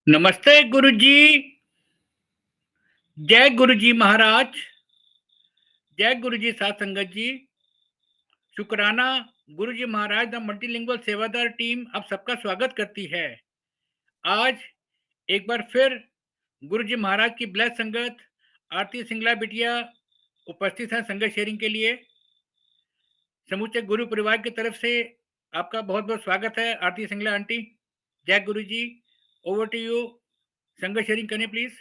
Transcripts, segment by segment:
नमस्ते गुरुजी। जय गुरुजी महाराज। जय गुरुजी साथ संगत जी। शुक्राना। गुरुजी महाराज द मल्टीलिंगुअल सेवादार टीम आप सबका स्वागत करती है। आज एक बार फिर गुरुजी महाराज की ब्लेस संगत आरती सिंगला बिटिया उपस्थित है संगत शेयरिंग के लिए। समूचे गुरु परिवार की तरफ से आपका बहुत बहुत स्वागत है आरती सिंगला आंटी। जय गुरुजी। Over to you. संगत शेयरिंग करें प्लीज।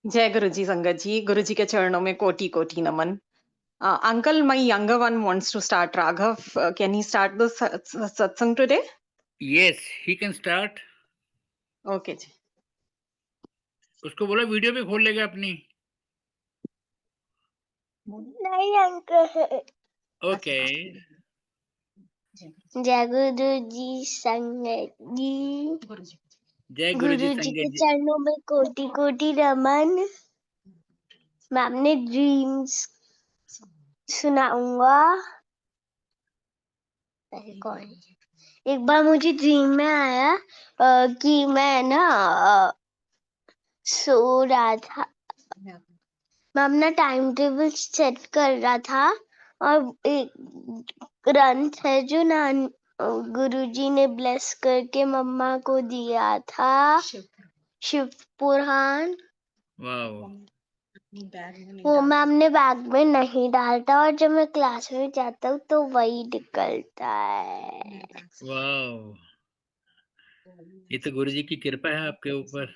जय गुरुजी संगत जी, गुरुजी के चरणों में कोटि कोटि नमन। Uncle, my younger one wants to start. Raghav, can he start the satsang today? Yes, he can start. Okay जी। उसको बोलो वीडियो भी खोल लेगा अपनी। नहीं अंकल। ओके। जय गुरु जी संगत जी। जय गुरु गुरुजी जी के संगत जी। चरणों में कोटि कोटि नमन। मैं अपने ड्रीम्स सुनाऊंगा। एक बार मुझे ड्रीम में आया कि मैं ना सो रहा था। मैं अपना टाइम टेबल सेट कर रहा था और एक ग्रंथ है जो गुरुजी ने ब्लेस करके मम्मा को दिया था, शिव पुराण। वाओ। वो मैं अपने बैग में नहीं डालता और जब मैं क्लास में जाता हूँ तो वही निकलता है। वाओ, ये तो गुरुजी की कृपा है आपके ऊपर।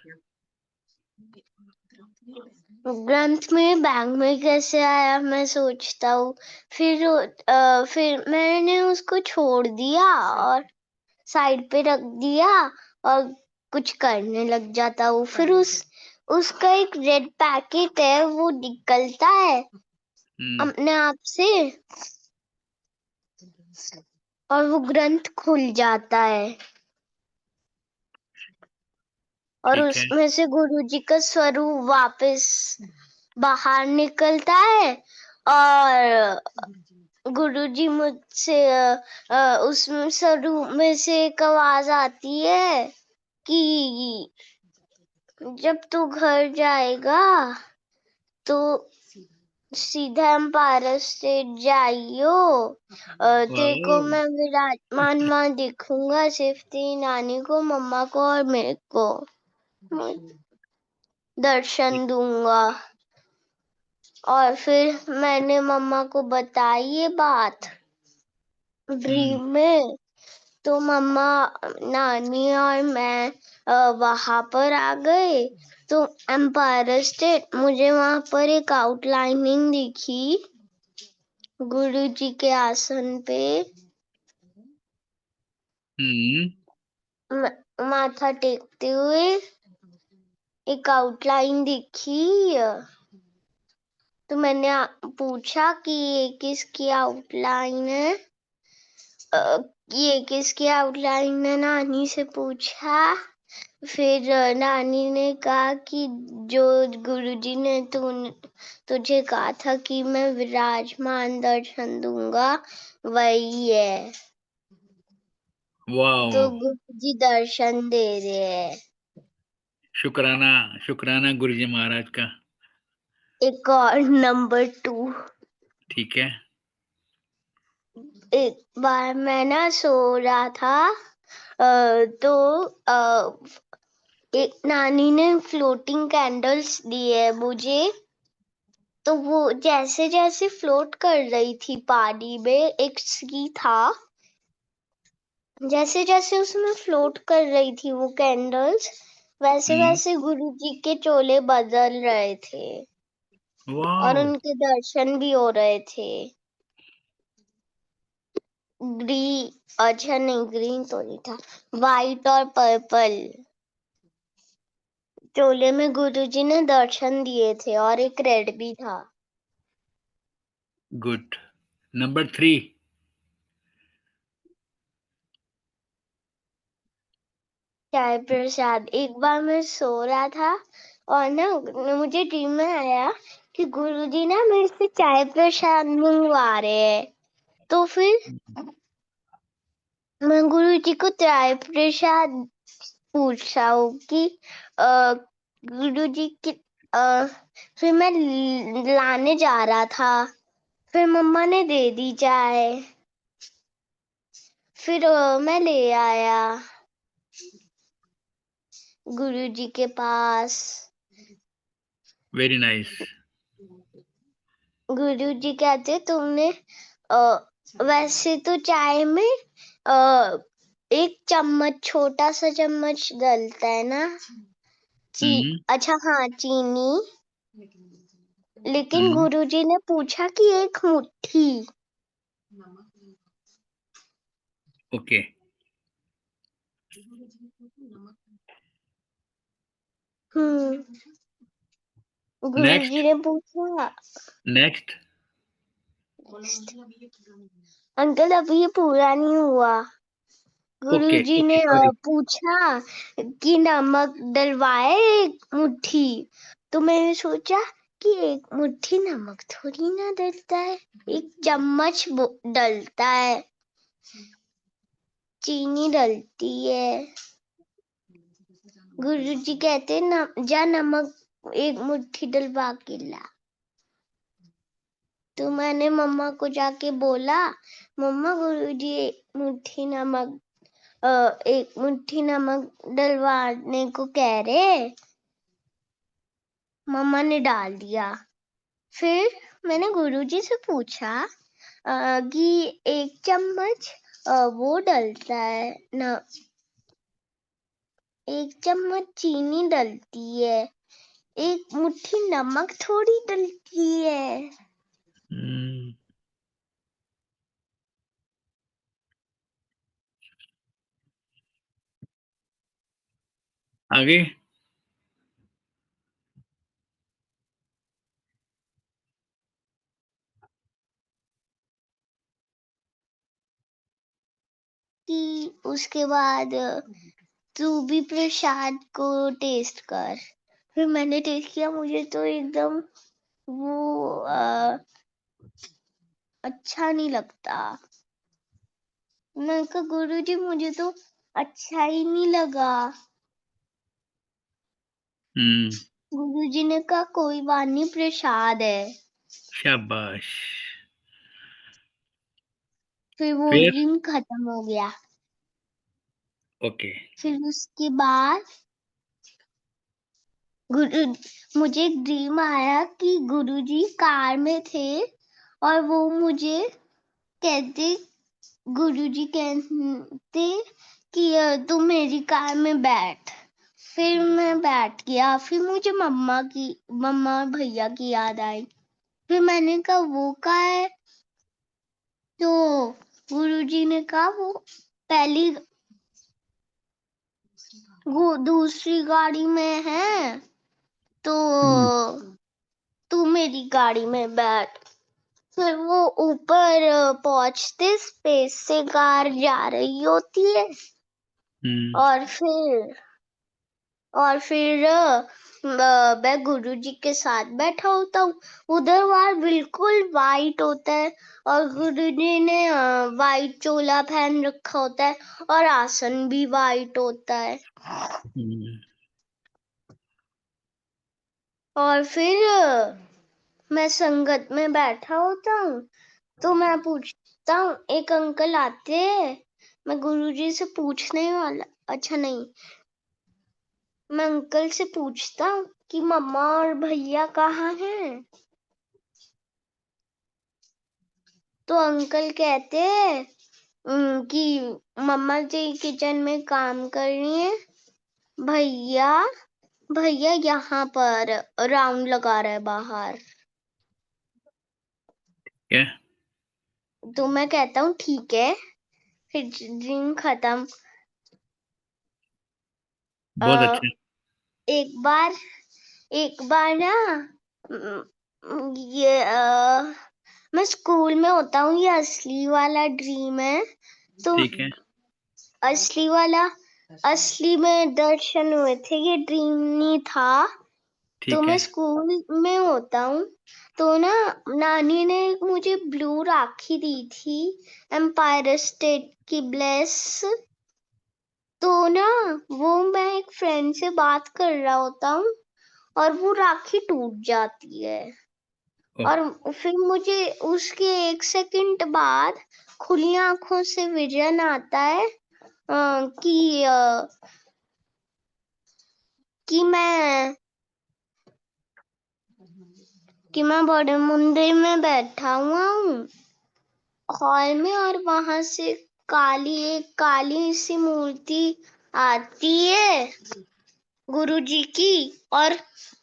ग्रंथ में बैग में कैसे आया मैं सोचता हूँ। फिर मैंने उसको छोड़ दिया और साइड पे रख दिया और कुछ करने लग जाता हूँ। फिर उसका एक रेड पैकेट है वो निकलता है अपने आप से और वो ग्रंथ खुल जाता है और उसमें से गुरुजी का स्वरूप वापस बाहर निकलता है और गुरुजी मुझसे उस स्वरूप में से एक आवाज आती है कि जब तू घर जाएगा तो सीधा एम्पायर स्टेट जाइयो। तेरे को मैं विराजमान वहां दिखूंगा, सिर्फ तेरी नानी को, मम्मा को और मेरे को दर्शन दूंगा। और फिर मैंने मम्मा को बताई ये बात ड्रीम में, तो मम्मा, नानी और मैं वहां पर आ गए। तो एम्पायर स्टेट मुझे वहां पर एक आउटलाइनिंग दिखी गुरुजी के आसन पे। माथा टेकते हुए एक आउटलाइन दिखी। तो मैंने पूछा कि ये किसकी आउटलाइन है, ये किसकी आउटलाइन है, नानी से पूछा। फिर नानी ने कहा कि जो गुरुजी ने तुझे कहा था कि मैं विराजमान दर्शन दूंगा वही है। वाओ। तो गुरुजी दर्शन दे रहे हैं। शुक्राना, शुक्राना गुरुजी महाराज का। एक और नंबर 2। ठीक है। एक बार मैं ना सो रहा था तो एक नानी ने फ्लोटिंग कैंडल्स दिए मुझे। तो वो जैसे जैसे फ्लोट कर रही थी पानी में, एक सी था, जैसे जैसे उसमें फ्लोट कर रही थी वो कैंडल्स, वैसे वैसे गुरुजी के चोले बदल रहे थे और उनके दर्शन भी हो रहे थे। अच्छा नहीं, ग्रीन तो नहीं था, वाइट और पर्पल चोले में गुरुजी ने दर्शन दिए थे और एक रेड भी था। गुड। नंबर 3। चाय प्रसाद। एक बार मैं सो रहा था और ना मुझे ड्रीम में आया कि गुरुजी ना मेरे से चाय प्रसाद मंगवा रहे हैं। तो फिर मैं गुरुजी को चाय प्रसाद पूछ रहा हूँ कि गुरुजी की फिर मैं लाने जा रहा था, फिर मम्मा ने दे दी चाय, फिर मैं ले आया गुरुजी के पास। Very nice. गुरुजी कहते तुमने वैसे तो चाय में एक चम्मच, छोटा सा चम्मच डलता है ना, अच्छा हाँ, चीनी, लेकिन गुरुजी ने पूछा कि एक मुट्ठी। ओके। गुरुजी ने पूछा नेक्स्ट। अंकल अभी ये पूरा नहीं हुआ। गुरुजी ने पूछा कि नमक डलवाए एक मुट्ठी, तो मैंने सोचा कि एक मुट्ठी नमक थोड़ी ना डलता है, एक चम्मच डलता है, चीनी डलती है। गुरुजी कहते जा नमक एक मुट्ठी डलवा के ला। तो मैंने मम्मा को जाके बोला, मम्मा गुरुजी एक मुट्ठी नमक डलवाने को कह रहे। मम्मा ने डाल दिया। फिर मैंने गुरुजी से पूछा कि एक चम्मच वो डलता है ना, एक चम्मच चीनी डलती है, एक मुट्ठी नमक थोड़ी डलती है। आगे। कि उसके बाद तू भी प्रसाद को टेस्ट कर। फिर मैंने टेस्ट किया, मुझे तो एकदम वो अच्छा नहीं लगता। मैं कहा गुरुजी मुझे तो अच्छा ही नहीं लगा। गुरुजी ने कहा कोई बात नहीं, प्रसाद है। शाबाश। फिर वो ड्रीम खत्म हो गया। ओके। फिर उसके बाद मुझे एक ड्रीम आया कि गुरुजी कार में थे और वो मुझे कहते, गुरुजी कहते कि तू मेरी कार में बैठ। फिर मैं बैठ गया। फिर मुझे मम्मा भैया की याद आई। फिर मैंने कहा वो कहाँ है? तो गुरुजी ने कहा वो पहली दूसरी गाड़ी में है, तो तू मेरी गाड़ी में बैठ। फिर वो ऊपर पहुंचते स्पेस से कार जा रही होती है। और फिर मैं गुरुजी के साथ बैठा होता हूँ। उधर वहां बिल्कुल वाइट होता है और गुरुजी ने वाइट चोला पहन रखा होता है और आसन भी वाइट होता है। और फिर मैं संगत में बैठा होता हूँ, तो मैं पूछता हूँ, एक अंकल आते हैं, मैं गुरुजी से पूछने वाला, अच्छा नहीं, मैं अंकल से पूछता हूँ कि मम्मा और भैया कहाँ हैं? तो अंकल कहते हैं कि मम्मा जी किचन में काम कर रही हैं, भैया यहाँ पर राउंड लगा रहे बाहर। तो मैं कहता हूँ ठीक है। फिर ड्रीम खत्म। बहुत अच्छा। एक बार ना ये मैं स्कूल में होता हूँ, ये असली वाला ड्रीम है। तो ठीक है। असली में दर्शन हुए थे, ये ड्रीम नहीं था। तो मैं स्कूल में होता हूँ, तो ना नानी ने मुझे ब्लू राखी दी थी, एम्पायर स्टेट की ब्लेस। तो ना वो मैं एक फ्रेंड से बात कर रहा होता हूँ और वो राखी टूट जाती है ओह! और फिर मुझे उसके 1 सेकंड बाद खुली आँखों से विज़न आता है कि मैं बड़े मंदिर में बैठा हुआ हूँ हॉल में और वहां से एक काली सी मूर्ति आती है गुरुजी की और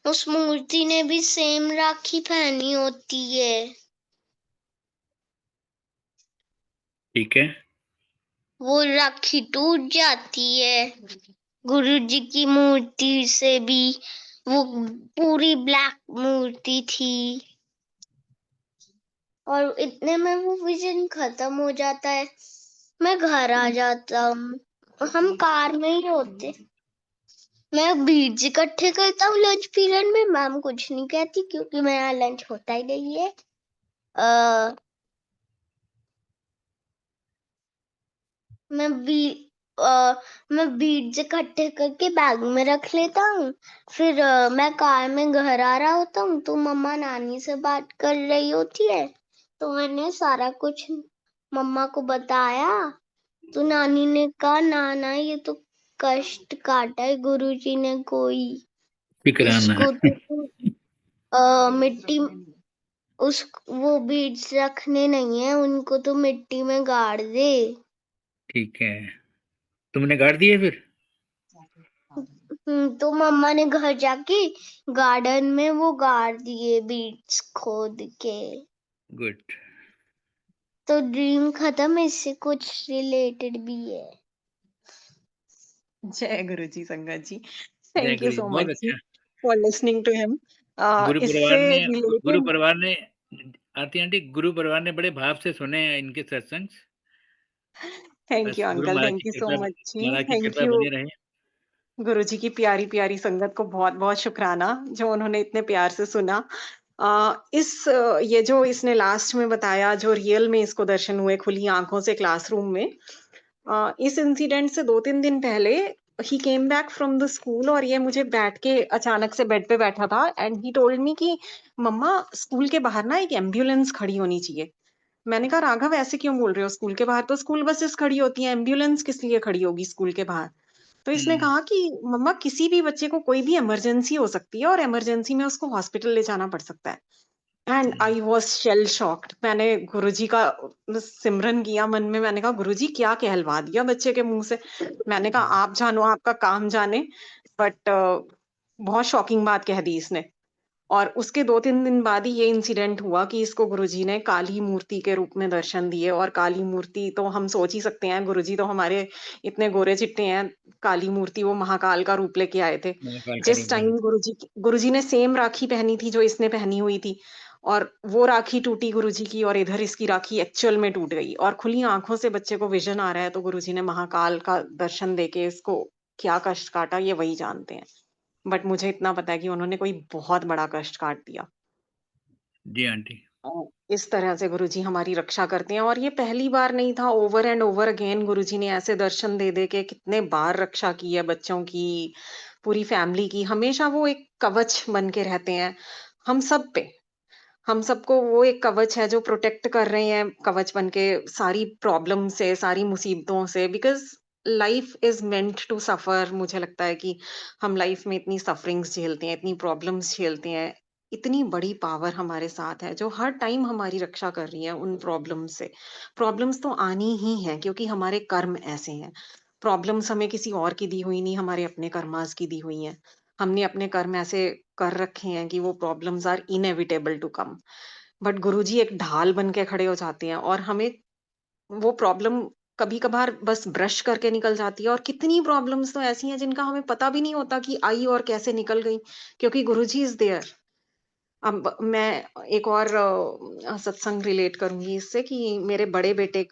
उस मूर्ति ने भी सेम राखी पहनी होती है। ठीक है। वो राखी टूट जाती है गुरुजी की मूर्ति से भी। वो पूरी ब्लैक मूर्ति थी और इतने में वो विजन खत्म हो जाता है। मैं घर आ जाता हूँ। हम कार में ही होते। मैं बीज इकट्ठे करता हूँ लंच पीरियड में। मैम कुछ नहीं कहती क्योंकि मेरा लंच होता ही नहीं है। मैं बीज इकट्ठे करके बैग में रख लेता हूँ। फिर मैं कार में घर आ रहा होता हूँ तो मम्मा नानी से बात कर रही होती है तो मैंने सारा कुछ मम्मा को बताया तो नानी ने कहा ना ये तो कष्ट काटा है गुरुजी ने कोई। शुक्राना। इसको तो मिट्टी वो बीड्स रखने नहीं है उनको तो मिट्टी में गाड़ दे। ठीक है। तुमने गाड़ दिए फिर? तो मम्मा ने घर जाके गार्डन में वो गाड़ दिए बीड्स खोद के। गुड। तो ड्रीम खत्म। इससे कुछ रिलेटेड भी है। जय गुरुजी संगत जी। जय थैंक यू गुरु जी, सो बहुत मच जी अच्छा। For listening to him. गुरु इससे परिवार ने गुरु रिलेटेड परिवार ने आरती आंटी, गुरु परिवार ने बड़े भाव से सुने हैं इनके सत्संग। थैंक बस you Guru uncle, Maharaj thank की यू सो कृपा, मच जी, महाराज की थैंक कृपा यू। बनी रहे। गुरुजी की प्यारी प्यारी संगत को बहुत बहुत शुक्राना जो उन्होंने इतने प्यार से सुना। ये जो इसने लास्ट में बताया, जो रियल में इसको दर्शन हुए खुली आंखों से क्लासरूम में, इस इंसिडेंट से 2-3 दिन पहले ही came back from the school और ये मुझे बैठ के अचानक से बेड पे बैठा था एंड ही टोल्ड मी कि मम्मा स्कूल के बाहर ना एक एम्बुलेंस खड़ी होनी चाहिए। मैंने कहा राघव ऐसे क्यों बोल रहे हो? स्कूल के बाहर तो स्कूल बसेस खड़ी होती हैं, एम्बुलेंस किस लिए खड़ी होगी स्कूल के बाहर? तो इसने हुँ, कहा कि मम्मा किसी भी बच्चे को कोई भी इमरजेंसी हो सकती है और इमरजेंसी में उसको हॉस्पिटल ले जाना पड़ सकता है। And hmm, I was shell shocked. मैंने गुरुजी का सिमरन किया मन में। मैंने कहा गुरुजी क्या कहलवा दिया बच्चे के मुंह से। मैंने कहा आप जानो, आपका काम जाने। बट बहुत शॉकिंग बात कह दी इसने। और उसके 2-3 दिन बाद ही ये इंसिडेंट हुआ कि इसको गुरुजी ने काली मूर्ति के रूप में दर्शन दिए। और काली मूर्ति तो हम सोच ही सकते हैं, गुरुजी तो हमारे इतने गोरे-चिट्टे हैं, काली मूर्ति वो महाकाल का रूप लेके आए थे। महाकाल का जिस रूप है। टाइम गुरुजी ने सेम राखी पहनी थी जो इसने पहनी हुई थी और वो राखी टूटी गुरुजी की और इधर इसकी राखी एक्चुअल में टूट गई और खुली आँखों से बच्चे को विज़न आ रहा है, तो गुरुजी ने महाकाल का दर्शन देके इसको क्या कष्ट काटा ये वही जानते हैं। बट मुझे इतना पता है कि उन्होंने कोई बहुत बड़ा कष्ट काट दिया। जी आंटी। अ, इस तरह से गुरुजी हमारी रक्षा करते हैं और ये पहली बार नहीं था, ओवर एंड ओवर अगेन गुरुजी ने ऐसे दर्शन दे के कितने बार रक्षा की है बच्चों की, पूरी फैमिली की। हमेशा वो एक कवच बन के रहते हैं हम सब पे। हम सबको वो एक कवच है जो प्रोटेक्ट कर रहे हैं, कवच बन के सारी प्रॉब्लम से, सारी मुसीबतों से। Because life is meant to suffer. मुझे लगता है कि हम लाइफ में इतनी सफरिंग्स झेलते हैं, इतनी प्रॉब्लम्स झेलते हैं। इतनी बड़ी पावर हमारे साथ है जो हर टाइम हमारी रक्षा कर रही है उन प्रॉब्लम्स से। प्रॉब्लम्स तो आनी ही हैं क्योंकि हमारे कर्म ऐसे हैं। प्रॉब्लम्स हमें किसी और की दी हुई नहीं, हमारे अपने कर्मास की दी हुई हैं। हमने अपने कर्म ऐसे कर रखे हैं कि वो problems are inevitable to come. But Guruji एक ढाल बन के खड़े हो जाते हैं और हमें वो प्रॉब्लम कभी-कभार बस ब्रश करके निकल जाती है और कितनी प्रॉब्लम्स तो ऐसी हैं जिनका हमें पता भी नहीं होता कि आई और कैसे निकल गई, क्योंकि गुरुजी इज़ देयर। अब मैं एक और सत्संग रिलेट करूँगी इससे कि मेरे बड़े बेटे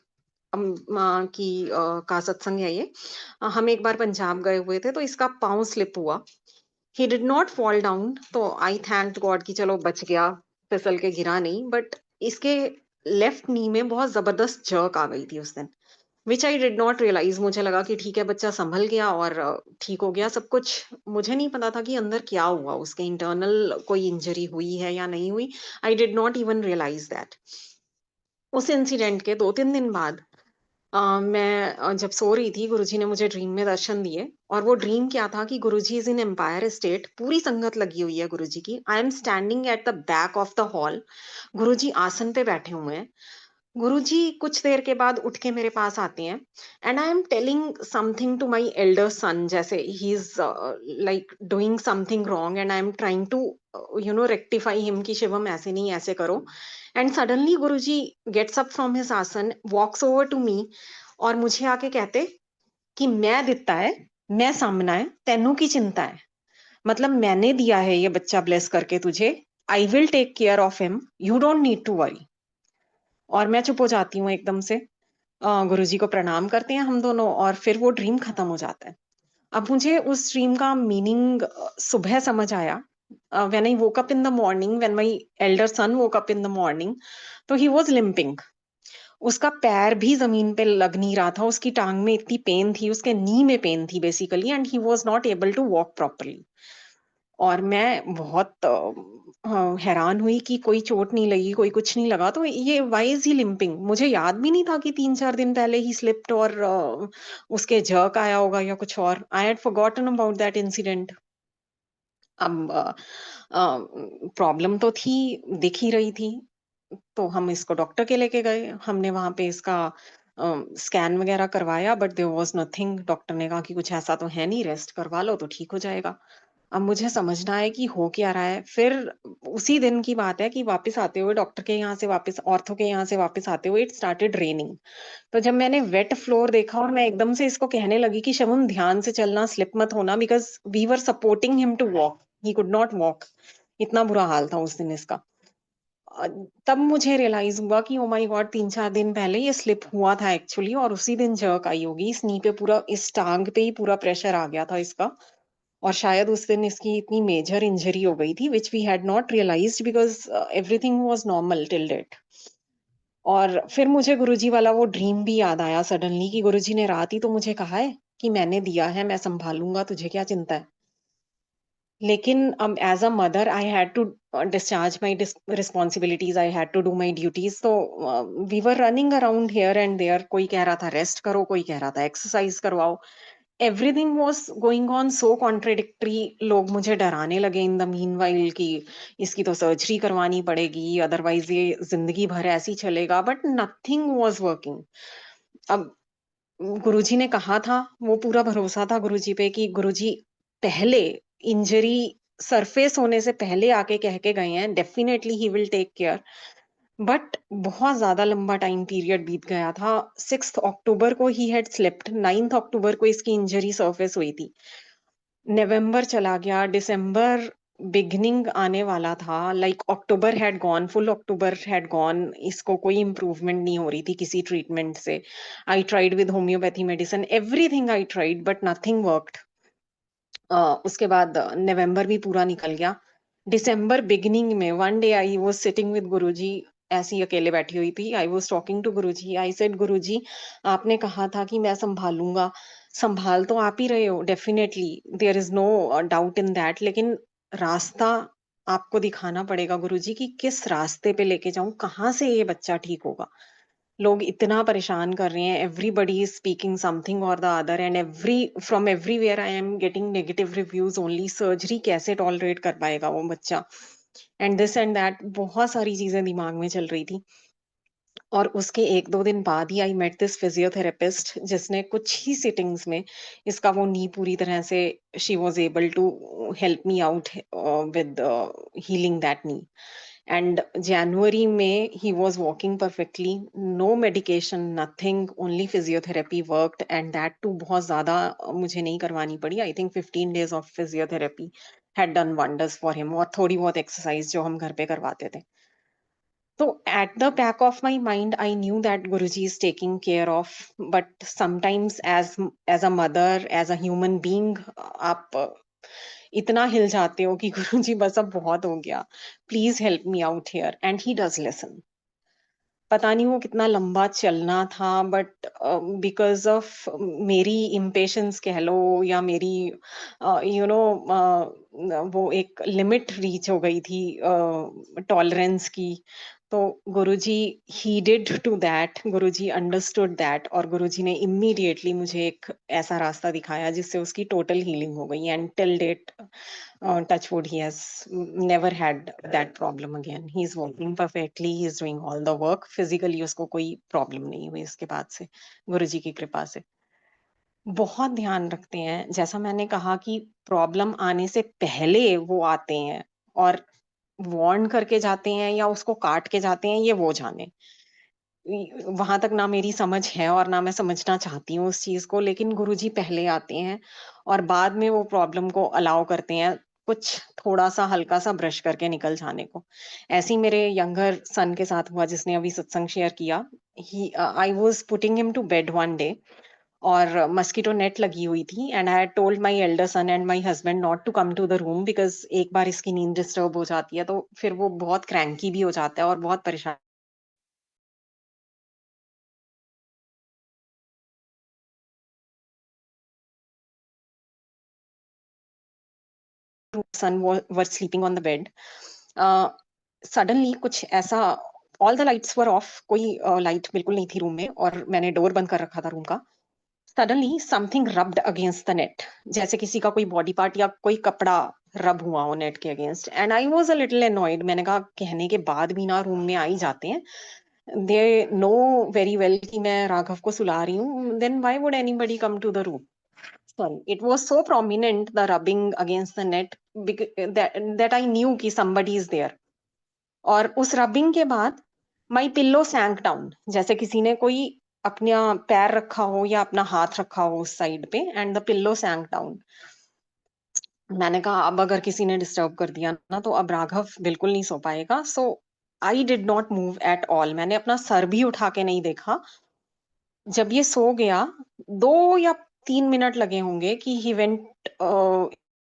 का सत्संग है ये। हम एक बार पंजाब गए हुए थे तो इसका पाँव स्लिप हुआ। He did not fall down, तो आई थैंक्ड गॉड कि चलो बच गया, फिसल के गिरा नहीं। बट इसके लेफ्ट नी में बहुत जबरदस्त जर्क आ गई थी उस दिन। विच आई डिड नॉट रियलाइज। मुझे लगा कि ठीक है, बच्चा संभल गया और ठीक हो गया सब कुछ। मुझे नहीं पता था कि अंदर क्या हुआ, उसके इंटरनल कोई इंजरी हुई है या नहीं हुई। I did not even realise that. उस इंसिडेंट के 2-3 दिन बाद मैं जब सो रही थी, गुरुजी ने मुझे ड्रीम में दर्शन दिए। और वो ड्रीम क्या था कि Guruji is in Empire State, पूरी संगत लगी हुई है गुरुजी की। I am standing at the back of the hall. Guruji आसन पे बैठे हुए हैं। गुरुजी कुछ देर के बाद उठ के मेरे पास आते हैं, and I am telling something to my elder son, जैसे he is like doing something wrong, and I am trying to rectify him कि शिवम ऐसे नहीं, ऐसे करो। And suddenly Guruji gets up from his आसन, वॉक्स ओवर टू मी, और मुझे आके कहते कि मैं दिता है, मैं सामना है, तेनू की चिंता है। मतलब मैंने दिया है ये बच्चा ब्लेस करके तुझे। I will take care of him, you don't need to worry. और मैं चुप हो जाती हूँ एकदम से। गुरुजी को प्रणाम करते हैं हम दोनों, और फिर वो ड्रीम खत्म हो जाता है। अब मुझे उस ड्रीम का मीनिंग सुबह समझ आया। When I woke up in the morning, when my elder sun woke up in the morning, तो ही वाज लिंपिंग। उसका पैर भी जमीन पे लग नहीं रहा था, उसकी टांग में इतनी पेन थी, उसके नी में पेन थी basically, and he was not able to walk properly. और मैं बहुत हैरान हुई कि कोई चोट नहीं लगी, कोई कुछ नहीं लगा, तो ये व्हाई इज ही लिंपिंग। मुझे याद भी नहीं था कि 3-4 दिन पहले ही स्लिप्ड और उसके जर्क आया होगा या कुछ और। I had forgotten about that incident. अब प्रॉब्लम तो थी, दिख ही रही थी। तो हम इसको डॉक्टर के लेके गए। हमने वहां पे इसका स्कैन वगैरह करवाया, but there was nothing. Doctor ने कहा कि कुछ ऐसा तो है नहीं, रेस्ट करवा लो तो ठीक हो जाएगा। अब मुझे समझना है कि हो क्या रहा है। फिर उसी दिन की बात है कि वापस आते हुए डॉक्टर के यहाँ से, वापस ऑर्थो के यहाँ से वापस आते हुए, इट स्टार्टेड रेनिंग। तो जब मैंने वेट फ्लोर देखा और मैं एकदम से इसको कहने लगी कि शबनम ध्यान से चलना, स्लिप मत होना, because we were supporting him to walk, he could not walk. इतना बुरा हाल था उस दिन इसका। अ, तब मुझे रियलाइज हुआ कि ओ माय गॉड, 3-4 दिन पहले ये स्लिप हुआ था एक्चुअली, और उसी दिन जर्क आई होगी। इस नी पे पूरा, इस टांग पे ही पूरा प्रेशर आ गया था इसका। और शायद उस दिन इसकी इतनी मेजर इंजरी हो गई थी, which we had not realised, because everything was normal till date. और फिर मुझे गुरुजी वाला वो ड्रीम भी याद आया सडनली कि गुरुजी ने रात ही तो मुझे कहा है कि मैंने दिया है, मैं संभालूंगा, तुझे क्या चिंता है। लेकिन as a mother I had to discharge my responsibilities, I had to do my duties. तो we were running around here and there. कोई कह रहा था रेस्ट करो, कोई कह रहा था एक्सरसाइज करवाओ। Everything was going on so contradictory. लोग मुझे डराने लगे इन द मीनवाइल कि इसकी तो सर्जरी करवानी पड़ेगी, अदरवाइज ये जिंदगी भर ऐसी चलेगा। But nothing was working. अब गुरुजी ने कहा था, वो पूरा भरोसा था गुरुजी पे कि गुरुजी पहले इंजरी सरफेस होने से पहले आके कह के गए हैं, definitely he will take care. But बहुत ज्यादा लंबा टाइम पीरियड बीत गया था। 6 अक्टूबर को ही हैड स्लिप्ड, 9 अक्टूबर को इसकी इंजरी सरफेस हुई थी। नवंबर चला गया, दिसंबर बिगनिंग आने वाला था, like October had gone, full October had gone. इसको कोई इम्प्रूवमेंट नहीं हो रही थी किसी ट्रीटमेंट से। I tried with homeopathy medicine, everything I tried, but nothing worked. उसके बाद नवंबर भी पूरा निकल गया। दिसंबर बिगिनिंग में one day I was sitting with Guruji, ऐसी ही अकेले बैठी हुई थी। I was talking to Guruji, I said Guruji, आपने कहा था कि मैं संभालूंगा। संभाल तो आप ही रहे हो, definitely there is no doubt in that, लेकिन रास्ता आपको दिखाना पड़ेगा गुरुजी कि किस रास्ते पे लेके जाऊं, कहाँ से ये बच्चा ठीक होगा। लोग इतना परेशान कर रहे हैं, एवरीबॉडी इज स्पीकिंग समथिंग और the other, and from everywhere I am getting negative reviews only. Surgery कैसे टॉलरेट कर पाएगा वो बच्चा, एंड दिस एंड दैट, बहुत सारी चीजें दिमाग में चल रही थी। और उसके 1-2 दिन बाद ही आई मेट दिस फिजियोथेरेपिस्ट, जिसने कुछ ही सिटिंग्स में इसका वो नी पूरी तरह से, she was able to help me out with healing that knee. And जनवरी में ही was walking perfectly, no medication, nothing, only physiotherapy worked, and that too बहुत ज्यादा मुझे नहीं करवानी पड़ी। I think 15 days of physiotherapy had done wonders for him, और थोड़ी बहुत एक्सरसाइज जो हम घर पे करवाते थे। तो at the back of my mind I knew that Guruji is taking care of, but sometimes as a mother, as a human being, आप इतना हिल जाते हो कि गुरुजी बस अब बहुत हो गया, please help me out here, and he does listen. पता नहीं वो कितना लंबा चलना था, बट बिकॉज़ ऑफ मेरी इम्पेशंस कह लो या मेरी यू नो वो एक लिमिट रीच हो गई थी टॉलरेंस की। तो Guruji heeded to that, Guruji understood that, और गुरुजी ने इमीडिएटली मुझे एक ऐसा रास्ता दिखाया जिससे उसकी टोटल हीलिंग हो गई। And till date, touch wood, he has never had that problem again. He is working perfectly, he is doing all the work. Physically उसको कोई प्रॉब्लम नहीं हुई इसके बाद से, गुरुजी की कृपा से। बहुत ध्यान रखते हैं, जैसा मैंने कहा कि प्रॉब्लम आने से पहले वो आते हैं और वार्न करके जाते हैं या उसको काट के जाते हैं, ये वो जाने। वहां तक ना मेरी समझ है और ना मैं समझना चाहती हूँ उस चीज को, लेकिन गुरुजी पहले आते हैं और बाद में वो प्रॉब्लम को अलाउ करते हैं, कुछ थोड़ा सा हल्का सा ब्रश करके निकल जाने को। ऐसे ही मेरे यंगर सन के साथ हुआ जिसने अभी सत्संग शेयर किया। ही I was putting him to bed one day, और मस्कीटो नेट लगी हुई थी, and I had told my elder son and my husband not to come to the room, because एक बार इसकी नींद डिस्टर्ब हो जाती है तो फिर वो बहुत क्रैंकी भी हो जाता है और बहुत परेशान। son were sleeping on the bed. Suddenly कुछ ऐसा, all the lights were off, कोई लाइट बिल्कुल नहीं थी रूम में और मैंने डोर बंद कर रखा था रूम का। Suddenly something rubbed against the net, जैसे किसी का कोई बॉडी पार्ट या कोई कपड़ा रब हुआ हो नेट के against, and I was a little annoyed। मैंने कहा कहने के बाद भी ना रूम में आ ही जाते हैं, दे नो वेरी वेल कि मैं राघव को सुला रही हूँ, then why would anybody come to the room. Sorry, it was so prominent, the rubbing against the net, that I knew कि somebody is there. और उस रबिंग के बाद my pillow sank down, जैसे किसी ने कोई अपना पैर रखा हो या अपना हाथ रखा हो उस साइड पे, and the pillow sank down. मैंने कहा अब अगर किसी ने डिस्टर्ब कर दिया ना तो अब राघव बिल्कुल नहीं सो पाएगा। So I did not move at all, मैंने अपना सर भी उठा के नहीं देखा। जब ये सो गया, 2 या 3 मिनट लगे होंगे कि he went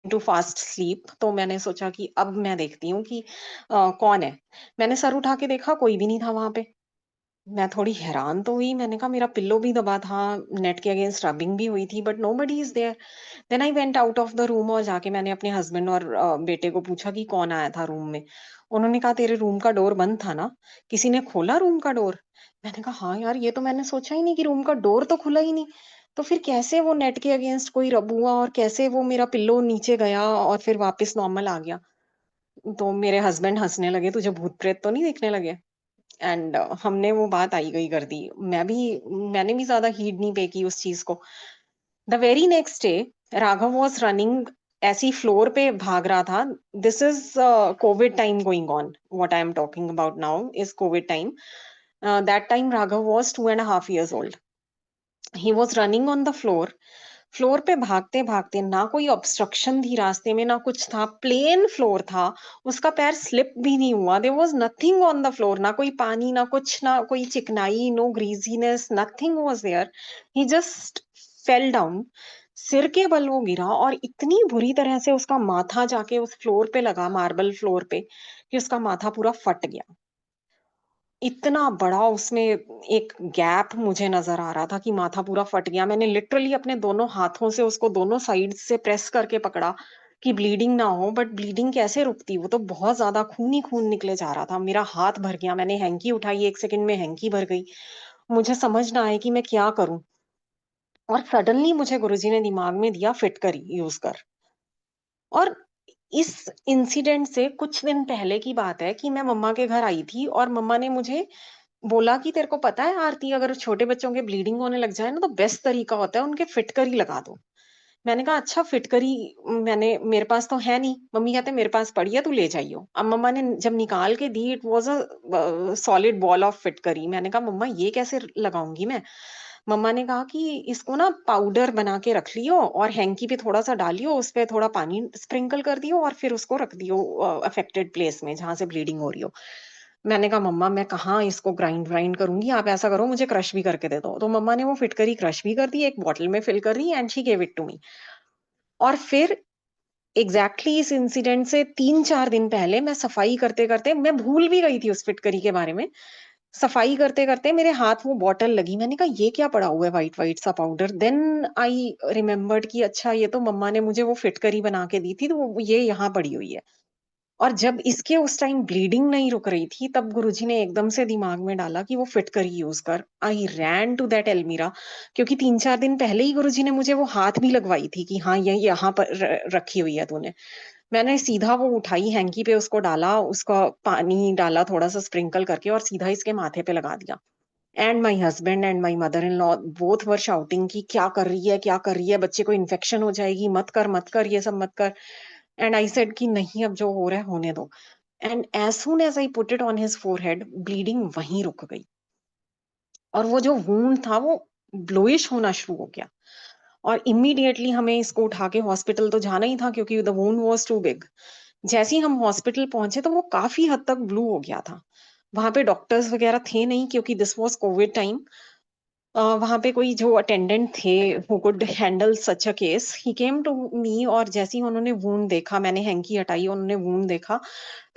to fast sleep, तो मैंने सोचा कि अब मैं देखती हूँ कि कौन है। मैंने सर उठा के देखा, कोई भी नहीं था वहां पे। मैं थोड़ी हैरान तो हुई, मैंने कहा मेरा पिल्लो भी दबा था, नेट के अगेंस्ट रबिंग भी हुई थी, but nobody is there. Then I went out of the room और जाके मैंने अपने हस्बैंड और बेटे को पूछा कि कौन आया था रूम में। उन्होंने कहा तेरे रूम का डोर बंद था ना, किसी ने खोला रूम का डोर। मैंने कहा हाँ यार, ये तो मैंने सोचा ही नहीं कि रूम का डोर तो खुला ही नहीं, तो फिर कैसे वो नेट के अगेंस्ट कोई रब हुआ और कैसे वो मेरा पिल्लो नीचे गया और फिर वापस नॉर्मल आ गया। तो मेरे हस्बैंड हंसने लगे, तुझे भूत प्रेत तो नहीं दिखने लगे। एंड हमने वो बात आई गई कर दी। मैंने भी ज्यादा हीड नहीं पे की उस चीज को। The very next day Raghav was running, ऐसी फ्लोर पे भाग रहा था। This is Covid time going on, what I am talking about now is Covid time. That time Raghav was 2.5 years old. He was running on the floor. Floor पे भागते भागते, ना कोई ऑब्स्ट्रक्शन थी रास्ते में, ना कुछ था, प्लेन फ्लोर था। उसका पैर स्लिप भी नहीं हुआ, there was nothing on the floor, ना कोई पानी, ना कुछ, ना कोई चिकनाई, no greasiness, nothing was there. He just fell down, सिर के बल वो गिरा और इतनी बुरी तरह से उसका माथा जाके उस फ्लोर पे लगा, मार्बल फ्लोर पे, कि उसका माथा पूरा फट गया। इतना बड़ा उसमें एक गैप मुझे नज़र आ रहा था कि माथा पूरा फट गया। मैंने लिटरली अपने दोनों हाथों से उसको दोनों साइड से प्रेस करके पकड़ा कि ब्लीडिंग ना हो, बट ब्लीडिंग कैसे रुकती? वो तो बहुत ज़्यादा खून ही खून निकले जा रहा था। मेरा हाथ भर गया, मैंने हैंकी उठाई, 1 सेकंड में हैंकी भर गई। मुझे समझ ना आए कि मैं क्या करूँ? और सडनली मुझे गुरुजी ने दिमाग में दिया फिटकरी यूज़ कर। और इस इंसिडेंट से कुछ दिन पहले की बात है कि मैं मम्मा के घर आई थी और मम्मा ने मुझे बोला कि तेरे को पता है आरती, अगर छोटे बच्चों के ब्लीडिंग होने लग जाए ना तो बेस्ट तरीका होता है उनके फिटकरी लगा दो। मैंने कहा अच्छा फिटकरी, मैंने मेरे पास तो है नहीं। मम्मी कहते मेरे पास पड़ी है, तू ले जाइयो। अब मम्मा ने जब निकाल के दी, it was a solid ball of फिटकरी। मैंने कहा मम्मा ये कैसे लगाऊंगी मैं? मम्मा ने कहा कि इसको ना पाउडर बना के रख लियो और हैंकी पे थोड़ा सा डालियो, उस पे थोड़ा पानी स्प्रिंकल कर दियो और फिर उसको रख दियो अफेक्टेड प्लेस में जहां से ब्लीडिंग हो रही हो। मैंने कहा मम्मा मैं कहाँ इसको ग्राइंड व्राइंड करूंगी, आप ऐसा करो मुझे क्रश भी करके दे दो। तो मम्मा ने वो फिटकरी क्रश भी कर दी, एक बॉटल में फिल कर दी and she gave it to me. और फिर एग्जैक्टली इस इंसिडेंट से 3-4 दिन पहले मैं सफाई करते करते मैं भूल भी गई थी उस फिटकरी के बारे में। सफाई करते-करते मेरे हाथ वो बॉटल लगी। मैंने कहा ये क्या पड़ा हुआ है व्हाइट-व्हाइट सा पाउडर? देन आई रिमेंबर्ड कि अच्छा ये तो मम्मा ने मुझे वो फिटकरी बना के दी थी, तो वो ये यहाँ पड़ी हुई है। और जब इसके उस टाइम ब्लीडिंग नहीं रुक रही थी, तब गुरुजी ने एकदम से दिमाग में डाला कि वो फिटकरी यूज़ कर। आई रैन टू दैट अलमीरा, क्योंकि 3-4 दिन पहले ही गुरुजी ने मुझे वो हाथ भी लगवाई थी कि हाँ, ये यहाँ पर रखी हुई है तूने। मैंने सीधा वो उठाई, हैंकी पे उसको डाला, उसका पानी डाला थोड़ा-सा स्प्रिंकल करके और सीधा इसके माथे पे लगा दिया। And my husband and my mother in law both were shouting कि क्या कर रही है, क्या कर रही है? बच्चे को इन्फेक्शन हो जाएगी, मत कर, ये सब मत कर। एंड आई सेड कि नहीं, अब जो हो रहा है होने दो। And as soon as I put it on his forehead, bleeding वहीं रुक गई और वो जो वुंड था वो ब्लूइश होना शुरू हो गया। और इमीडिएटली हमें इसको उठा के हॉस्पिटल तो जाना ही था, क्योंकि the wound was too big. जैसे ही हम हॉस्पिटल पहुँचे तो वो काफ़ी हद तक ब्लू हो गया था। वहाँ पे डॉक्टर्स वगैरह थे नहीं, क्योंकि दिस वाज़ कोविड टाइम। वहाँ पे कोई जो अटेंडेंट थे who could handle such a case, he came to me और जैसे ही उन्होंने वुंड देखा, मैंने हैंकी हटाई, उन्होंने वुंड देखा,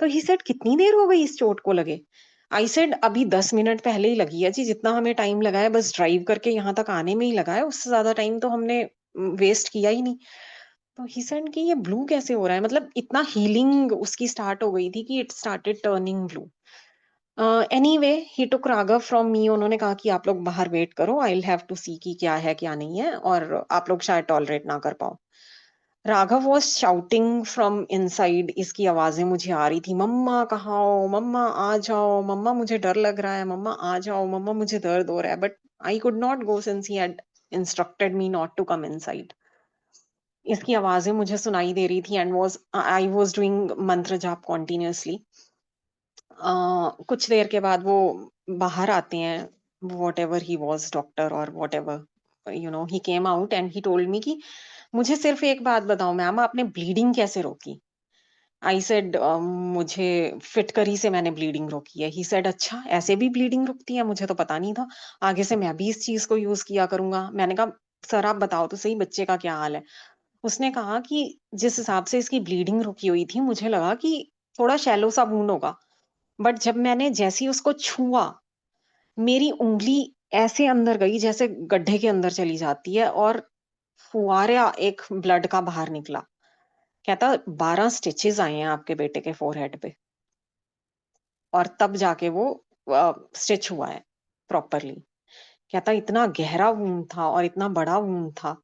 तो ही सेड कितनी देर हो गई इस चोट को लगे? आई सेड अभी 10 मिनट पहले ही लगी है जी, जितना हमें टाइम लगा है बस ड्राइव करके यहाँ तक आने में ही लगा है, उससे ज़्यादा टाइम तो हमने वेस्ट किया ही नहीं। तो ही सेड कि ये ब्लू कैसे हो रहा है? मतलब इतना हीलिंग उसकी स्टार्ट हो गई थी कि it started turning blue. Anyway he took Raghav from me, उन्होंने कहा कि आप लोग बाहर वेट करो, आई विल हैव टू सी कि क्या है क्या नहीं है, और आप लोग शायद टॉलरेट ना कर पाओ। Raghav was shouting from inside, इसकी आवाजें मुझे आ रही थी, मम्मा कहाँ हो, मम्मा आ जाओ, मम्मा मुझे डर लग रहा है, मम्मा आ जाओ, मम्मा मुझे दर्द हो रहा है, but I could not go since he had instructed me not to come inside. इसकी आवाजें मुझे सुनाई दे रही थी and was I was doing mantra jaap continuously. कुछ देर के बाद वो बाहर आते हैं, व्हाटएवर ही वाज़, डॉक्टर और whatever, he came out and he told me कि मुझे सिर्फ एक बात बताओ मैम, आपने ब्लीडिंग कैसे रोकी? आई सेड मुझे फिटकरी से मैंने ब्लीडिंग रोकी है। ही सेड अच्छा, ऐसे भी ब्लीडिंग रुकती है? मुझे तो पता नहीं था। आगे से मैं भी इस चीज़ को यूज़ किया करूँगा। मैंने कहा सर आप बताओ तो सही बच्चे का क्या हाल है? उसने कहा कि जिस हिसाब से इसकी ब्लीडिंग रुकी हुई थी, मुझे लगा कि थोड़ा शैलो सा वुंड होगा। बट जब मैंने जैसे ही उसको छुआ, मेरी उँगली ऐसे अंदर गई जैसे गड्ढे के अंदर चली जाती है और फुआरा एक ब्लड का बाहर निकला। कहता 12 स्टिचेज़ आए हैं आपके बेटे के फोरहेड पे और तब जाके वो स्टिच हुआ है प्रॉपरली। कहता इतना गहरा वुंड था और इतना बड़ा वुंड था।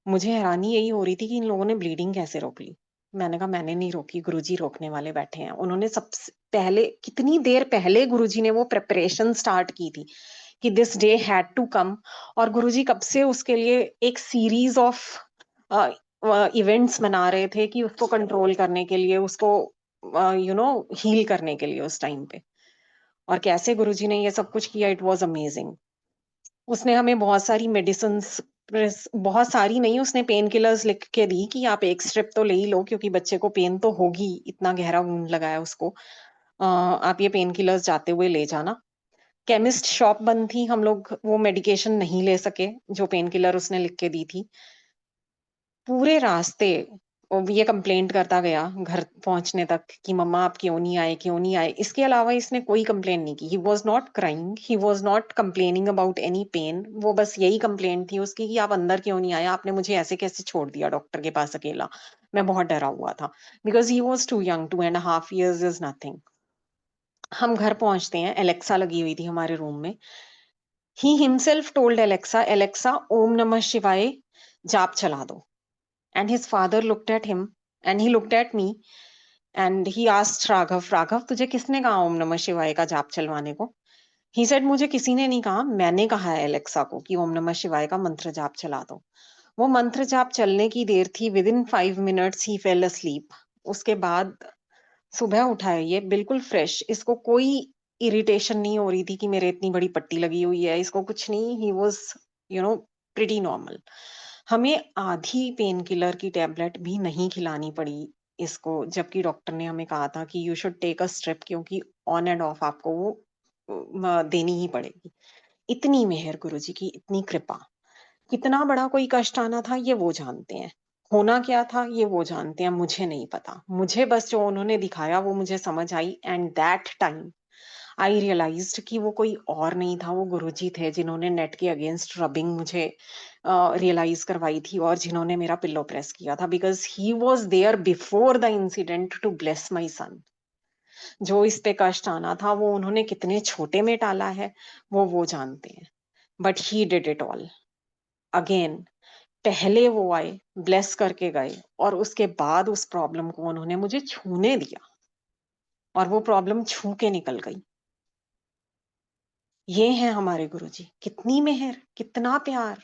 मुझे हैरानी यही हो रही थी कि इन लोगों ने ब्लीडिंग कैसे रोक ली? मैंने कहा मैंने नहीं रोकी, गुरुजी रोकने वाले बैठे हैं। उन्होंने सबसे पहले, कितनी देर पहले गुरुजी ने वो प्रिपरेशन स्टार्ट की थी कि this day had to come, और गुरुजी कब से उसके लिए एक सीरीज ऑफ इवेंट्स मना रहे थे कि उसको कंट्रोल करने के लिए, उसको हील करने के लिए उस टाइम पे। और कैसे गुरुजी ने ये सब कुछ किया, इट वाज़ अमेजिंग। उसने हमें बहुत सारी मेडिसिन्स, प्रेस बहुत सारी नहीं, उसने पेन किलर्स लिख के दी कि आप एक स्ट्रिप तो ले ही लो, क्योंकि बच्चे को पेन तो होगी, इतना गहरा वुंड लगा है उसको। आप ये पेन किलर्स जाते हुए ले जाना। केमिस्ट शॉप बंद थी, हम लोग वो मेडिकेशन नहीं ले सके, जो पेन किलर उसने लिख के दी थी। पूरे रास्ते ये कंप्लेंट करता गया घर पहुँचने तक कि मम्मा आप क्यों नहीं आए, क्यों नहीं आए? इसके अलावा इसने कोई कंप्लेंट नहीं की। He was not crying, he was not complaining about any pain. वो बस यही कंप्लेंट थी उसकी कि आप अंदर क्यों नहीं आए? आपने मुझे ऐसे कैसे छोड़ दिया डॉक्टर के पास अकेला? मैं बहुत डरा हुआ था। Because he was too young, 2 and a half years is nothing. हम घर पहुँचते हैं, एलेक्सा लगी हुई थी हमारे रूम में। He himself told Alexa, "Alexa, ओम नमः शिवाय जाप चला दो।" And his father looked at him and he looked at me and he asked Raghav, "Raghav तुझे किसने कहा ओम नमः शिवाय का जाप चलवाने को?" He said, "मुझे किसी ने नहीं कहा, मैंने कहा है एलेक्सा को कि ओम नमः शिवाय का मंत्र जाप चला दो।" वो मंत्र जाप चलने की देर थी, विदिन 5 मिनट्स ही फेल asleep। उसके बाद सुबह उठा है ये बिल्कुल फ्रेश, इसको कोई इरिटेशन नहीं हो रही थी कि मेरे इतनी बड़ी पट्टी लगी हुई है, इसको कुछ नहीं, ही वाज़ प्रीटी नॉर्मल। हमें आधी पेन किलर की टैबलेट भी नहीं खिलानी पड़ी इसको, जबकि डॉक्टर ने हमें कहा था कि you should take a strip, क्योंकि ऑन एंड ऑफ आपको वो देनी ही पड़ेगी। इतनी मेहर गुरुजी की, इतनी कृपा। कितना बड़ा कोई कष्ट आना था ये वो जानते हैं। होना क्या था ये वो जानते हैं, मुझे नहीं पता। मुझे बस जो उन्होंने दिखाया वो मुझे समझ आई, and that time I realised कि वो कोई और नहीं था, वो गुरुजी थे जिन्होंने नेट के अगेंस्ट रबिंग मुझे रियलाइज करवाई थी और जिन्होंने मेरा पिल्लो प्रेस किया था, because he was there before the incident to bless my son. जो इस पे कष्ट आना था वो उन्होंने कितने छोटे में टाला है वो जानते हैं, but he did it all again. पहले वो आए, ब्लेस करके गए, और उसके बाद उस प्रॉब्लम को उन्होंने मुझे छूने दिया और वो प्रॉब्लम छू के निकल गई। ये हैं हमारे गुरुजी, कितनी मेहर, कितना प्यार,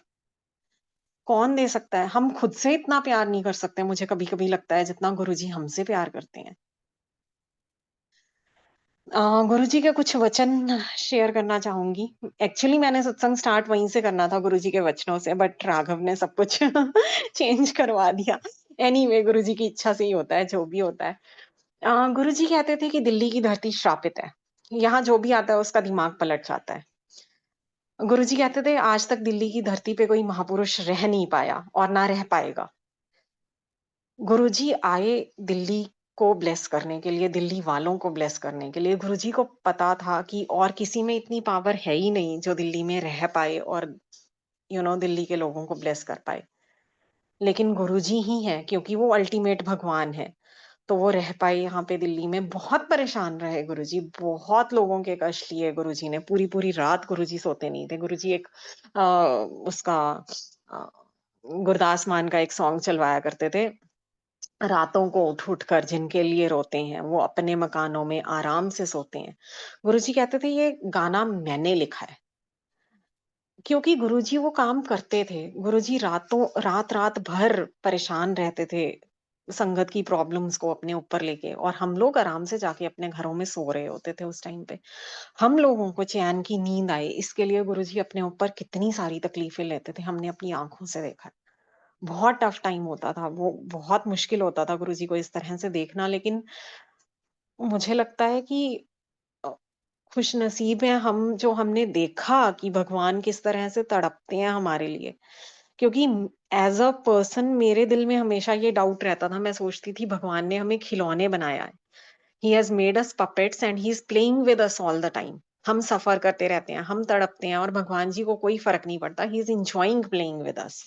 कौन दे सकता है? हम खुद से इतना प्यार नहीं कर सकते, मुझे कभी कभी लगता है, जितना गुरुजी हमसे प्यार करते हैं। गुरुजी के कुछ वचन शेयर करना चाहूंगी। एक्चुअली मैंने सत्संग स्टार्ट वहीं से करना था, गुरुजी के वचनों से, बट राघव ने सब कुछ चेंज करवा दिया। एनीवे, गुरुजी की इच्छा से ही होता है, जो भी होता है। गुरुजी कहते थे कि दिल्ली की धरती श्रापित है, यहाँ जो भी आता है उसका दिमाग पलट जाता है। गुरुजी कहते थे आज तक दिल्ली की धरती पे कोई महापुरुष रह नहीं पाया और ना रह पाएगा। गुरुजी आए दिल्ली को ब्लेस करने के लिए, दिल्ली वालों को ब्लेस करने के लिए। गुरुजी को पता था कि और किसी में इतनी पावर है ही नहीं जो दिल्ली में रह पाए और दिल्ली के लोगों को ब्लेस कर पाए। लेकिन गुरुजी ही हैं, क्योंकि वो अल्टीमेट भगवान है, तो वो रह पाए यहाँ पे दिल्ली में। बहुत परेशान रहे गुरुजी, बहुत लोगों के कष्ट लिए गुरुजी ने, पूरी पूरी रात गुरुजी सोते नहीं थे। गुरुजी एक उसका अ, गुरदास मान का एक सॉन्ग चलवाया करते थे, रातों को उठ उठ कर जिनके लिए रोते हैं वो अपने मकानों में आराम से सोते हैं। गुरुजी कहते थे ये गाना मैंने लिखा है, क्योंकि गुरुजी वो काम करते थे। गुरुजी रात रात भर परेशान रहते थे संगत की प्रॉब्लम्स को अपने ऊपर लेके, और हम लोग आराम से जाके अपने घरों में सो रहे होते थे उस टाइम पे। हम लोगों को चैन की नींद आए, इसके लिए गुरुजी अपने ऊपर कितनी सारी तकलीफें लेते थे, हमने अपनी आंखों से देखा। बहुत टफ टाइम होता था वो, बहुत मुश्किल होता था गुरुजी को इस तरह से देखना। लेकिन मुझे लगता है कि अ, खुशनसीब हैं हम जो हमने देखा कि भगवान किस तरह से तड़पते हैं हमारे लिए। क्योंकि एज अ पर्सन मेरे दिल में हमेशा ये डाउट रहता था, मैं सोचती थी भगवान ने हमें खिलौने बनाया है, he has made us puppets and he is playing with us all the time. हम सफर करते रहते हैं, हम तड़पते हैं, और भगवान जी को कोई फर्क नहीं पड़ता, he is enjoying playing with us.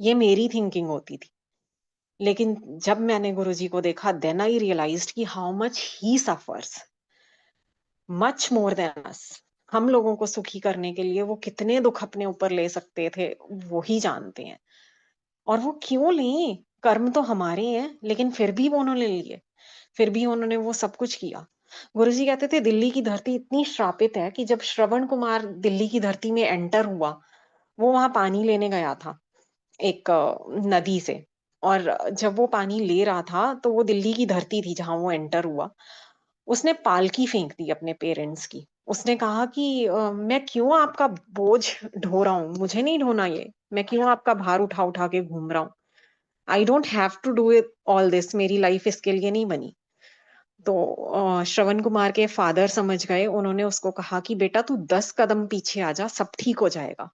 ये मेरी थिंकिंग होती थी। लेकिन जब मैंने गुरुजी को देखा, देन आई रियलाइज्ड कि how much he suffers, much more than us. हम लोगों को सुखी करने के लिए वो कितने दुख अपने ऊपर ले सकते थे, वो ही जानते हैं। और वो क्यों लें? कर्म तो हमारे हैं, लेकिन फिर भी वो उन्होंने लिए, फिर भी उन्होंने वो सब कुछ किया। गुरुजी कहते थे दिल्ली की धरती इतनी श्रापित है कि जब श्रवण कुमार दिल्ली की धरती में एंटर हुआ, वो वहां पानी लेने गया था एक नदी से, और जब वो पानी ले रहा था तो वो दिल्ली की धरती थी जहां वो एंटर हुआ। उसने पालकी फेंक दी अपने पेरेंट्स की। उसने कहा कि मैं क्यों आपका बोझ ढो रहा हूँ, मुझे नहीं ढोना ये, मैं क्यों आपका भार उठा उठा के घूम रहा हूँ। I don't have to do it all this, मेरी लाइफ इसके लिए नहीं बनी। तो श्रवण कुमार के फादर समझ गए, उन्होंने उसको कहा कि बेटा तू 10 कदम पीछे आ जा, सब ठीक हो जाएगा।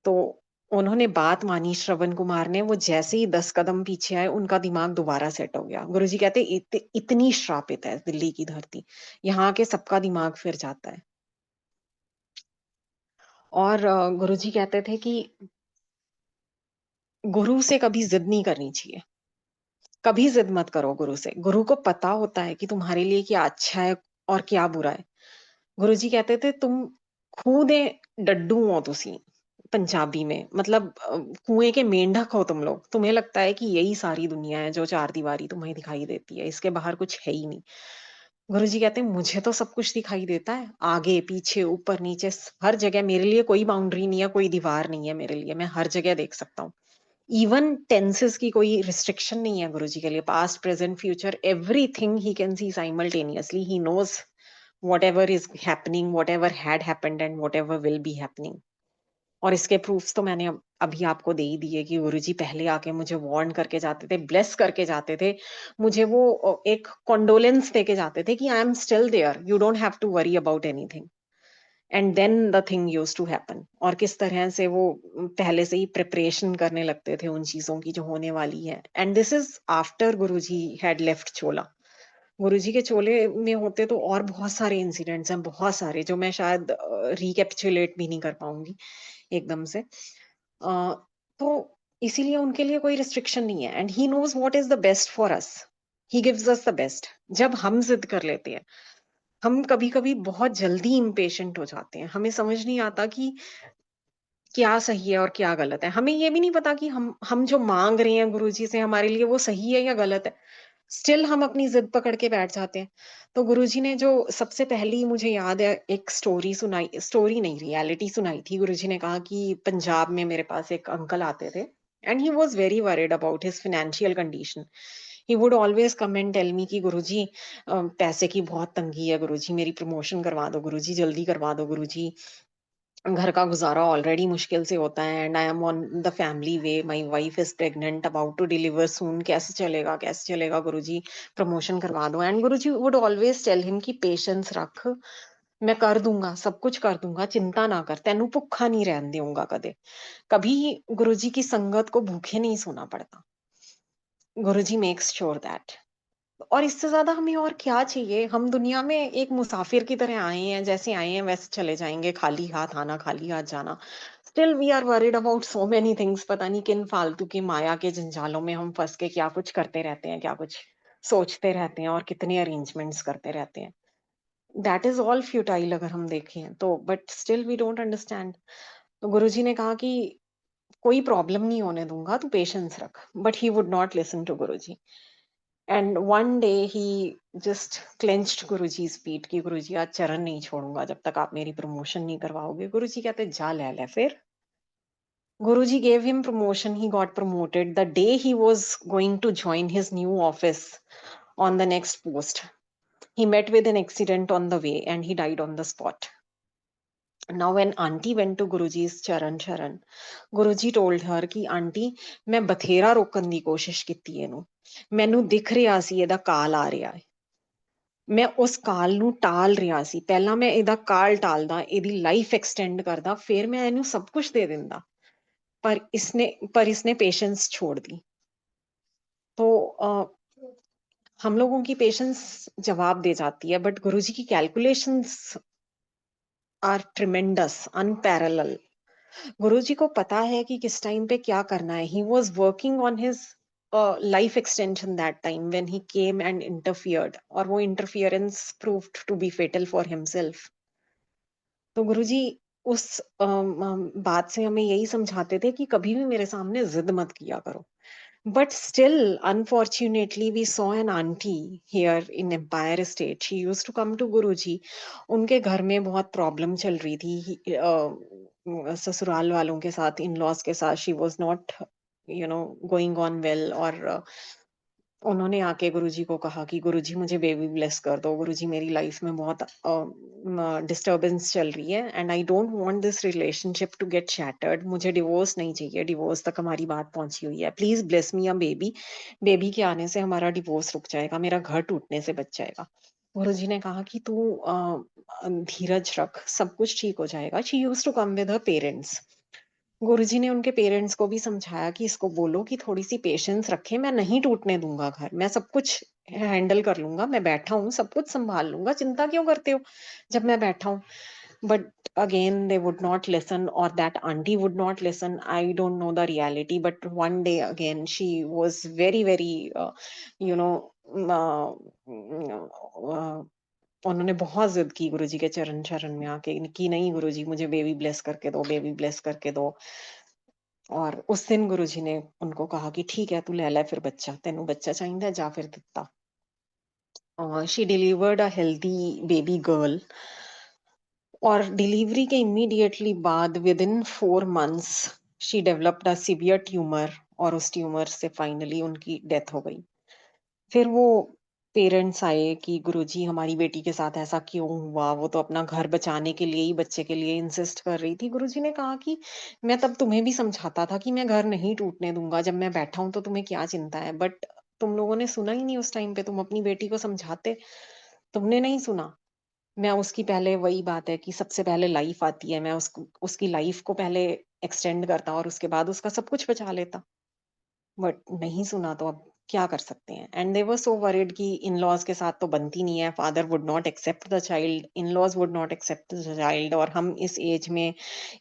तो उन्होंने बात मानी श्रवण कुमार ने, वो जैसे ही 10 कदम पीछे आए उनका दिमाग दोबारा सेट हो गया। गुरुजी कहते इतनी श्रापित है दिल्ली की धरती, यहाँ के सबका दिमाग फिर जाता है। और गुरुजी कहते थे कि गुरु से कभी जिद नहीं करनी चाहिए, कभी जिद मत करो गुरु से। गुरु को पता होता है कि तुम्हारे लिए क्या अच्छा है और क्या बुरा है। गुरुजी कहते थे तुम खूह दे डड्डू हो तुसी, पंजाबी में मतलब कुएं के मेंढक हो तुम लोग। तुम्हें लगता है कि यही सारी दुनिया है जो चार दीवारी तुम्हें दिखाई देती है, इसके बाहर कुछ है ही नहीं। गुरुजी कहते हैं मुझे तो सब कुछ दिखाई देता है, आगे पीछे ऊपर नीचे हर जगह। मेरे लिए कोई बाउंड्री नहीं है, कोई दीवार नहीं है मेरे लिए, मैं हर जगह देख सकता हूँ। इवन टेंसेस की कोई रिस्ट्रिक्शन नहीं है गुरुजी के लिए, past present future everything he can see simultaneously. He knows whatever is happening, whatever had happened and whatever will be happening। और इसके प्रूफ्स तो मैंने अभी आपको दे ही दिए कि गुरुजी पहले आके मुझे वार्न करके जाते थे, ब्लेस करके जाते थे। मुझे वो एक कॉन्डोलेंस देके जाते थे कि I am still there, you don't have to worry about anything. And then the thing used to happen. और किस तरह से वो पहले से ही प्रिपरेशन करने लगते थे उन चीजों की जो होने वाली है। And this is after Guruji had left चोला। गुरुजी के चोले में होते तो और बहुत सारे इंसिडेंट्स हैं, बहुत सारे जो मैं शायद रिकैपिचुलेट भी नहीं कर पाऊँगी एकदम से। तो इसीलिए उनके लिए कोई रिस्ट्रिक्शन नहीं है and he knows what is the best for us. He gives us the best. जब हम ज़िद कर लेते हैं, हम कभी-कभी बहुत जल्दी इम्पेशेंट हो जाते हैं। हमें समझ नहीं आता कि क्या सही है और क्या गलत है। हमें ये भी नहीं पता कि हम जो माँग रहे हैं गुरुजी से हमारे लिए वो सही है या गलत है। स्टिल हम अपनी ज़िद पकड़ के बैठ जाते हैं। तो गुरुजी ने जो सबसे पहली मुझे याद है एक स्टोरी नहीं रियलिटी सुनाई थी। गुरुजी ने कहा कि पंजाब में मेरे पास एक अंकल आते थे and he was very worried about his financial condition. He would always come and tell me कि गुरुजी पैसे की बहुत तंगी है गुरुजी, मेरी प्रमोशन करवा दो गुरुजी, जल्दी करवा दो गुरुजी। घर का गुज़ारा ऑलरेडी मुश्किल से होता है and I am on the family way, my wife is pregnant, about to deliver soon, कैसे चलेगा गुरुजी, प्रमोशन करवा दो। And Guruji would always tell him कि पेशेंस रख, मैं कर दूँगा, सब कुछ कर दूँगा, चिंता ना कर, तेनू भुक्खा नहीं रहन देऊँगा कदे। कभी गुरुजी की संगत को भूखे नहीं सोना पड़ता। गुरुजी मेक्स श्योर दैट। और इससे ज़्यादा हमें और क्या चाहिए? हम दुनिया में एक मुसाफिर की तरह आए हैं, जैसे आए हैं वैसे चले जाएँगे, खाली हाथ आना, खाली हाथ जाना। Still we are worried about so many things, पता नहीं किन फालतू की माया के जंजालों में हम फँस के क्या कुछ करते रहते हैं, क्या कुछ सोचते रहते हैं और कितने अरेंजमेंट्स करते रहते हैं। दैट इज़ ऑल फ्यूटाइल अगर हम देखें तो, but still we don't understand. तो गुरुजी ने कहा कि कोई प्रॉब्लम नहीं होने दूँगा, तू पेशेंस रख। But he would not listen to Guruji. And one day he just clenched Guruji's feet कि गुरुजी आज चरण नहीं छोड़ूँगा जब तक आप मेरी प्रमोशन नहीं करवाओगे। गुरुजी कहते जा ले फिर। Guruji gave him promotion. He got promoted. The day he was going to join his new office on the next post, he met with an accident on the way and he died on the spot. Now, when auntie went to Guruji's Sharan, Guruji told her कि aunty मैं बथेरा रोकਣ ਦੀ ਕੋਸ਼ਿਸ਼ ਕੀਤੀ ਇਹਨੂੰ ਮੈਨੂੰ ਦਿਖ ਰਿਹਾ ਸੀ ਇਹਦਾ ਕਾਲ ਆ ਰਿਹਾ ਹੈ ਮੈਂ ਉਸ ਕਾਲ ਨੂੰ ਟਾਲ ਰਿਹਾ ਸੀ ਪਹਿਲਾਂ ਮੈਂ ਇਹਦਾ ਕਾਲ ਟਾਲਦਾ ਇਹਦੀ ਲਾਈਫ ਐਕਸਟੈਂਡ ਕਰਦਾ ਫਿਰ ਮੈਂ ਇਹਨੂੰ ਸਭ ਕੁਝ ਦੇ ਦਿੰਦਾ पर इसने पेशेंस छोड़ दी। तो हम लोगों की पेशेंस जवाब दे जाती है बट गुरुजी की कैलकुलेशंस आर ट्रिमेंडस, अनपैरेलल। गुरुजी को पता है कि किस टाइम पे क्या करना है। He was working on his life extension that time when he came and interfered और वो interference proved to be fatal for himself. तो गुरुजी उस बात से हमें यही समझाते थे कि कभी भी मेरे सामने जिद मत किया करो। But still, unfortunately, we saw an auntie here in Empire State. She used to come to Guruji. उनके घर में बहुत प्रॉब्लम चल रही थी ससुराल वालों के साथ, इन लॉज के साथ। She was not going on well और उन्होंने आके गुरुजी को कहा कि गुरुजी मुझे बेबी ब्लेस कर दो गुरुजी मेरी लाइफ में बहुत डिस्टरबेंस चल रही है and I don't want this relationship to get shattered मुझे डिवोर्स नहीं चाहिए डिवोर्स तक हमारी बात पहुंची हुई है please bless me a baby baby के आने से हमारा डिवोर्स रुक जाएगा मेरा घर टूटने से बच जाएगा गुरुजी ने कहा कि तू धीरज रख सब कुछ ठीक हो जाएगा she used to come with her parents Guruji ने उनके पेरेंट्स को भी समझाया कि इसको बोलो कि थोड़ी-सी पेशेंस रखें, मैं नहीं टूटने दूँगा घर, मैं सब कुछ हैंडल कर लूँगा, मैं बैठा हूँ, सब कुछ सँभाल लूँगा, चिंता क्यों करते हो जब मैं बैठा हूँ? But again, they would not listen or that auntie would not listen. I don't know the reality, but one day again, she was very, very, you know, उन्होंने बहुत ज़िद की गुरुजी के चरण शरण में आके कि नहीं गुरुजी मुझे बेबी ब्लेस करके दो, बेबी ब्लेस करके दो। और उस दिन गुरुजी ने उनको कहा कि ठीक है तू ले फिर बच्चा तेनू बच्चा चाहिए जा फिर दिता she delivered a healthy baby girl और डिलीवरी के इमीडिएटली बाद with in 4 months she developed a severe tumour और उस ट्यूमर से फाइनली उनकी डेथ हो गई फिर वो पेरेंट्स आए कि गुरुजी हमारी बेटी के साथ ऐसा क्यों हुआ वो तो अपना घर बचाने के लिए ही बच्चे के लिए इंसिस्ट कर रही थी गुरुजी ने कहा कि मैं तब तुम्हें भी समझाता था कि मैं घर नहीं टूटने दूंगा जब मैं बैठा हूं तो तुम्हें क्या चिंता है बट तुम लोगों ने सुना ही नहीं उस टाइम पे तुम अपनी बेटी को समझाते तुमने नहीं सुना मैं उसकी पहले वही बात है कि सबसे पहले लाइफ आती है मैं उसको उसकी लाइफ को पहले एक्सटेंड करता और उसके बाद उसका सब कुछ बचा लेता बट नहीं सुना तो अब क्या कर सकते हैं? And they were so worried कि इन-लॉज़ के साथ तो बनती नहीं है, father would not accept the child, in-laws would not accept the child, और हम इस एज में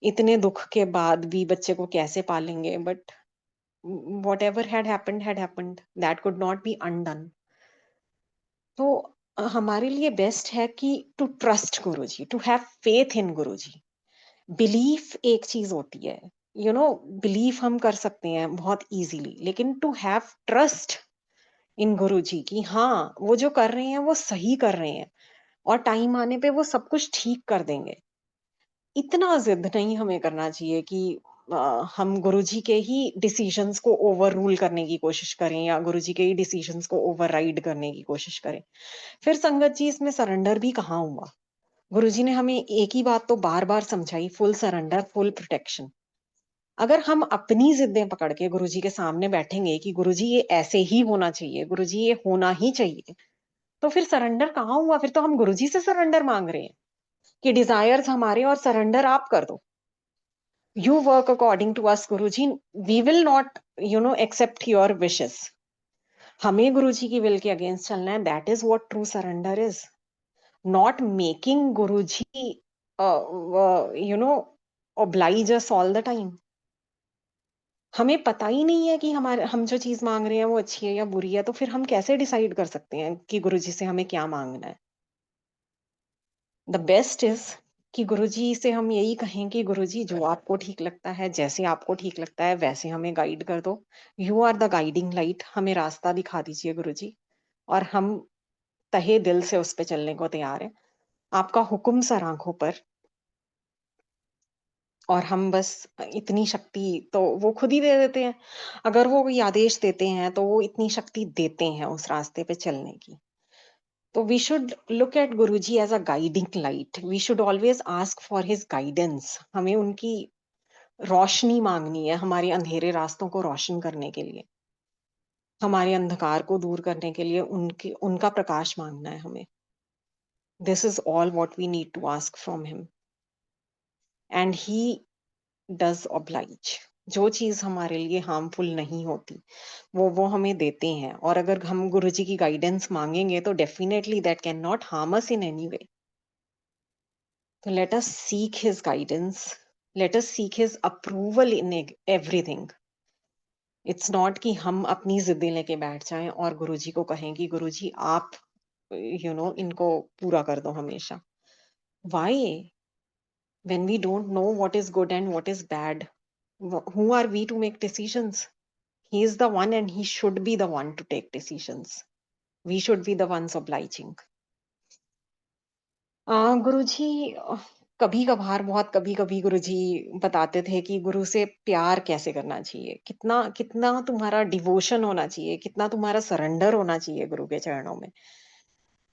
इतने दुःख के बाद भी बच्चे को कैसे पालेंगे? But whatever had happened, that could not be undone. तो हमारे लिए बेस्ट है कि to trust Guruji, to have faith in Guruji. Belief एक चीज होती है, बिलीफ हम कर सकते हैं बहुत इजीली, लेकिन टू हैव ट्रस्ट इन गुरुजी कि हाँ, वो जो कर रहे हैं वो सही कर रहे हैं, और टाइम आने पे वो सब कुछ ठीक कर देंगे। इतना जिद नहीं हमें करना चाहिए कि अ, हम गुरुजी के ही डिसीजंस को ओवर रूल करने की कोशिश करें, या गुरुजी के ही डिसीजंस को ओवरराइड करने की कोशिश करें। फिर संगत जी, इसमें सरेंडर भी कहाँ हुआ? गुरुजी ने हमें एक ही बात तो बार-बार समझाई, फुल सरेंडर, फुल प्रोटेक्शन। अगर हम अपनी ज़िद्दें पकड़ के गुरुजी के सामने बैठेंगे कि गुरुजी ये ऐसे ही होना चाहिए, गुरुजी ये होना ही चाहिए, तो फिर सरेंडर कहाँ हुआ? फिर तो हम गुरुजी से सरेंडर माँग रहे हैं कि डिज़ायर्स हमारे और सरेंडर आप कर दो। You work according to us, Guruji, we will not, accept your wishes. हमें गुरुजी की विल के अगेंस्ट चलना है, that is what true surrender is. Not making Guruji, oblige us all the time. हमें पता ही नहीं है कि हम जो चीज़ माँग रहे हैं वो अच्छी है या बुरी है, तो फिर हम कैसे डिसाइड कर सकते हैं कि गुरुजी से हमें क्या माँगना है? द बेस्ट इज़ कि गुरुजी से हम यही कहें कि गुरुजी, जो आपको ठीक लगता है, जैसे आपको ठीक लगता है, वैसे हमें गाइड कर दो। You are the guiding light, हमें रास्ता दिखा दीजिए गुरुजी, और हम तहे दिल से उस पे चलने को तैयार हैं। आपका हुक्म सर आँखों पर, और हम बस इतनी शक्ति तो वो खुद ही दे देते हैं। अगर वो कोई आदेश देते हैं, तो वो इतनी शक्ति देते हैं उस रास्ते पे चलने की। तो we should look at Guruji as a guiding light. We should always ask for his guidance. हमें उनकी रोशनी माँगनी है, हमारे अंधेरे रास्तों को रोशन करने के लिए। हमारे अंधकार को दूर करने के लिए उनका प्रकाश माँगना है हमें। This is all what we need to ask from him, and he does oblige. जो चीज़ हमारे लिए हार्मफुल नहीं होती, वो हमें देते हैं, और अगर हम गुरुजी की गाइडेंस माँगेंगे, तो definitely that can not harm us in any way. तो let us seek his guidance, let us seek his approval in everything. It's not कि हम अपनी ज़िद्दें लेके बैठ जाएँ और गुरुजी को कहें कि गुरुजी, आप इनको पूरा कर दो हमेशा। Why? When we don't know what is good and what is bad, who are we to make decisions? He is the one, and he should be the one to take decisions. We should be the ones obliging. गुरुजी, कभी-कभार, बहुत कभी-कभी गुरुजी बताते थे कि गुरु से प्यार कैसे करना चाहिए, कितना कितना तुम्हारा डिवोशन होना चाहिए, कितना तुम्हारा सरेंडर होना चाहिए गुरु के चरणों में।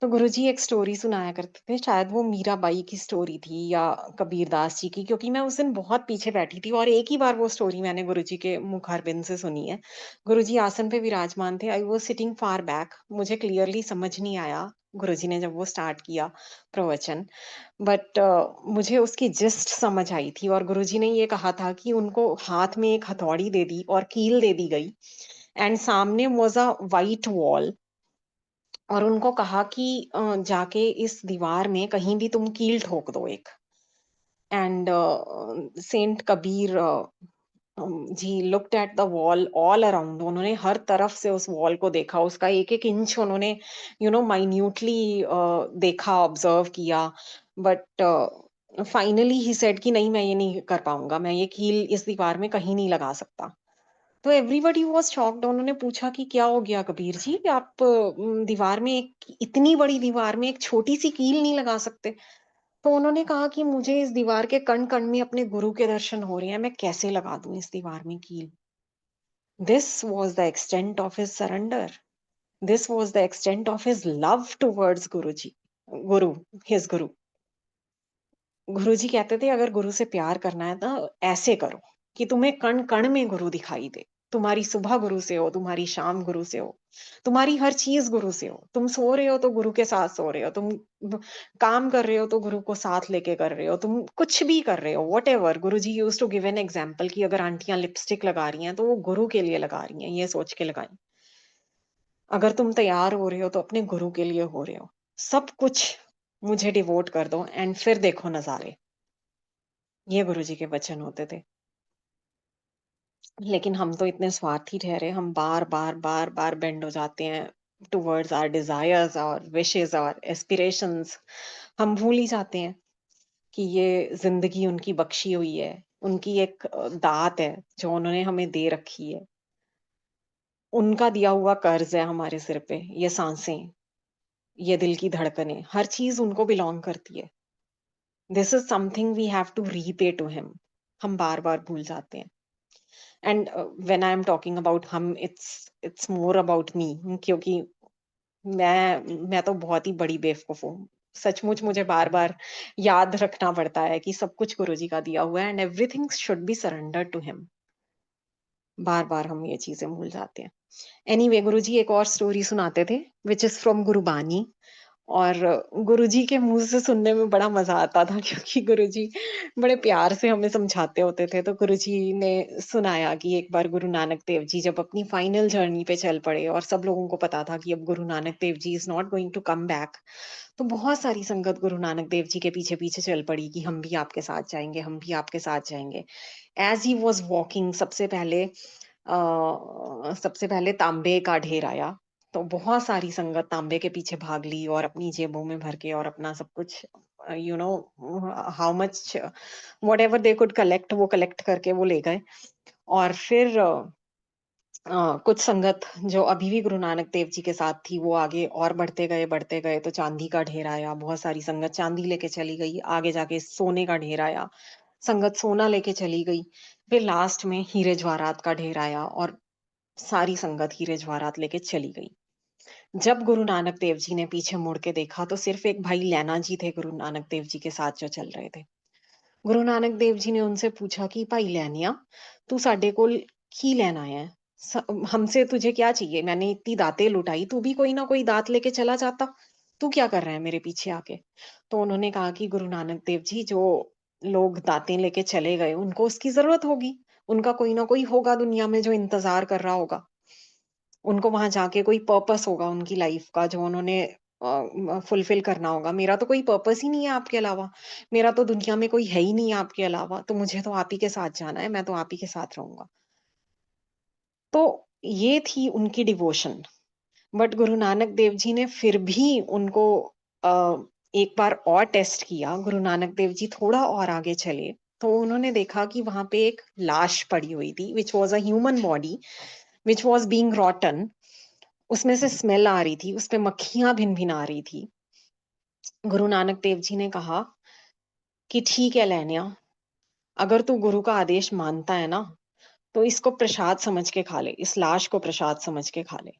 तो गुरुजी एक स्टोरी सुनाया करते थे, शायद वो मीराबाई की स्टोरी थी या कबीरदास जी की, क्योंकि मैं उस दिन बहुत पीछे बैठी थी और एक ही बार वो स्टोरी मैंने गुरुजी के मुखारबिंद से सुनी है। गुरुजी आसन पे विराजमान थे, I was sitting far back, मुझे क्लियरली समझ नहीं आया गुरुजी ने जब वो स्टार्ट किया प्रवचन, बट मुझे उसकी जिस्ट समझ आई थी, और गुरुजी ने ये कहा था कि उनको हाथ में एक हथौड़ी दे दी और कील दे दी गई, एंड सामने वाज़ अ व्हाइट वॉल, और उनको कहा कि जाके इस दीवार में कहीं भी तुम कील ठोक दो एक। And saint Kabir ji looked at the wall all around, उन्होंने हर तरफ से उस वॉल को देखा, उसका एक एक इंच उन्होंने माइन्यूटली देखा, ऑब्जर्व किया, बट फाइनली ही सेड कि नहीं, मैं ये नहीं कर पाऊंगा, मैं ये कील इस दीवार में कहीं नहीं लगा सकता। तो एवरीबॉडी वाज़ शॉक्ड, उन्होंने पूछा कि क्या हो गया कबीर जी, आप दीवार में, एक इतनी बड़ी दीवार में एक छोटी-सी कील नहीं लगा सकते? तो उन्होंने कहा कि मुझे इस दीवार के कण-कण में अपने गुरु के दर्शन हो रहे हैं, मैं कैसे लगा दूँ इस दीवार में कील? This was the extent of his surrender. This was the extent of his love towards Guruji, his Guru. गुरुजी कहते थे, अगर गुरु से प्यार करना है तो ऐसे करो कि तुम्हें कण कण में गुरु दिखाई दे। तुम्हारी सुबह गुरु से हो, तुम्हारी शाम गुरु से हो, तुम्हारी हर चीज गुरु से हो। तुम सो रहे हो तो गुरु के साथ सो रहे हो, तुम काम कर रहे हो तो गुरु को साथ लेके कर रहे हो, तुम कुछ भी कर रहे हो, whatever. Guru ji use to give an example कि अगर आंटियां लिपस्टिक लगा रही हैं तो वो गुरु के लिए लगा रही हैं, ये सोच के लगाई। अगर तुम तैयार हो रहे हो तो अपने गुरु के लिए हो रहे हो। सब कुछ मुझे डिवोट कर दो एंड फिर देखो नज़ारे। ये गुरुजी के वचन होते थे। लेकिन हम तो इतने स्वार्थी ठहरे, हम बार-बार, बार-बार बेंड हो जाते हैं टुवर्ड्स आवर डिज़ायर्स और विशेज़ और एस्पिरेशंस। हम भूल ही जाते हैं कि ये ज़िंदगी उनकी बख्शी हुई है, उनकी एक दात है जो उन्होंने हमें दे रखी है। उनका दिया हुआ कर्ज़ है हमारे सिर पे, ये साँसें, ये दिल की धड़कनें, हर चीज़ उनको बिलॉन्ग करती है। This is something we have to repay to him. हम बार-बार भूल जाते हैं। And when I am talking about हम, इट्स मोर अबाउट मी, क्योंकि मैं तो बहुत ही बड़ी बेवकूफ हूँ। सचमुच मुझे बार-बार याद रखना पड़ता है कि सब कुछ गुरुजी का दिया हुआ है and everything should be surrendered to him. बार-बार हम ये चीज़ें भूल जाते हैं। एनीवे गुरुजी एक और स्टोरी सुनाते थे व्हिच इज़ फ्रॉम गुरबानी। और गुरुजी के मुँह से सुनने में बड़ा मज़ा आता था क्योंकि गुरुजी बड़े प्यार से हमें समझाते होते थे। तो गुरुजी ने सुनाया कि एक बार गुरु नानक देव जी जब अपनी फाइनल जर्नी पे चल पड़े और सब लोगों को पता था कि अब Guru Nanak Dev ji is not going to come back, तो बहुत सारी संगत गुरु नानक देव जी के पीछे-पीछे चल पड़ी कि हम भी आपके साथ जाएँगे, हम भी आपके साथ जाएँगे। एज़ ही वाज़ वॉकिंग सबसे पहले तांबे का ढेर आया, तो बहुत सारी संगत तांबे के पीछे भाग ली और अपनी जेबों में भर के और अपना सब कुछ you know how much whatever they could collect वो कलेक्ट करके वो ले गए। और फिर कुछ संगत जो अभी भी गुरु नानक देव जी के साथ थी, वो आगे और बढ़ते गए तो चांदी का ढेर आया, बहुत सारी संगत चांदी लेके चली गई, आगे जाके सोने का ढेर आया, संगत सोना लेके चली गई, फिर लास्ट में हीरे जवाहरात का ढेर आया और सारी संगत हीरे जवाहरात लेके चली गई। जब गुरु नानक देव जी ने पीछे मुड़ के देखा तो सिर्फ एक भाई लैना जी थे गुरु नानक देव जी के साथ जो चल रहे थे। गुरु नानक देव जी ने उनसे पूछा कि भाई लैनिया, तू साडे कोल की लेन आया है? हमसे तुझे क्या चाहिए? मैंने इतनी दातें लुटाई, तू भी कोई ना कोई दात लेके चला जाता। तू क्या कर रहा है मेरे पीछे आके? तो उन्होंने कहा कि गुरु नानक देव जी, जो लोग दातें लेके चले गए उनको उसकी जरूरत होगी। उनका कोई ना कोई होगा दुनिया में जो इंतजार कर रहा होगा। उनको वहां जाके कोई पर्पस होगा उनकी लाइफ का जो उन्होंने फुलफिल करना होगा। मेरा तो कोई पर्पस ही नहीं है आपके अलावा। मेरा तो दुनिया में कोई है ही नहीं आपके अलावा। तो मुझे तो आप ही के साथ जाना है। मैं तो आप ही के साथ रहूंगा। तो ये थी उनकी डिवोशन। बट गुरु नानक देव जी ने फिर भी उनको अ, एक बार और टेस्ट किया। गुरु नानक देव जी थोड़ा और आगे चले तो उन्होंने देखा कि वहां पे एक लाश पड़ी हुई थी, which was a human body which was being रॉटन। उसमें से स्मेल आ रही थी, उसपे मक्खियां भिन-भिना रही थी। गुरु नानक देव जी ने कहा कि ठीक है लैनिया, अगर तू गुरु का आदेश मानता है ना, तो इसको प्रसाद समझ के खा ले, इस लाश को प्रसाद समझ के खा ले।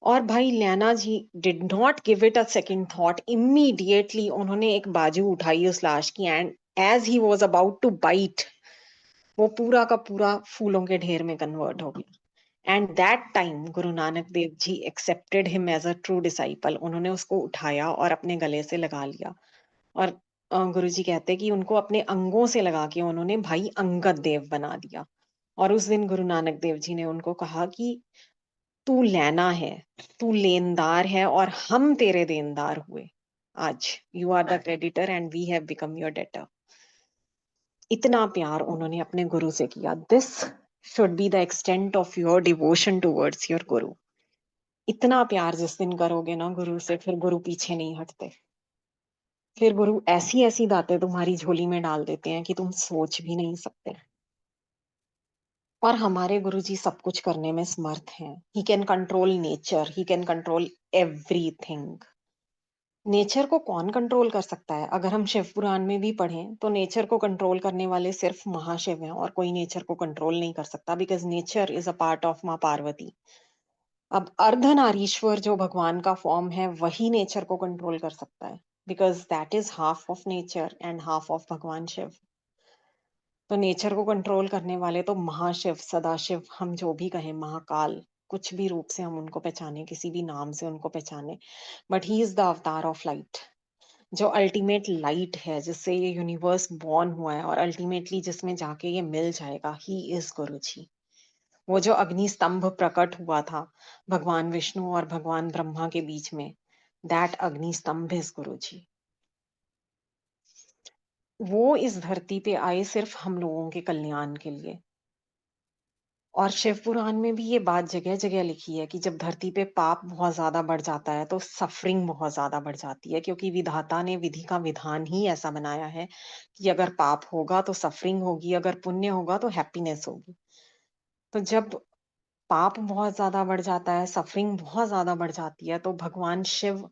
और भाई Lehna ji did not give it a second thought, immediately उन्होंने एक बाजू उठाई उस लाश की and as he was about to bite, वो पूरा का पूरा फूलों के ढेर में कन्वर्ट हो गया। And that time Guru Nanak Dev ji accepted him as a true disciple. उन्होंने उसको उठाया और अपने गले से लगा लिया। और गुरु जी कहते कि उनको अपने अंगों से लगा के उन्होंने भाई अंगद देव बना दिया। और उस दिन गुरु नानक देव जी ने उनको कहा कि तू लेना है, तू लेनदार है और हम तेरे देनदार हुए। आज you are the creditor and we have become your debtor. इतना प्यार उन्होंने अपने गुरु से किया। This should be the extent of your devotion towards your guru. इतना प्यार जिस दिन करोगे ना गुरु से, फिर गुरु पीछे नहीं हटते। फिर गुरु ऐसी ऐसी बातें तुम्हारी झोली में डाल देते हैं कि तुम सोच भी नहीं सकते। और हमारे गुरुजी सब कुछ करने में समर्थ हैं। He can control nature, he can control everything. Nature को कौन कंट्रोल कर सकता है? अगर हम शिव पुराण में भी पढ़ें तो नेचर को कंट्रोल करने वाले सिर्फ महाशिव हैं और कोई नेचर को कंट्रोल नहीं कर सकता, because nature is a part of माँ पार्वती। अब अर्धनारीश्वर जो भगवान का फॉर्म है वही नेचर को कंट्रोल कर सकता है, because that is half of nature and half of भगवान शिव। तो नेचर को कंट्रोल करने वाले तो महाशिव, सदाशिव, हम जो भी कहें, महाकाल, कुछ भी रूप से हम उनको पहचाने, किसी भी नाम से उनको पहचाने, बट ही इज द अवतार ऑफ लाइट, जो अल्टीमेट लाइट है, जिससे ये यूनिवर्स बॉर्न हुआ है और अल्टीमेटली जिसमें जाके ये मिल जाएगा। ही इज गुरु जी। वो जो अग्नि स्तंभ प्रकट हुआ था भगवान विष्णु और भगवान ब्रह्मा के बीच में, दैट अग्नि स्तंभ इज गुरुजी। वो इस धरती पे आए सिर्फ हम लोगों के कल्याण के लिए। और शिव पुराण में भी ये बात जगह-जगह लिखी है कि जब धरती पे पाप बहुत ज़्यादा बढ़ जाता है, तो सफ़रिंग बहुत ज़्यादा बढ़ जाती है, क्योंकि विधाता ने विधि का विधान ही ऐसा बनाया है कि अगर पाप होगा तो सफ़रिंग होगी, अगर पुण्य होगा तो हैप्पीनेस होगी। तो जब पाप बहुत ज़्यादा बढ़ जाता है, सफ़रिंग बहुत ज़्यादा बढ़ जाती है, तो भगवान शिव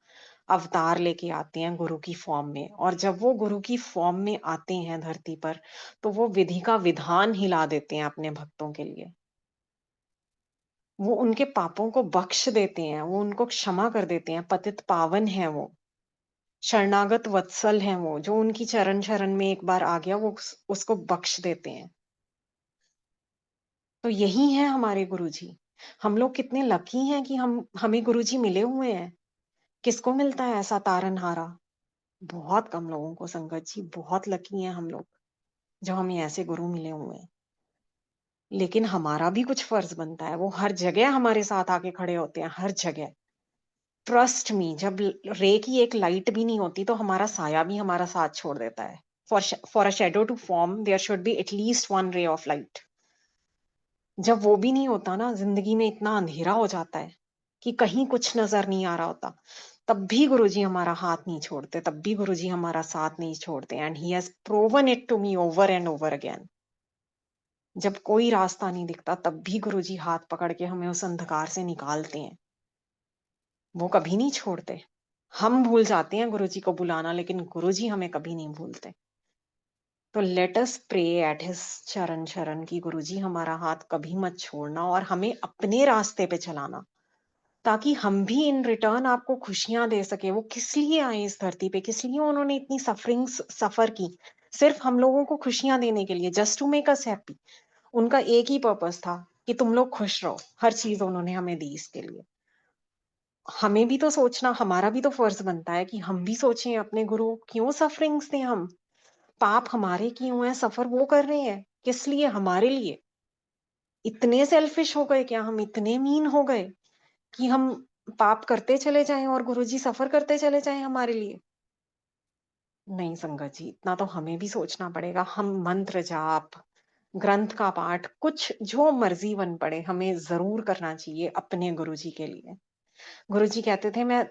अवतार लेके आते हैं गुरु की फ़ॉर्म में, और जब वो गुरु की फ़ॉर्म में आते हैं धरती पर, तो वो विधि का विधान हिला देते हैं अपने भक्तों के लिए। वो उनके पापों को बख्श देते हैं, वो उनको क्षमा कर देते हैं, पतित पावन हैं वो, शरणागत वत्सल हैं वो, जो उनकी चरण शरण में एक बार आ गया वो उसको बख्श देते हैं। तो यही है हमारे गुरुजी। हम लोग कितने लकी हैं कि हमें गुरुजी मिले हुए हैं। किसको मिलता है ऐसा तारनहारा? बहुत कम लोगों को संगत जी, बहुत लकी हैं हम लोग, जो हमें ऐसे गुरु मिले हुए हैं। लेकिन हमारा भी कुछ फर्ज बनता है, वो हर जगह हमारे साथ आके खड़े होते हैं, हर जगह। ट्रस्ट मी, जब रे की एक लाइट भी नहीं होती तो हमारा साया भी हमारा साथ छोड़ देता है। For a shadow to form there should be at least one ray of light. जब वो भी नहीं होता ना, जिंदगी में इतना अंधेरा हो जाता है कि कहीं कुछ नजर नहीं आ रहा होता, तब भी गुरुजी हमारा हाथ नहीं छोड़ते, तब भी गुरुजी हमारा साथ नहीं छोड़ते, and he has proven it to me over and over again. जब कोई रास्ता नहीं दिखता, तब भी गुरुजी हाथ पकड़ के हमें उस अंधकार से निकालते हैं। वो कभी नहीं छोड़ते। हम भूल जाते हैं गुरुजी को बुलाना, लेकिन गुरुजी हमें कभी नहीं भूलते। तो let us pray at his चरण शरण की गुरुजी हमारा हाथ कभी मत छोड़ना और हमें अपने रास्ते पे चलाना, ताकि हम भी इन रिटर्न आपको खुशियां दे सके। वो किस लिए आए इस धरती पे, किस लिए उन्होंने इतनी सफरिंग्स सफर की? सिर्फ हम लोगों को खुशियां देने के लिए, just to make us happy. उनका एक ही पर्पस था कि तुम लोग खुश रहो। हर चीज उन्होंने हमें दी इसके लिए। हमें भी तो सोचना, हमारा भी तो फर्ज बनता है कि हम भी सोचें अपने गुरु क्यों सफरिंग्स दें हम। पाप हमारे क्यों हैं, सफर वो कर रहे हैं किस लिए? हमारे लिए। इतने सेल्फिश हो गए क्या हम, इतने मीन हो गए कि हम पाप करते चले जाएं और गुरुजी सफर करते चले जाएं हमारे लिए? नहीं संगत जी, इतना तो हमें भी सोचना पड़ेगा। हम मंत्र जाप, ग्रंथ का पाठ, कुछ जो मर्जी बन पड़े, हमें जरूर करना चाहिए अपने गुरुजी के लिए। गुरुजी कहते थे, मैं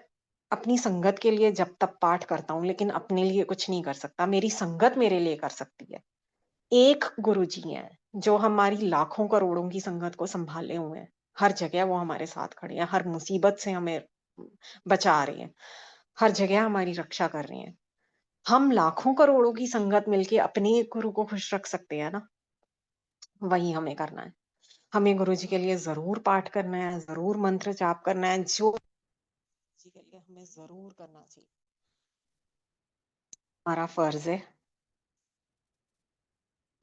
अपनी संगत के लिए जप तप पाठ करता हूँ, लेकिन अपने लिए कुछ नहीं कर सकता। मेरी संगत मेरे लिए कर सकती है। एक गुरुजी हैं जो हमारी लाखों करोड़ों की संगत को संभाले हुए हैं। हर जगह वो हमारे साथ खड़े हैं, हर मुसीबत से हमें बचा रहे हैं, हर जगह हमारी रक्षा कर रहे हैं। हम लाखों करोड़ों की संगत मिलके अपने एक गुरु को खुश रख सकते हैं ना, वही हमें करना है। हमें गुरुजी के लिए जरूर पाठ करना है, जरूर मंत्र जाप करना है, जो जी के लिए हमें जरूर करना चाहिए। हमारा फर्ज है,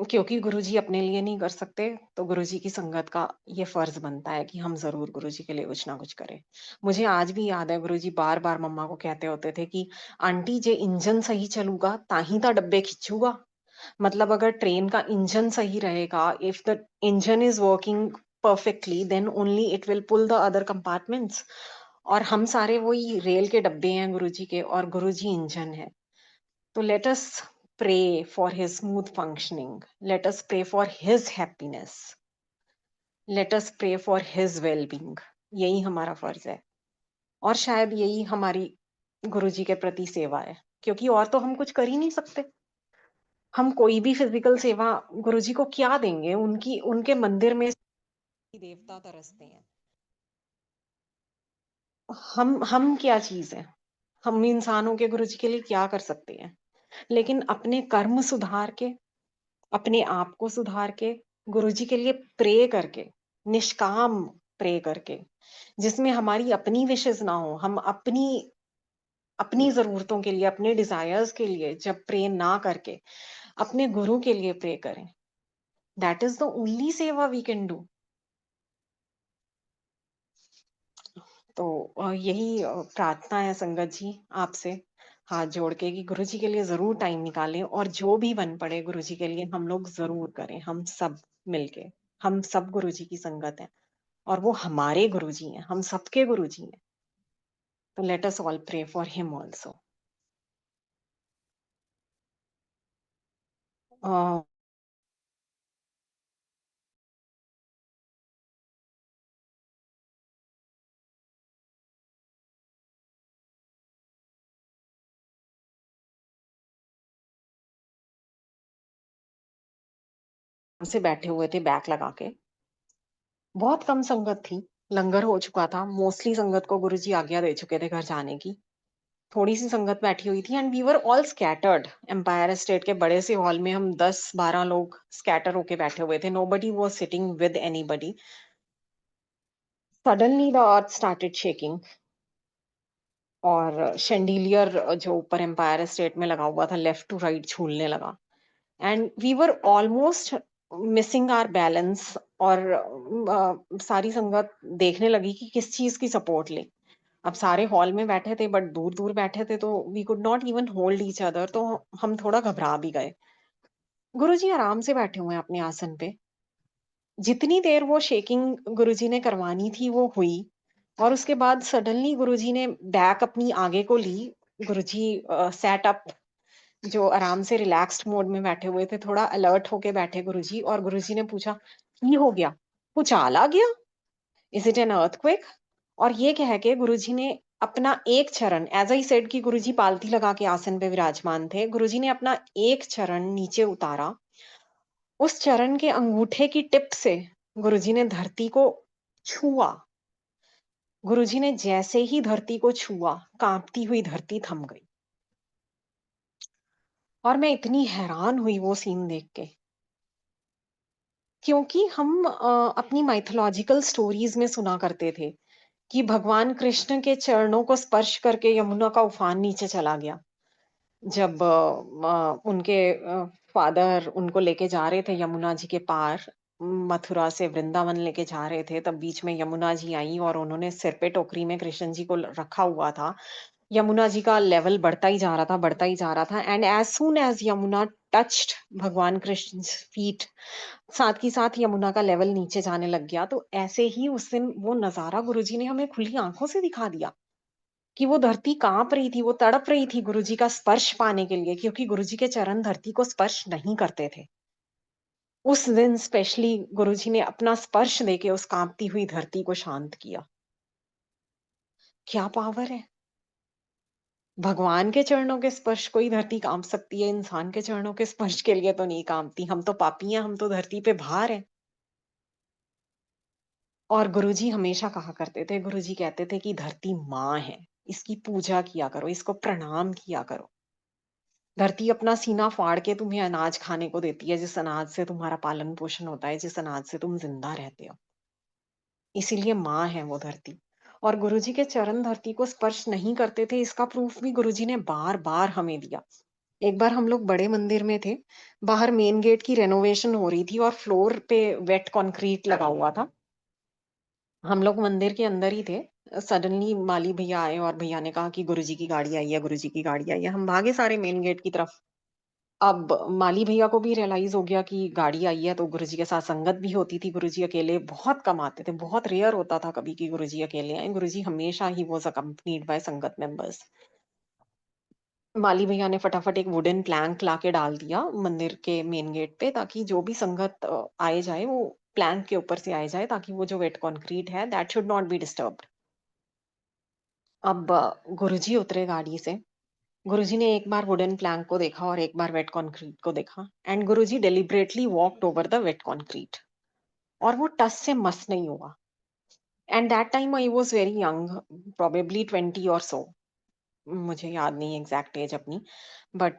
क्योंकि गुरुजी अपने लिए नहीं कर सकते, तो गुरुजी की संगत का ये फर्ज बनता है कि हम जरूर गुरुजी के लिए कुछ ना कुछ करें। मुझे आज भी याद है, गुरुजी बार बार मम्मा को कहते होते थे कि आंटी जे इंजन सही चलूगा ताही ता डब्बे खिंचूगा। मतलब अगर ट्रेन का इंजन सही रहेगा, if the engine is working perfectly, then only it will pull the other compartments. और हम सारे वही रेल के डब्बे हैं गुरुजी के, और गुरुजी इंजन है। तो let us pray for his smooth functioning. Let us pray for his happiness. Let us pray for his well-being. यही हमारा फर्ज है, और शायद यही हमारी गुरुजी के प्रति सेवा है, क्योंकि और तो हम कुछ कर ही नहीं सकते। हम कोई भी फिजिकल सेवा गुरुजी को क्या देंगे? उनकी उनके मंदिर में देवता तरसते हैं। हम क्या चीज है? हम इंसानों के गुरुजी के लिए क्या कर सकते हैं? लेकिन अपने कर्म सुधार के, अपने आप को सुधार के, गुरुजी के लिए प्रे करके, निष्काम प्रे करके, जिसमें हमारी अपनी विशेष ना हो, हम अपनी अपनी जरूरतों के लिए, अपने डिजायर्स के लिए जब प्रे ना करके अपने गुरु के लिए प्रे करें, दैट इज द ओनली सेवा वी कैन डू। तो यही प्रार्थना है संगत जी आपसे, हाथ जोड़ के, कि गुरुजी के लिए जरूर टाइम निकालें, और जो भी बन पड़े गुरुजी के लिए हम लोग जरूर करें, हम सब मिलके। हम सब गुरुजी की संगत हैं और वो हमारे गुरुजी हैं, हम सबके गुरुजी हैं। तो let us all pray for him also. Uh, से बैठे हुए थे बैक लगा के। बहुत कम संगत थी, लंगर हो चुका था, मोस्टली संगत को गुरुजी आज्ञा दे चुके थे घर जाने की। थोड़ी-सी संगत बैठी हुई थी and we were all scattered. Empire Estate के बड़े से हॉल में हम 10-12 लोग स्कैटर होके बैठे हुए थे। Nobody was sitting with anybody. Suddenly the earth started shaking और शैंडिलियर जो ऊपर एम्पायर स्टेट में लगा हुआ था लेफ्ट टू राइट झूलने लगा and we were almost missing our balance और सारी संगत देखने लगी कि किस चीज की सपोर्ट ले। अब सारे हॉल में बैठे थे बट दूर दूर बैठे थे तो we could not even hold each other, तो हम थोड़ा घबरा भी गए। गुरुजी आराम से बैठे हुए हैं अपने आसन पे। जितनी देर वो शेकिंग गुरुजी ने करवानी थी वो हुई और उसके बाद सडनली गुरुजी ने बैक अपनी आगे को ली। गुरुजी सेट अप, जो आराम से रिलैक्स्ड मोड में बैठे हुए थे, थोड़ा अलर्ट होके बैठे गुरुजी और गुरुजी ने पूछा, "की हो गया? कुछ आल आ गया? Is it an earthquake?" और ये कह के गुरुजी ने अपना एक चरण, एज आई सेड कि गुरुजी पालथी लगा के आसन पे विराजमान थे, गुरुजी ने अपना एक चरण नीचे उतारा। उस चरण के अंगूठे की टिप से गुरुजी ने धरती को छुआ। गुरुजी ने जैसे ही धरती को छुआ, कांपती हुई धरती थम गई। और मैं इतनी हैरान हुई वो सीन देख के, क्योंकि हम अपनी माइथोलॉजिकल स्टोरीज में सुना करते थे कि भगवान कृष्ण के चरणों को स्पर्श करके यमुना का उफान नीचे चला गया। जब उनके फादर उनको लेके जा रहे थे यमुना जी के पार, मथुरा से वृंदावन लेके जा रहे थे, तब बीच में यमुना जी आई और उन्होंने सिर पे टोकरी में कृष्ण जी को रखा हुआ था। यमुना जी का लेवल बढ़ता ही जा रहा था, बढ़ता ही जा रहा था and as soon as Yamuna touched Bhagwan Krishna feet, साथ ही साथ यमुना का लेवल नीचे जाने लग गया। तो ऐसे ही उस दिन वो नजारा गुरुजी ने हमें खुली आंखों से दिखा दिया कि वो धरती कांप रही थी, वो तड़प रही थी गुरुजी का स्पर्श पाने के लिए, क्योंकि गुरुजी के चरण धरती को स्पर्श नहीं करते थे। उस दिन स्पेशली गुरुजी ने अपना स्पर्श देके उस कांपती हुई धरती को शांत किया। क्या पावर है! भगवान के चरणों के स्पर्श को ही धरती कांप सकती है, इंसान के चरणों के स्पर्श के लिए तो नहीं कांपती। हम तो पापी हैं, हम तो धरती पे भार हैं। और गुरुजी हमेशा कहा करते थे, गुरुजी कहते थे कि धरती माँ है, इसकी पूजा किया करो, इसको प्रणाम किया करो। धरती अपना सीना फाड़ के तुम्हें अनाज खाने को देती है, जिस अनाज से तुम्हारा पालन पोषण होता है, जिस अनाज से तुम जिंदा रहते हो। इसीलिए माँ है वो धरती। और गुरुजी के चरण धरती को स्पर्श नहीं करते थे, इसका प्रूफ भी गुरुजी ने बार बार हमें दिया। एक बार हम लोग बड़े मंदिर में थे, बाहर मेन गेट की रेनोवेशन हो रही थी और फ्लोर पे वेट कंक्रीट लगा हुआ था। हम लोग मंदिर के अंदर ही थे। सडनली माली भैया आए और भैया ने कहा कि गुरुजी की गाड़ी आई है, गुरुजी की गाड़ी आई है। हम भागे सारे मेन गेट की तरफ। अब माली भैया को भी रियलाइज हो गया कि गाड़ी आई है, तो गुरुजी के साथ संगत भी होती थी। गुरुजी अकेले बहुत कम आते थे, बहुत रेयर होता था कभी कि गुरुजी अकेले आए। गुरुजी हमेशा ही वाज अकम्पनीड बाय संगत मेंबर्स। माली भैया ने फटाफट एक वुडन प्लैंक लाके डाल दिया मंदिर के मेन गेट पे, ताकि जो भी संगत आए जाए वो प्लैंक के ऊपर से आए जाए, ताकि वो जो वेट कंक्रीट है that should not be disturbed. अब गुरुजी उतरे गाड़ी से। गुरुजी ने एक बार वुडन प्लैंक को देखा और एक बार वेट कंक्रीट को देखा and Guruji deliberately walked over the wet concrete और वो टस से मस नहीं हुआ। And that time I was very young, probably 20 or सो। मुझे याद नहीं एग्जैक्ट एज अपनी, बट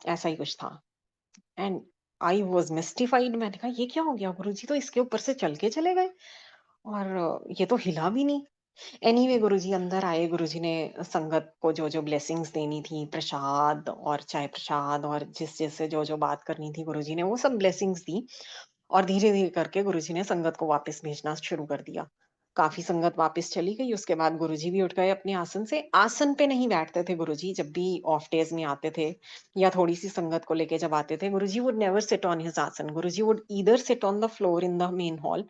ऐसा ही कुछ था। And I was mystified. मैंने कहा ये क्या हो गया, गुरुजी तो इसके ऊपर से चल के चले गए और ये तो हिला भी नहीं। एनीवे गुरुजी अंदर आए। गुरुजी ने संगत को जो जो ब्लेसिंग्स देनी थी, प्रसाद और चाय प्रसाद और जिस जिससे जो जो बात करनी थी, गुरुजी ने वो सब ब्लेसिंग्स दी और धीरे धीरे करके गुरुजी ने संगत को वापस भेजना शुरू कर दिया। काफ़ी संगत वापस चली गई, उसके बाद गुरुजी भी उठ गए अपने आसन से। आसन पे नहीं बैठते थे गुरुजी जब भी ऑफ डेज़ में आते थे या थोड़ी-सी संगत को लेके जब आते थे। Guruji would never sit on his आसन, Guruji would either sit on the floor in the main hall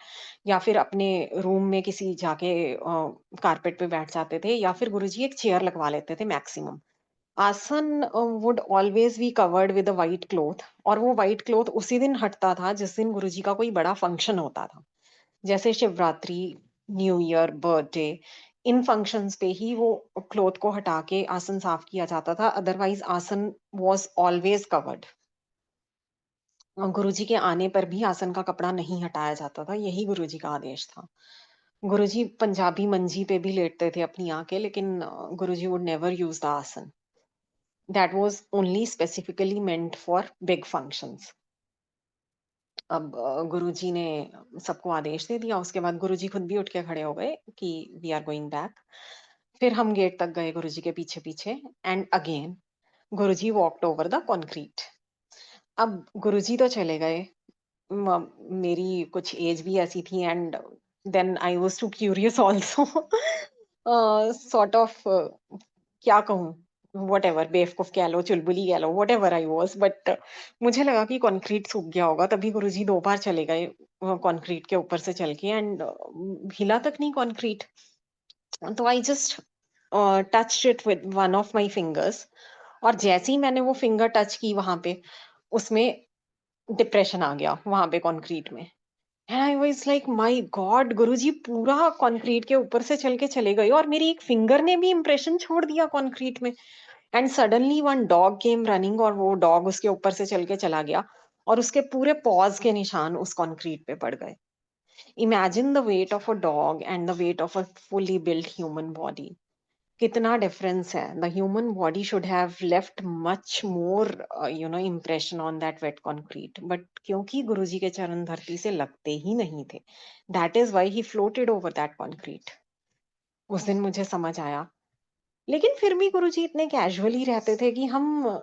या फिर अपने रूम में किसी जाके कारपेट पे बैठ जाते थे या फिर गुरुजी एक चेयर लगवा लेते थे मैक्सिमम। आसन would always be covered with a white cloth और वो व्हाइट क्लॉथ उसी दिन हटता था जिस दिन गुरुजी का कोई बड़ा फंक्शन होता था। जैसे शिवरात्रि, न्यू ईयर, बर्थडे, इन फंक्शंस पे ही वो क्लॉथ को हटा के आसन साफ किया जाता था, अदरवाइज़ आसन वाज़ ऑलवेज़ कवर्ड। गुरुजी के आने पर भी आसन का कपड़ा नहीं हटाया जाता था, यही गुरुजी का आदेश था। गुरुजी पंजाबी मंजी पे भी लेटते थे अपनी आके, लेकिन गुरुजी वुड नेवर यूज़ द आसन। That was only specifically meant for big functions. अब गुरुजी ने सबको आदेश दे दिया, उसके बाद गुरुजी खुद भी उठ के खड़े हो गए कि वी आर गोइंग बैक। फिर हम गेट तक गए गुरुजी के पीछे-पीछे and again Guruji walked over the concrete. अब गुरुजी तो चले गए, म मेरी कुछ एज भी ऐसी थी and then I was too curious also sort of क्या कहूँ? व्हाटएवर बेवकूफ कह लो, चुलबुली कह लो, व्हाटएवर आई वाज़ बट मुझे लगा कि कंक्रीट सूख गया होगा, तभी गुरुजी 2 बार चले गए कंक्रीट के ऊपर से चल के एंड हिला तक नहीं कंक्रीट। तो I just touched it with one of my fingers और जैसे ही मैंने वो फिंगर टच की वहाँ पे, उसमें डिप्रेशन आ गया वहाँ पे कंक्रीट में। And I was like my God! Guruji पूरा कंक्रीट के ऊपर से चल के चले गए और मेरी एक फिंगर ने भी इम्प्रेशन छोड़ दिया कंक्रीट में। And suddenly one dog came running और वो डॉग उसके ऊपर से चल के चला गया और उसके पूरे पॉज़ के निशान उस कंक्रीट पे पड़ गए। Imagine the weight of a dog and the weight of a fully built human body. कितना डिफरेंस है। The human body should have left much more impression on that wet concrete but क्योंकि गुरुजी के चरण धरती से लगते ही नहीं थे, that is why he floated over that concrete. उस दिन मुझे समझ आया, लेकिन फिर भी गुरुजी इतने कैजुअली रहते थे कि हम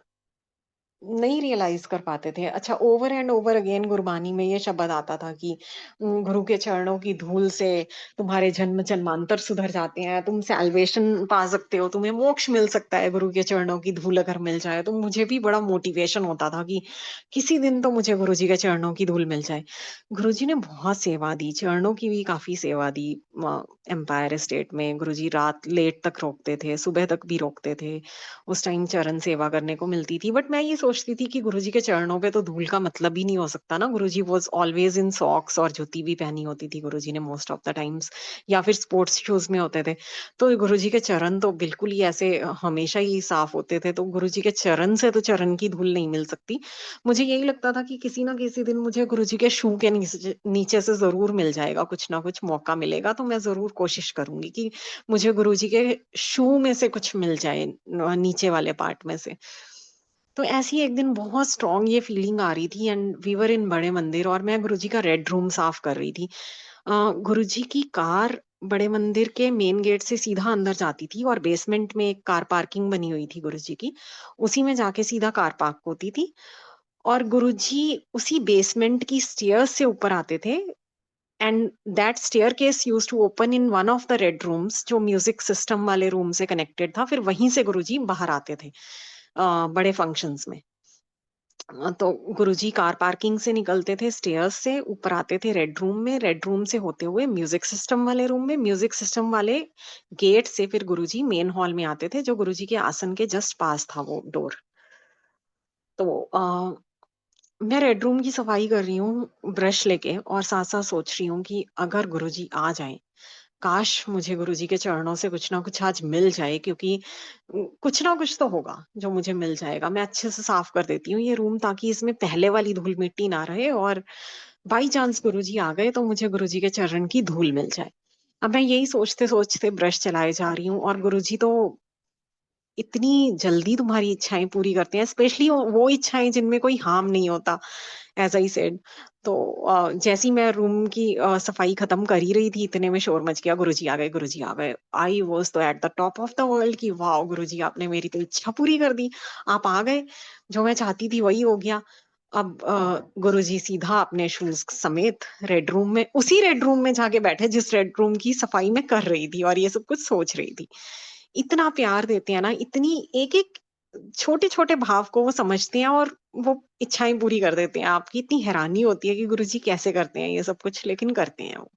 नहीं रियलाइज कर पाते थे। अच्छा, over and over again Gurbani में ये शब्द आता था कि गुरु के चरणों की धूल से तुम्हारे जन्म जन्मांतर सुधर जाते हैं, तुम सैल्वेशन पा सकते हो, तुम्हें मोक्ष मिल सकता है गुरु के चरणों की धूल अगर मिल जाए। तो मुझे भी बड़ा मोटिवेशन होता था कि किसी दिन तो मुझे गुरु जी के चरणों की धूल मिल जाए। गुरु जी ने बहुत सेवा दी, चरणों की भी काफी सेवा दी। एम्पायर स्टेट में गुरु जी रात लेट तक रोकते थे, सुबह तक भी रोकते थे। उस टाइम चरण सेवा करने को मिलती थी, बट मैं ये सोचती थी कि गुरुजी के चरणों पे तो धूल का मतलब ही नहीं हो सकता ना। गुरुजी वाज ऑलवेज इन सॉक्स और जूती भी पहनी होती थी गुरुजी ने मोस्ट ऑफ द टाइम्स, या फिर स्पोर्ट्स शूज में होते थे। तो गुरुजी के चरण तो बिल्कुल ही ऐसे हमेशा ही साफ होते थे, तो गुरुजी के चरण से तो चरण की धूल नहीं मिल सकती। मुझे यही लगता था कि किसी ना किसी दिन मुझे गुरुजी के शू के नीचे नीचे से जरूर मिल जाएगा, कुछ ना कुछ मौका मिलेगा, तो मैं जरूर कोशिश करूंगी कि मुझे गुरुजी के शू में से कुछ मिल जाए, नीचे वाले पार्ट में से। तो ऐसी एक दिन बहुत स्ट्रॉन्ग ये फीलिंग आ रही थी एंड वी वर इन बड़े मंदिर और मैं गुरुजी का रेड रूम साफ कर रही थी। गुरुजी की कार बड़े मंदिर के मेन गेट से सीधा अंदर जाती थी और बेसमेंट में एक कार पार्किंग बनी हुई थी गुरुजी की। उसी में जाके सीधा कार पार्क होती थी और गुरुजी उसी बेसमेंट की स्टेयर्स से ऊपर आते थे and that staircase used to open in one of the red rooms जो म्यूजिक सिस्टम वाले रूम से कनेक्टेड था। फिर वहीं से गुरुजी बाहर आते थे बड़े फंक्शंस में। तो गुरुजी कार पार्किंग से निकलते थे, स्टेयर्स से ऊपर आते थे रेड रूम में, रेड रूम से होते हुए म्यूजिक सिस्टम वाले रूम में, म्यूजिक सिस्टम वाले गेट से फिर गुरुजी मेन हॉल में आते थे, जो गुरुजी के आसन के जस्ट पास था वो डोर। तो मैं रेड रूम की सफाई कर रही हूँ ब्रश लेके और साथ-साथ सोच रही हूँ कि अगर गुरुजी आ जाएँ, काश मुझे गुरुजी के चरणों से कुछ ना कुछ आज मिल जाए, क्योंकि कुछ ना कुछ तो होगा जो मुझे मिल जाएगा। मैं अच्छे से साफ कर देती हूँ ये रूम ताकि इसमें पहले वाली धूल-मिट्टी ना रहे और बाई चांस गुरुजी आ गए तो मुझे गुरुजी के चरण की धूल मिल जाए। अब मैं यही सोचते-सोचते ब्रश चलाए जा रही हूँ और गुरुजी तो इतनी जल्दी तुम्हारी इच्छाएँ पूरी करते हैं, स्पेशली वो इच्छाएँ जिनमें कोई हार्म नहीं होता, एज़ आई सेड। तो जैसे ही मैं रूम की सफाई खत्म कर ही रही थी, इतने में शोर मच गया, गुरुजी आ गए, गुरुजी आ गए। आई वाज़ तो at the top of the world कि वाओ! गुरुजी आपने मेरी तो इच्छा पूरी कर दी। आप आ गए, जो मैं चाहती थी वही हो गया। अब गुरुजी सीधा अपने शूज समेत उसी रेड रूम में जाके बैठे जिस रेड रूम की सफाई मैं कर रही थी और ये सब कुछ सोच रही थी। इतना प्यार देते हैं ना, इतनी एक-एक छोटे-छोटे भाव को वो समझते हैं और वो इच्छाएँ पूरी कर देते हैं आपकी। इतनी हैरानी होती है कि गुरुजी कैसे करते हैं ये सब कुछ, लेकिन करते हैं वो।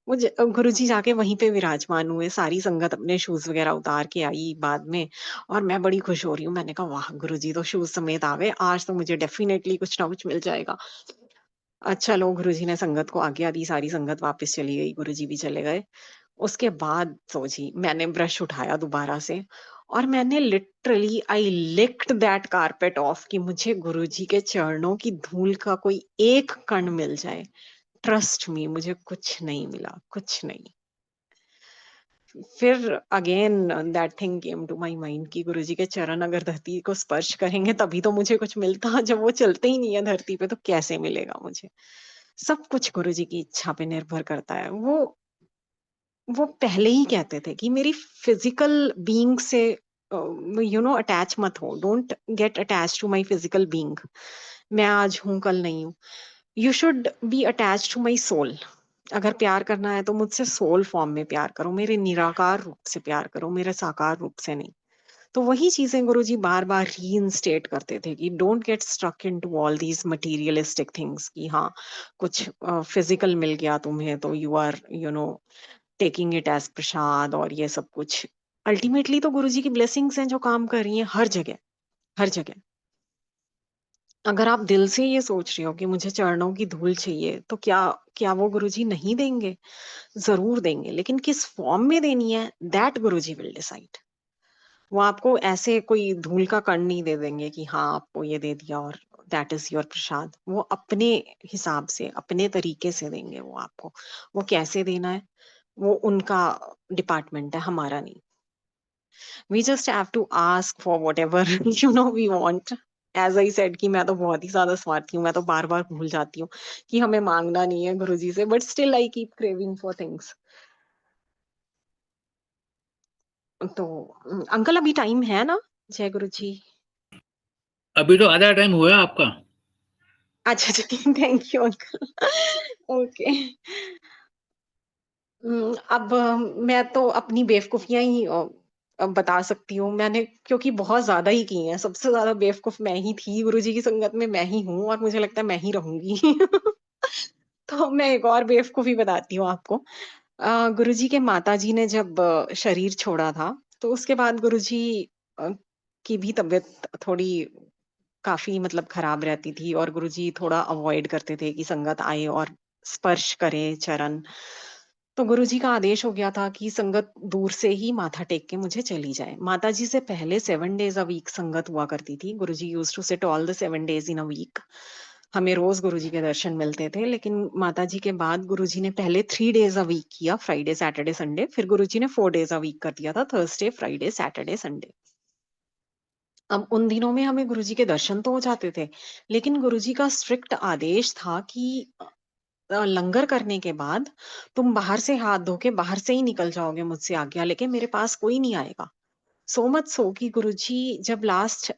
गुरुजी जाके वहीं पे विराजमान हुए, सारी संगत अपने शूज़ वगैरह उतार के आई बाद में और मैं बड़ी खुश हो रही हूँ। मैंने कहा वाह! गुरुजी तो शूज़ समेत आ गए, आज तो मुझे डेफ़िनेटली कुछ ना कुछ मिल जाएगा। अच्छा लो गुरुजी ने संगत को आज्ञा दी, सारी संगत वापस चली गई, गुरुजी भी चले गए। उसके बाद तो जी मैंने ब्रश उठाया दोबारा से और मैंने literally I licked that carpet of कि मुझे गुरुजी के चरणों की धूल का कोई एक कण मिल जाए। ट्रस्ट मी, मुझे कुछ नहीं मिला, कुछ नहीं। फिर again that thing came to my mind कि गुरुजी के चरण अगर धरती को स्पर्श करेंगे तभी तो मुझे कुछ मिलता, जब वो चलते ही नहीं है धरती पे तो कैसे मिलेगा मुझे? सब कुछ गुरुजी की इच्छा पे निर्भर करता है। वो पहले ही कहते थे कि मेरी फिजिकल बीइंग से अटैच मत हो, don't get attached to my physical being. मैं आज हूँ, कल नहीं हूँ। You should be attached to my soul. अगर प्यार करना है तो मुझसे सोल फॉर्म में प्यार करो, मेरे निराकार रूप से प्यार करो, मेरे साकार रूप से नहीं। तो वही चीजें गुरुजी बार-बार रीइंस्टेट करते थे कि don't get stuck into all these materialistic things कि हाँ, कुछ फिजिकल मिल गया तुम्हें तो you are taking it as prasad और ये सब कुछ। अल्टीमेटली तो गुरुजी की ब्लेसिंग्स हैं जो काम कर रही हैं हर जगह, हर जगह। अगर आप दिल से ये सोच रहे हो कि मुझे चरणों की धूल चाहिए, तो क्या क्या वो गुरुजी नहीं देंगे? ज़रूर देंगे, लेकिन किस फ़ॉर्म में देनी है, दैट गुरुजी विल डिसाइड। वो आपको ऐसे कोई धूल का कण नहीं दे देंगे कि हाँ, आपको ये दे दिया और दैट इज़ योर प्रसाद। वो अपने हिसाब से, अपने तरीके से देंगे वो आपको। वो कैसे देना है, वो उनका डिपार्टमेंट है, हमारा नहीं। We just have to ask for whatever we want. As I said कि मैं तो बहुत ही ज़्यादा स्वार्थी हूँ, मैं तो बार-बार भूल जाती हूँ कि हमें माँगना नहीं है गुरुजी से, but still I keep craving for things. तो अंकल अभी टाइम है ना? जय गुरु जी। अभी तो आधा टाइम हुआ है आपका। अच्छा, अच्छा, थैंक यू अंकल। ओके। अब मैं तो अपनी बेवकूफ़ियाँ ही बता सकती हूँ। मैंने क्योंकि बहुत ज़्यादा ही की हैं, सबसे ज़्यादा बेवकूफ़ मैं ही थी, गुरुजी की संगत में मैं ही हूँ और मुझे लगता है मैं ही रहूँगी। तो मैं एक और बेवकूफ़ी बताती हूँ आपको। गुरुजी के माताजी ने जब शरीर छोड़ा था, तो उसके बाद गुरुजी अ, की भी तबीयत थोड़ी काफ़ी मतलब खराब रहती थी और गुरुजी थोड़ा अवॉइड करते थे कि संगत आए और स्पर्श करे चरण। तो गुरुजी का आदेश हो गया था कि संगत दूर से ही माथा टेक के मुझे चली जाए। माताजी से पहले 7 डेज़ अ वीक संगत हुआ करती थी। Guruji used to sit all the 7 days in a week. हमें रोज़ गुरुजी के दर्शन मिलते थे, लेकिन माताजी के बाद गुरुजी ने पहले 3 डेज़ अ वीक किया, फ्राइडे, सैटरडे, संडे। फिर गुरुजी ने 4 डेज़ अ वीक कर दिया था, थर्सडे, फ्राइडे, सैटरडे, संडे। अब उन दिनों में हमें गुरुजी के दर्शन तो हो जाते थे, लेकिन गुरुजी का स्ट्रिक्ट आदेश था कि लंगर करने के बाद तुम बाहर से हाथ धो के बाहर से ही निकल जाओगे मुझसे आज्ञा लेके, मेरे पास कोई नहीं आएगा। सो मच सो कि गुरुजी जब लास्ट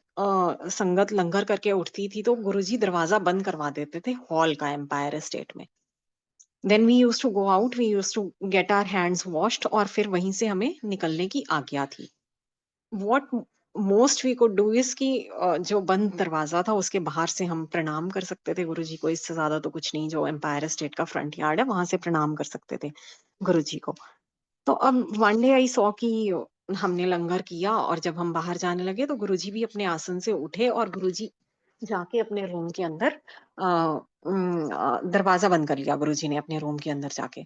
संगत लंगर करके उठती थी, तो गुरुजी दरवाज़ा बंद करवा देते थे हॉल का एम्पायर एस्टेट में। Then we used to go out, we used to get our hands washed और फिर वहीं से हमें निकलने की आज्ञा थी। What most we could do is कि जो बंद दरवाज़ा था उसके बाहर से हम प्रणाम कर सकते थे गुरुजी को, इससे ज़्यादा तो कुछ नहीं, जो एम्पायर स्टेट का फ्रंट यार्ड है वहाँ से प्रणाम कर सकते थे गुरुजी को। तो अब वन डे आई सॉ कि हमने लंगर किया और जब हम बाहर जाने लगे तो गुरुजी भी अपने आसन से उठे और गुरुजी जाके अपने रूम के अंदर दरवाज़ा बंद कर लिया गुरुजी ने अपने रूम के अंदर जाके।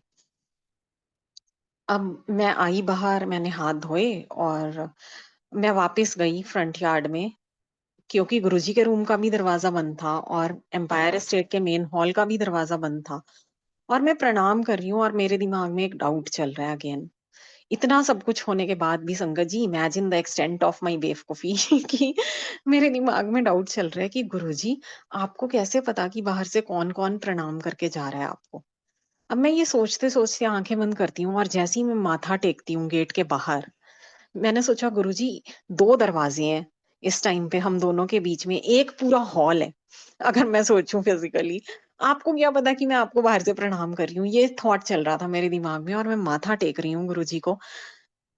अब मैं आई बाहर, मैंने हाथ धोए और मैं वापस गई फ्रंट यार्ड में, क्योंकि गुरुजी के रूम का भी दरवाज़ा बंद था और एम्पायर स्टेट के मेन हॉल का भी दरवाज़ा बंद था और मैं प्रणाम कर रही हूँ और मेरे दिमाग में एक डाउट चल रहा है अगेन। इतना सब कुछ होने के बाद भी sangat ji, imagine the extent of my बेवकूफ़ी कि मेरे दिमाग में डाउट चल रहा है कि गुरुजी, आपको कैसे पता कि बाहर से कौन-कौन प्रणाम करके जा रहा है आपको? अब मैं ये सोचते-सोचते आँखें बंद करती हूँ और जैसे ही मैं माथा टेकती हूँ गेट के बाहर, मैंने सोचा गुरुजी 2 दरवाज़े हैं, इस टाइम पे हम दोनों के बीच में, एक पूरा हॉल है। अगर मैं सोचूं फिजिकली, आपको क्या पता कि मैं आपको बाहर से प्रणाम कर रही हूँ, ये थॉट चल रहा था मेरे दिमाग में और मैं माथा टेक रही हूँ गुरुजी को।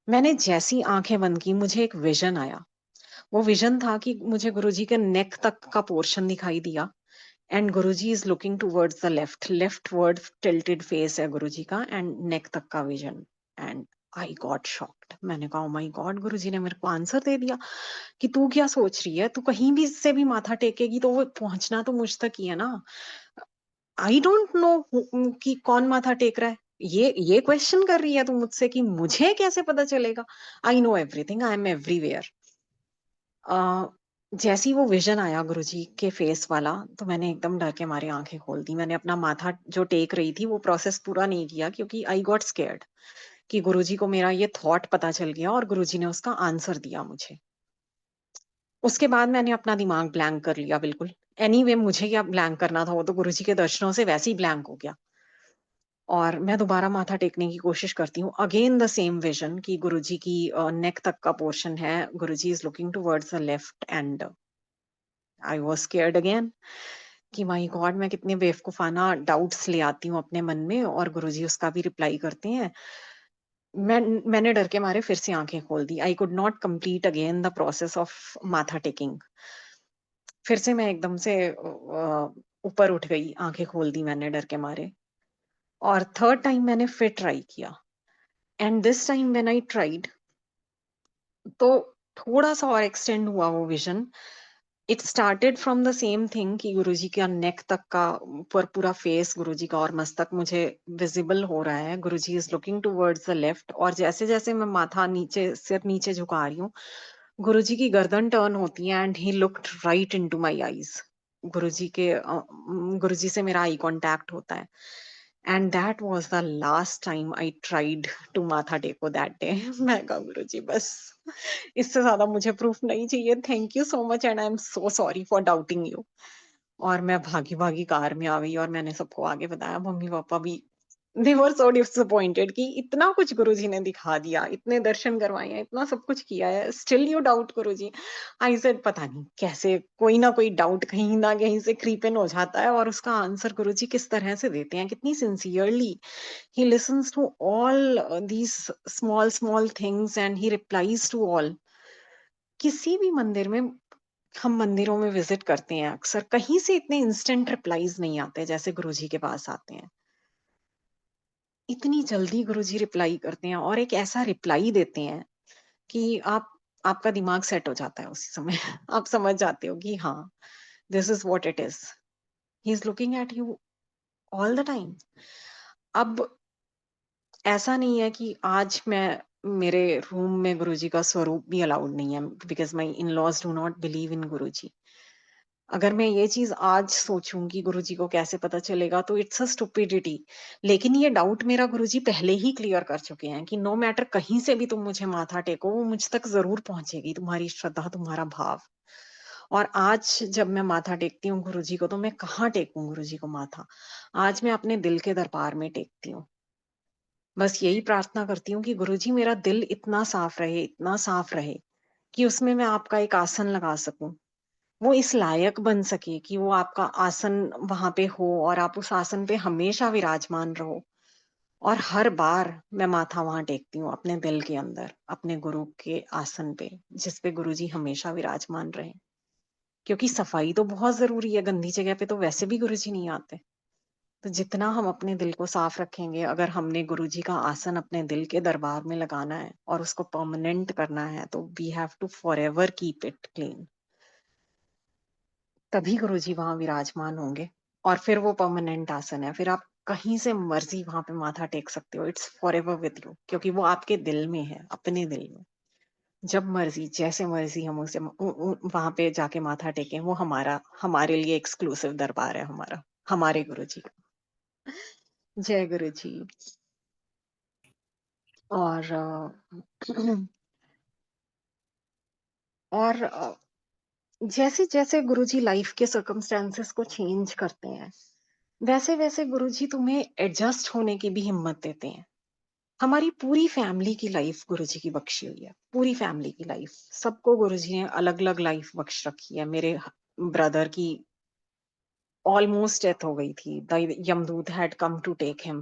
मैंने जैसी आंखें बंद की, मुझे एक विजन आया। वो विजन था कि मुझे गुरुजी के नेक तक का पोर्शन दिखाई दिया and Guruji is looking towards the left, left word tilted face है गुरुजी का एंड नेक तक का vision. And I got shocked. मैंने कहा, ओ माय गॉड, गुरुजी ने मेरे को आंसर दे दिया कि तू क्या सोच रही है, तू कहीं भी से भी माथा टेकेगी तो वो पहुंचना तो मुझ तक ही है ना। आई डोंट नो कि कौन माथा टेक रहा है। ये क्वेश्चन कर रही है तू मुझसे कि मुझे कैसे पता चलेगा। I know everything, I am everywhere. जैसे ही वो विजन आया गुरुजी के फेस वाला, तो मैंने एकदम डर के मारे आंखें खोल दी। मैंने अपना माथा जो टेक रही थी वो प्रोसेस पूरा नहीं किया क्योंकि आई गॉट स्केर्ड कि गुरुजी को मेरा ये थॉट पता चल गया और गुरुजी ने उसका आंसर दिया मुझे। उसके बाद मैंने अपना दिमाग ब्लैंक कर लिया बिल्कुल। एनीवे मुझे क्या ब्लैंक करना था, वो तो गुरुजी के दर्शनों से वैसे ही ब्लैंक हो गया। और मैं दोबारा माथा टेकने की कोशिश करती हूँ। अगेन द सेम विजन कि गुरुजी की नेक तक का पोर्शन है। Guruji is looking towards the left and I was scared again कि माय गॉड, मैं कितने बेवकूफाना डाउट्स ले आती हूँ अपने मन में और गुरुजी उसका भी रिप्लाई करते हैं। मैंने डर के मारे फिर से आंखें खोल दी। I could not complete again the process of माथा टेकिंग। फिर से मैं एकदम से ऊपर उठ गई, आंखें खोल दी मैंने डर के मारे। और थर्ड टाइम मैंने फिर ट्राई किया and this time when I tried, तो थोड़ा सा और एक्सटेंड हुआ वो vision. It started from the same thing कि गुरुजी का नेक तक का ऊपर पूरा फेस गुरुजी का और मस्तक मुझे विजिबल हो रहा है। Guruji is looking towards the left और जैसे जैसे मैं माथा नीचे, सिर नीचे झुका रही हूँ, गुरुजी की गर्दन टर्न होती है and he looked right into my eyes. Guruji से मेरा आई कांटेक्ट होता है and that was the last time I tried to माथा टेको दैट डे। मैं कहा, गुरुजी बस इससे ज्यादा मुझे प्रूफ नहीं चाहिए। Thank you so much and I am so sorry for doubting you. और मैं भागी भागी कार में आ गई और मैंने सबको आगे बताया। मम्मी पापा भी दे वर सो डिसअपॉइंटेड कि इतना कुछ गुरुजी ने दिखा दिया, इतने दर्शन करवाए हैं, इतना सब कुछ किया है, still you doubt Guruji. I said पता नहीं कैसे कोई ना कोई डाउट कहीं ना कहीं से क्रीप इन हो जाता है और उसका आंसर गुरुजी किस तरह से देते हैं, कितनी sincerely he listens to all these small small things and he replies to all. किसी भी मंदिर में, हम मंदिरों में विजिट करते हैं अक्सर, कहीं से इतने इंस्टेंट रिप्लाईज नहीं आते जैसे गुरुजी के पास आते हैं। इतनी जल्दी गुरुजी रिप्लाई करते हैं और एक ऐसा रिप्लाई देते हैं कि आपका दिमाग सेट हो जाता है उसी समय। आप समझ जाते हो कि हाँ, this is what it is, he is looking at you all the time. अब ऐसा नहीं है कि आज मैं, मेरे रूम में गुरुजी का स्वरूप भी अलाउड नहीं है because my in laws do not believe in Guruji. अगर मैं ये चीज आज सोचूं कि गुरुजी को कैसे पता चलेगा तो इट्स अ स्टुपिडिटी। लेकिन ये डाउट मेरा गुरुजी पहले ही क्लियर कर चुके हैं कि नो मैटर कहीं से भी तुम मुझे माथा टेको, वो मुझ तक जरूर पहुंचेगी, तुम्हारी श्रद्धा, तुम्हारा भाव। और आज जब मैं माथा टेकती हूँ गुरुजी को, तो मैं कहाँ टेकूं गुरुजी को माथा? आज मैं अपने दिल के दरबार में टेकती हूँ। बस यही प्रार्थना करती हूँ कि गुरुजी मेरा दिल इतना साफ रहे, इतना साफ रहे कि उसमें मैं आपका एक आसन लगा सकूं, वो इस लायक बन सके कि वो आपका आसन वहां पे हो और आप उस आसन पे हमेशा विराजमान रहो। और हर बार मैं माथा वहां टेकती हूँ अपने दिल के अंदर, अपने गुरु के आसन पे, जिस पे गुरुजी हमेशा विराजमान रहे। क्योंकि सफाई तो बहुत जरूरी है, गंदी जगह पे तो वैसे भी गुरुजी नहीं आते। तो जितना हम अपने दिल को साफ रखेंगे, अगर हमने गुरुजी का आसन अपने दिल के दरबार में लगाना है और उसको परमानेंट करना है, तो we have to forever keep it clean. तभी गुरुजी वहां विराजमान होंगे और फिर वो परमानेंट आसन है। फिर आप कहीं से मर्जी वहां पे माथा टेक सकते हो, इट्स फॉरएवर विद यू, क्योंकि वो आपके दिल में है, अपने दिल में। जब मर्जी, जैसे मर्जी हम उसे वहां पे जाके माथा टेकें, वो हमारा, हमारे लिए एक्सक्लूसिव दरबार है हमारा, हमारे गुरुजी का। जय गुरुजी। और और जैसे जैसे गुरुजी लाइफ के सर्कमस्टेंसेस को चेंज करते हैं, वैसे वैसे गुरुजी तुम्हें एडजस्ट होने की भी हिम्मत देते हैं। हमारी पूरी फैमिली की लाइफ गुरुजी की बख्शी हुई है, पूरी फैमिली की लाइफ। सबको गुरुजी ने अलग अलग लाइफ बख्श रखी है। मेरे ब्रदर की ऑलमोस्ट डेथ हो गई थी। The Yamdoot had come to take him.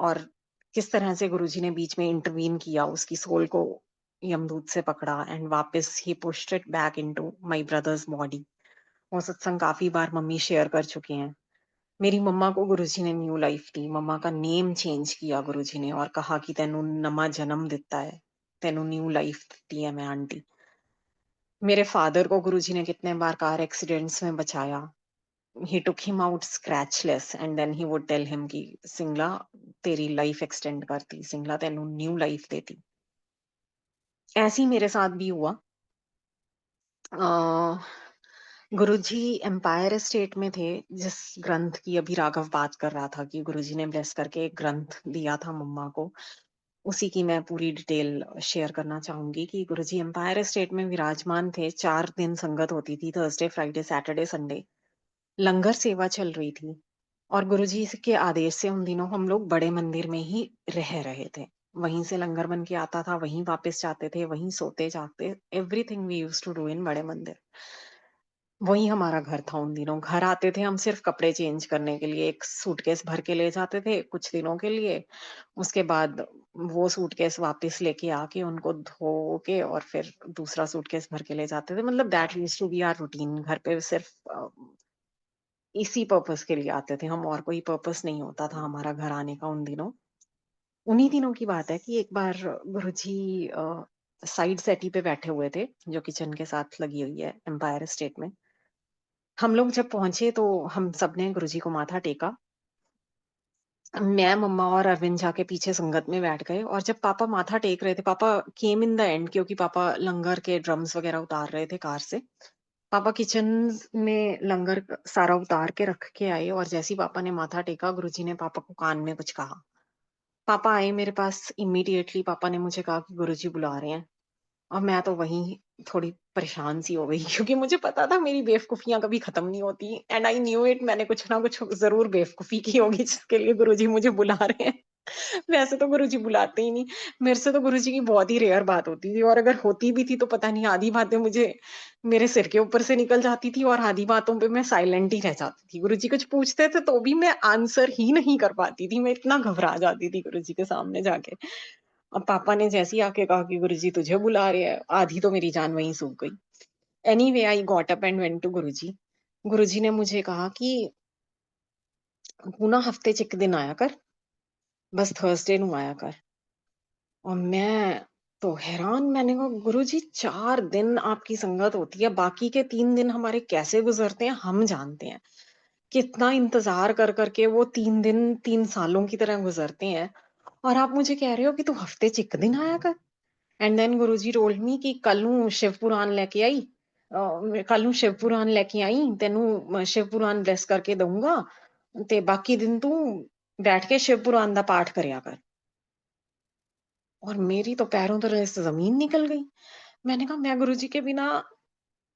और किस तरह से गुरुजी ने बीच में इंटरवीन किया, उसकी सोल को यमदूत से पकड़ा एंड वापस ही pushed it back into my brother's body. वो सत्संग काफी बार मम्मी शेयर कर चुकी हैं। मेरी मम्मा को गुरुजी ने न्यू लाइफ दी। मम्मा का नेम चेंज किया गुरुजी ने और कहा कि तेनू नमा जन्म दिता है, तेनू न्यू लाइफ दी है मैं आंटी। मेरे फादर को गुरुजी ने कितने बार कार एक्सीडेंट्स में बचाया। He took him out scratchless and then he would tell him कि सिंगला तेरी लाइफ एक्सटेंड करती, सिंगला तेनू न्यू लाइफ देती। ऐसे ही मेरे साथ भी हुआ। गुरुजी एम्पायर स्टेट में थे, जिस ग्रंथ की अभी राघव बात कर रहा था कि गुरुजी ने ब्लेस करके एक ग्रंथ दिया था मम्मा को, उसी की मैं पूरी डिटेल शेयर करना चाहूंगी कि गुरुजी एम्पायर स्टेट में विराजमान थे। 4 दिन संगत होती थी, थर्सडे फ्राइडे सैटरडे संडे। लंगर सेवा चल रही थी और गुरुजी के आदेश से उन दिनों हम लोग बड़े मंदिर में ही रह रहे थे। वहीं से लंगर बन के आता था, वहीं वापस जाते थे, वहीं सोते जागते, everything we used to do in Bade Mandir. वही हमारा घर था उन दिनों। घर आते थे हम सिर्फ कपड़े चेंज करने के लिए, एक सूटकेस भर के ले जाते थे कुछ दिनों के लिए। उसके बाद वो सूटकेस वापस लेके आके उनको धो के और फिर दूसरा सूटकेस भर के ले जाते थे। मतलब that used to be our routine. घर पे सिर्फ इसी पर्पस के लिए आते थे हम, और कोई पर्पस नहीं होता था हमारा घर आने का उन दिनों। उन्हीं दिनों की बात है कि एक बार गुरुजी साइड सेटी पे बैठे हुए थे, जो किचन के साथ लगी हुई है एम्पायर स्टेट में। हम लोग जब पहुंचे तो हम सबने गुरुजी को माथा टेका। मैं, मम्मा और अरविंद जाके पीछे संगत में बैठ गए और जब पापा माथा टेक रहे थे, पापा केम इन द एंड क्योंकि पापा लंगर के ड्रम्स वगैरह उतार रहे थे कार से। पापा किचन में लंगर सारा उतार के रख के आए और जैसे ही पापा ने माथा टेका, गुरुजी ने पापा को कान में कुछ कहा। पापा आए मेरे पास इमीडिएटली। पापा ने मुझे कहा कि गुरुजी बुला रहे हैं। और मैं तो वहीं थोड़ी परेशान सी हो गई क्योंकि मुझे पता था मेरी बेवकूफियां कभी खत्म नहीं होती एंड आई न्यू इट। मैंने कुछ ना कुछ जरूर बेवकूफी की होगी जिसके लिए गुरुजी मुझे बुला रहे हैं। वैसे तो गुरुजी बुलाते ही नहीं। मेरे से तो गुरुजी की बहुत ही रेयर बात होती थी और अगर होती भी थी तो पता नहीं आधी बातें मुझे मेरे सिर के ऊपर से निकल जाती थी और आधी बातों पे मैं साइलेंट ही रह जाती थी। गुरुजी कुछ पूछते थे तो भी मैं आंसर ही नहीं कर पाती थी। मैं इतना घबरा जाती थी गुरुजी के सामने जाके। अब पापा ने जैसे ही आके कहा कि गुरुजी तुझे बुला रहे हैं, आधी तो मेरी जान वहीं सूख गई। Anyway I got up and went to Guruji. Guruji ने मुझे कहा कि तू ना हफ्ते च एक दिन आया कर, बस थर्सडे नु आया कर। और मैं तो हैरान। मैंने कहा गुरुजी 4 दिन आपकी संगत होती है, बाकी के 3 दिन हमारे कैसे गुजरते हैं हम जानते हैं। कितना इंतजार कर करके वो 3 दिन 3 सालों की तरह गुजरते हैं और आप मुझे कह रहे हो कि तू हफ्ते च एक दिन आया कर। And then Guruji told me कि कल नू शिव पुराण लेके आई। कल नू शिव पुराण लेके आई, तेनू शिव पुराण ब्लेस करके दूंगा ते बाकी दिन तू बैठ के शिव पुराण दा पाठ करया कर। और मेरी तो पैरों तले से जमीन निकल गई। मैंने कहा मैं गुरुजी के बिना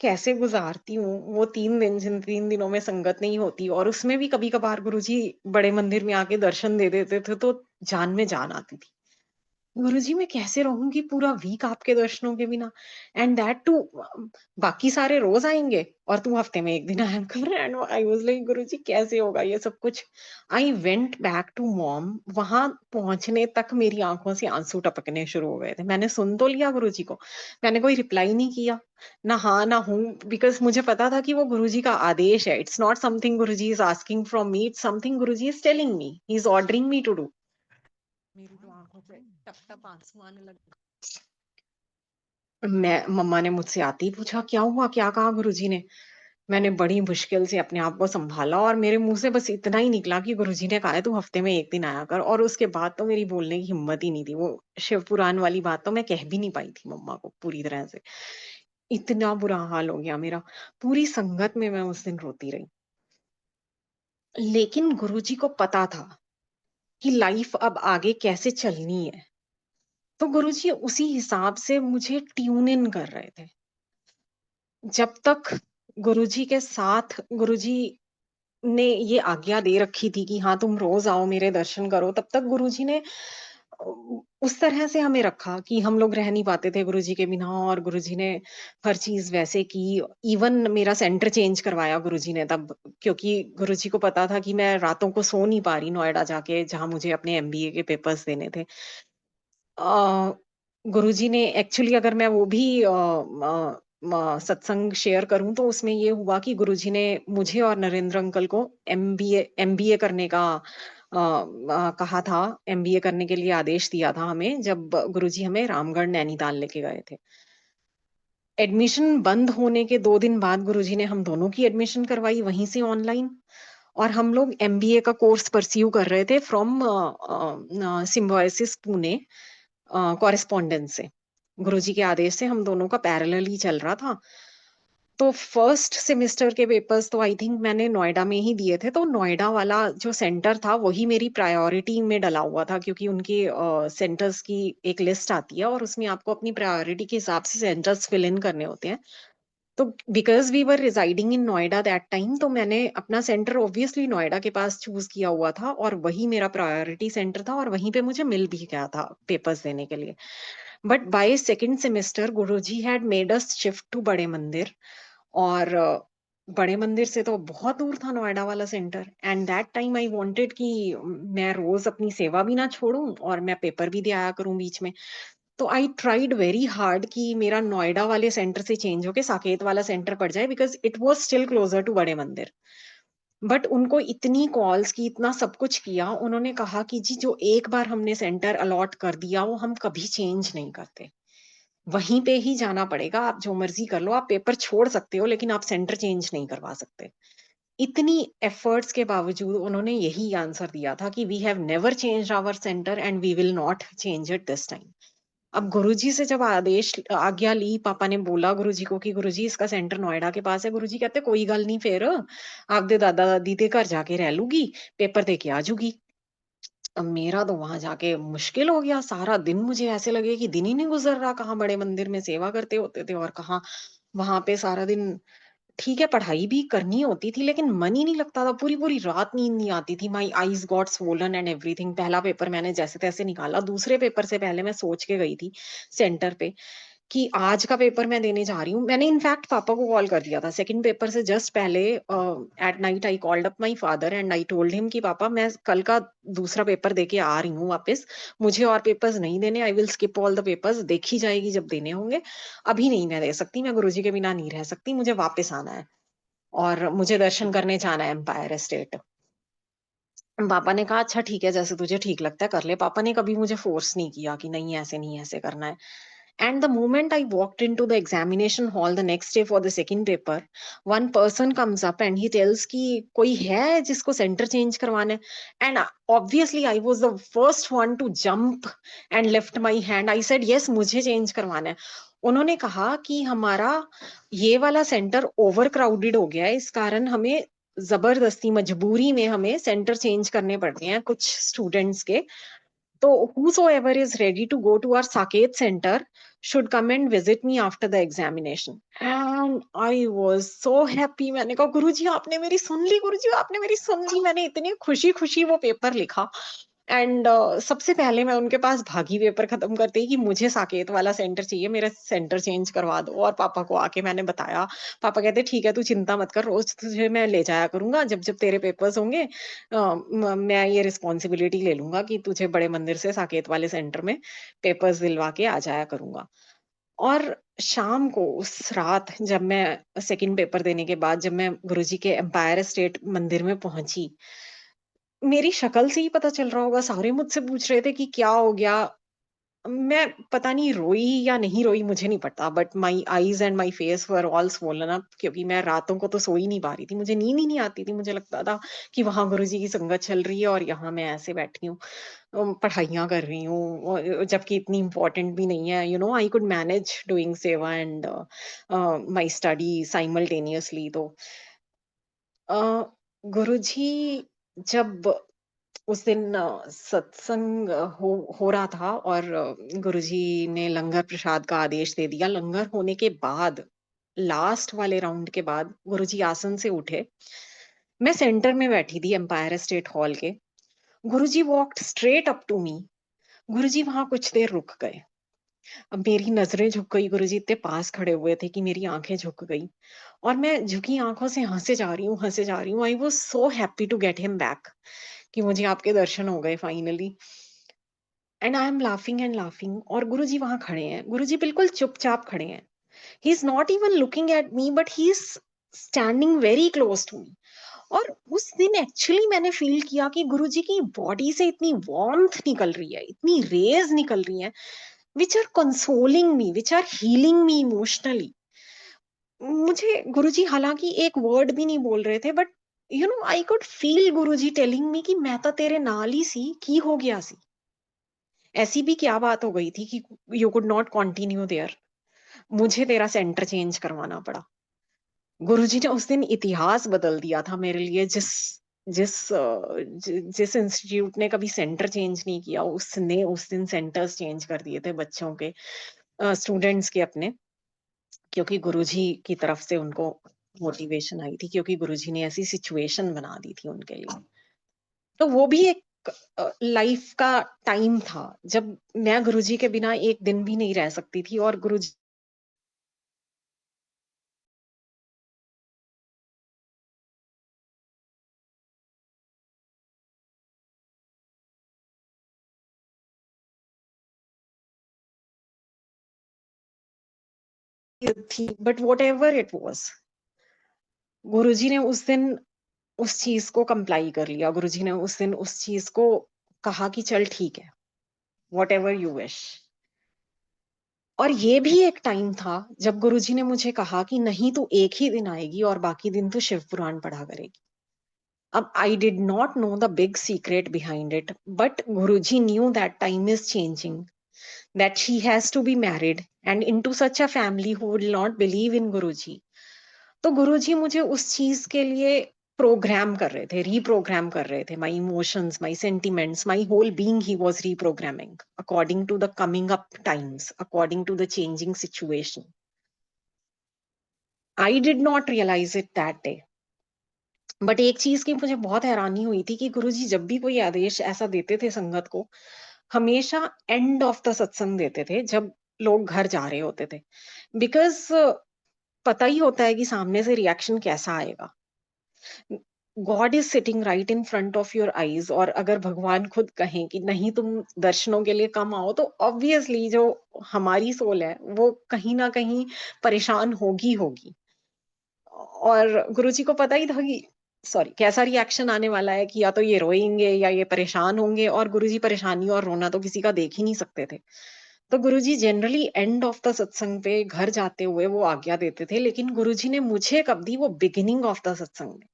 कैसे गुजारती हूँ वो 3 दिन, जिन 3 दिनों में संगत नहीं होती। और उसमें भी कभी कभार गुरुजी बड़े मंदिर में आके दर्शन दे देते थे तो जान में जान आती थी। गुरुजी मैं कैसे रहूंगी पूरा वीक आपके दर्शनों के बिना। एंड दैट टू बाकी सारे रोज आएंगे और तू हफ्ते में एक दिन आया कर। And I was like Guruji कैसे होगा ये सब कुछ। I went back to mom. वहां पहुंचने तक मेरी आंखों से आंसू टपकने शुरू हो गए थे। मैंने सुन तो लिया गुरुजी को, मैंने कोई रिप्लाई नहीं किया, ना हाँ ना हूँ, बिकॉज मुझे पता था कि वो गुरुजी का आदेश है। It's not something Guruji is asking from me, it's something Guruji is telling me, he is ordering me to do. मेरी तो आंखों से टप टप आंसू आने लगे। मैं, मम्मा ने मुझसे आते ही पूछा क्या हुआ, क्या कहा गुरुजी ने। मैंने बड़ी मुश्किल से अपने आप को संभाला और मेरे मुंह से बस इतना ही निकला कि गुरुजी ने कहा है तू हफ्ते में एक दिन आया कर। और उसके बाद तो मेरी बोलने की हिम्मत ही नहीं थी। वो शिव पुराण वाली बात तो मैं कह भी नहीं पाई थी मम्मा को पूरी तरह से। इतना बुरा हाल हो गया मेरा। पूरी संगत में मैं उस दिन रोती रही। लेकिन गुरुजी को पता था कि लाइफ अब आगे कैसे चलनी है, तो गुरुजी उसी हिसाब से मुझे ट्यून इन कर रहे थे। जब तक गुरुजी के साथ गुरुजी ने ये आज्ञा दे रखी थी कि हाँ तुम रोज आओ मेरे दर्शन करो, तब तक गुरुजी ने उस तरह से हमें रखा कि हम लोग रह नहीं पाते थे गुरुजी के बिना, और गुरुजी ने हर चीज़ वैसे की। इवन मेरा सेंटर चेंज करवाया गुरुजी ने तब, क्योंकि गुरुजी को पता था कि मैं रातों को सो नहीं पा रही नोएडा जाके, जहाँ मुझे अपने एमबीए के पेपर्स देने थे। अ, गुरुजी ने एक्चुअली, अगर मैं वो भी सत्संग शेयर करूँ, तो उसमें ये हुआ कि गुरुजी ने मुझे और नरेंद्र अंकल को एमबीए एमबीए करने का कहा था। एमबीए करने के लिए आदेश दिया था हमें, जब गुरुजी हमें रामगढ़ नैनीताल लेके गए थे। एडमिशन बंद होने के 2 दिन बाद गुरुजी ने हम दोनों की एडमिशन करवाई वहीं से ऑनलाइन, और हम लोग एमबीए का कोर्स परस्यू कर रहे थे फ्रॉम सिम्बायोसिस पुणे, कॉरेस्पॉन्डेंस से। गुरुजी के आदेश से हम दोनों का पैरेलल ही चल रहा था। तो फर्स्ट सेमेस्टर के पेपर्स तो आई थिंक मैंने नोएडा में ही दिए थे, तो नोएडा वाला जो सेंटर था वही मेरी प्रायोरिटी में डला हुआ था, क्योंकि उनके सेंटर्स की एक लिस्ट आती है और उसमें आपको अपनी प्रायोरिटी के हिसाब से सेंटर्स फिल इन करने होते हैं। तो because we were residing in Noida that time, तो मैंने अपना सेंटर ऑब्वियसली नोएडा के पास चूज़ किया हुआ था, और वही मेरा प्रायोरिटी सेंटर था, और वहीं पे मुझे मिल भी गया था पेपर्स देने के लिए। But by second semester Guruji had made us shift to Bade Mandir, और बड़े मंदिर से तो बहुत दूर था नोएडा वाला centre, and that time I wanted कि मैं रोज़ अपनी सेवा भी ना छोड़ूँ और मैं पेपर भी दे आया करूँ बीच में। तो आई ट्राइड वेरी हार्ड कि मेरा नोएडा वाले सेंटर से चेंज होके साकेत वाला सेंटर पड़ जाए, because it was still closer to Bade Mandir. But उनको इतनी कॉल्स की, इतना सब कुछ किया, उन्होंने कहा कि जी, जो एक बार हमने सेंटर अलॉट कर दिया वो हम कभी चेंज नहीं करते। वहीं पे ही जाना पड़ेगा, आप जो मर्ज़ी कर लो, आप पेपर छोड़ सकते हो लेकिन आप सेंटर चेंज नहीं करवा सकते। इतनी एफर्ट्स के बावजूद उन्होंने यही आंसर दिया था कि we have never changed our centre and we will not change it this time. अब गुरुजी से जब आज्ञा ली, पापा ने बोला गुरुजी को कि गुरुजी, इसका सेंटर नोएडा के पास है। गुरुजी कहते कोई गल नहीं, फिर आपदे दादा दादी दे घर जाके रह लूगी, पेपर दे के आ जूगी। अब मेरा तो वहां जाके मुश्किल हो गया। सारा दिन मुझे ऐसे लगे कि दिन ही नहीं गुजर रहा, कहाँ बड़े मंदिर में सेवा करते होते थे और कहाँ वहां पे सारा दिन। ठीक है, पढ़ाई भी करनी होती थी लेकिन मन ही नहीं लगता था, पूरी-पूरी रात नींद नहीं आती थी। My eyes got swollen and everything. पहला पेपर मैंने जैसे-तैसे निकाला, दूसरे पेपर से पहले मैं सोच के गई थी सेंटर पे कि आज का पेपर मैं देने जा रही हूँ। मैंने इनफैक्ट पापा को कॉल कर दिया था सेकंड पेपर से जस्ट पहले। At night I called up my father and I told him कि पापा, मैं कल का दूसरा पेपर देके आ रही हूँ वापस। मुझे और पेपर्स नहीं देने, I will skip all the papers, देखी जाएगी जब देने होंगे। अभी नहीं मैं दे सकती, मैं गुरुजी के बिना नहीं रह सकती, मुझे वापस आना है। और मुझे दर्शन करने जाना है एम्पायर एस्टेट। पापा ने कहा अच्छा ठीक है, जैसे तुझे ठीक लगता है कर ले। पापा ने कभी मुझे फोर्स नहीं किया कि नहीं ऐसे नहीं, ऐसे करना है। And the moment I walked into the examination hall the next day for the second paper, one person comes up and he tells कि कोई है जिसको सेंटर चेंज करवाना है। And obviously I was the first one two jump and lift my hand. I said yes, मुझे change करवाना है। उन्होंने कहा कि हमारा ये वाला सेंटर ओवर क्राउडेड हो गया है, इस कारण हमें जबरदस्ती मजबूरी में हमें सेंटर चेंज करने पड़ रहे हैं कुछ स्टूडेंट्स के। तो whosoever is ready to go to our Saket center should come and visit me after the examination. And I was so happy. मैंने कहा गुरुजी आपने मेरी सुन ली, गुरुजी आपने मेरी सुन ली। मैंने इतनी खुशी खुशी वो पेपर लिखा। एंड सबसे पहले मैं उनके पास भागी पेपर खत्म करते ही कि मुझे साकेत वाला सेंटर चाहिए, मेरा सेंटर चेंज करवा दो। और पापा को आके मैंने बताया। पापा कहते ठीक है, तू चिंता मत कर, रोज तुझे मैं ले जाया करूंगा, जब जब तेरे पेपर्स होंगे मैं ये रिस्पॉन्सिबिलिटी ले लूंगा कि तुझे बड़े मंदिर से साकेत वाले सेंटर में पेपर्स दिलवा के आ जाया करूंगा। और शाम को उस रात जब मैं सेकंड पेपर देने के बाद जब मैं गुरुजी के एम्पायर स्टेट मंदिर में पहुंची, मेरी शक्ल से ही पता चल रहा होगा, सारे मुझसे पूछ रहे थे कि क्या हो गया। मैं पता नहीं रोई या नहीं रोई, मुझे नहीं पता, but my eyes and my face were all swollen up, क्योंकि मैं रातों को तो सो ही नहीं पा रही थी, मुझे नींद ही नहीं आती थी। मुझे लगता था कि वहां गुरुजी की संगत चल रही है और यहाँ मैं ऐसे बैठी हूँ, पढ़ाइयाँ कर रही हूँ, जबकि इतनी इम्पोर्टेंट भी नहीं है। आई कुड मैनेज डूइंग सेवा एंड माय स्टडी साइमल्टेनियसली। तो अ, गुरुजी जब उस दिन सत्संग हो रहा था और गुरुजी ने लंगर प्रसाद का आदेश दे दिया। लंगर होने के बाद लास्ट वाले राउंड के बाद गुरुजी आसन से उठे। मैं सेंटर में बैठी थी एम्पायर स्टेट हॉल के। Guruji walked straight up to me, Guruji वहां कुछ देर रुक गए। अब मेरी नजरें झुक गई, गुरुजी इतने पास खड़े हुए थे कि मेरी आंखें झुक गई और मैं झुकी आंखों से हंसे जा रही हूँ, हंसे जा रही हूँ। I was so happy to get him back, कि मुझे आपके दर्शन हो गए finally. And I am laughing and laughing, और गुरुजी वहां खड़े हैं। गुरुजी बिल्कुल चुपचाप खड़े हैं। He is not even looking at me, but he is standing very close to me. और उस दिन एक्चुअली मैंने फील किया कि गुरुजी की बॉडी से इतनी वार्मथ निकल रही है, इतनी रेज निकल रही है, which are consoling me, which are healing me emotionally. मुझे गुरुजी हालांकि एक वर्ड भी नहीं बोल रहे थे, but I could feel Guruji telling me कि मैं तो तेरे नाल ही सी, की हो गया सी। ऐसी भी क्या बात हो गई थी कि you could not continue there, मुझे तेरा सेंटर चेंज करवाना पड़ा। गुरुजी ने उस दिन इतिहास बदल दिया था मेरे लिए। जिस जिस इंस्टीट्यूट ने कभी सेंटर चेंज नहीं किया, उसने उस दिन सेंटर्स चेंज कर दिए थे बच्चों के, स्टूडेंट्स के अपने, क्योंकि गुरुजी की तरफ से उनको मोटिवेशन आई थी, क्योंकि गुरुजी ने ऐसी सिचुएशन बना दी थी उनके लिए। तो वो भी एक लाइफ का टाइम था जब मैं गुरुजी के बिना एक दिन भी नहीं रह सकती थी, और गुरुजी थी। But whatever it was, Guruji ने उस दिन उस चीज को कंप्लाई कर लिया। गुरुजी ने उस दिन उस चीज को कहा कि चल ठीक है, वट एवर यू विश। और ये भी एक टाइम था जब गुरुजी ने मुझे कहा कि नहीं, तू एक ही दिन आएगी और बाकी दिन तू शिव पुराण पढ़ा करेगी। अब आई did not know the big secret behind it, but Guruji knew that time is changing, that she has to be married and into such a family who will not believe in गुरुजी। तो गुरुजी मुझे उस चीज के लिए programme कर रहे थे, reprogram कर रहे थे। My emotions, my sentiments, my whole being he was reprogramming according to the coming up times, according to the changing situation. I did not realise it that day, but एक चीज की मुझे बहुत हैरानी हुई थी कि गुरुजी जब भी कोई आदेश ऐसा देते थे संगत को, हमेशा एंड ऑफ द सत्संग देते थे, जब लोग घर जा रहे होते थे। बिकॉज पता ही होता है कि सामने से रिएक्शन कैसा आएगा। God is sitting right in front of your eyes, और अगर भगवान खुद कहें कि नहीं तुम दर्शनों के लिए कम आओ, तो ऑब्वियसली जो हमारी सोल है वो कहीं ना कहीं परेशान होगी होगी। और गुरुजी को पता ही था कि सॉरी कैसा रिएक्शन आने वाला है, कि या तो ये रोएंगे या ये परेशान होंगे, और गुरुजी परेशानी और रोना तो किसी का देख ही नहीं सकते थे। तो गुरुजी जनरली एंड ऑफ द सत्संग पे घर जाते हुए वो आज्ञा देते थे, लेकिन गुरुजी ने मुझे कब दी, वो बिगिनिंग ऑफ द सत्संग में।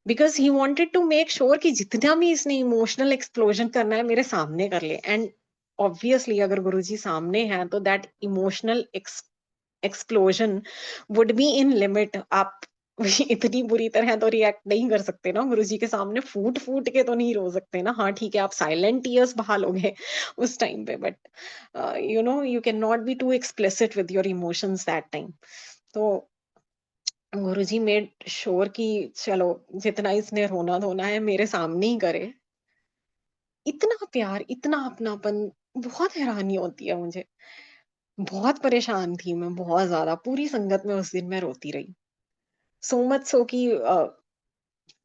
Because he wanted to make sure कि जितना भी इसने इमोशनल एक्सप्लोजन करना है मेरे सामने कर ले। एंड ऑब्वियसली अगर गुरुजी सामने हैं तो that emotional explosion would be in limit. आप इतनी बुरी तरह तो रिएक्ट नहीं कर सकते ना गुरुजी के सामने, फूट फूट के तो नहीं रो सकते ना। हाँ ठीक है, आप साइलेंट टीयर्स बहा लोगे उस टाइम पे, but you can not be too explicit with your emotions that time. तो गुरुजी मेड श्योर कि चलो जितना इसने रोना धोना है मेरे सामने ही करे। इतना प्यार, इतना अपनापन, बहुत हैरानी होती है मुझे। बहुत परेशान थी मैं, बहुत ज्यादा। पूरी संगत में उस दिन मैं रोती रही, सो मच सो कि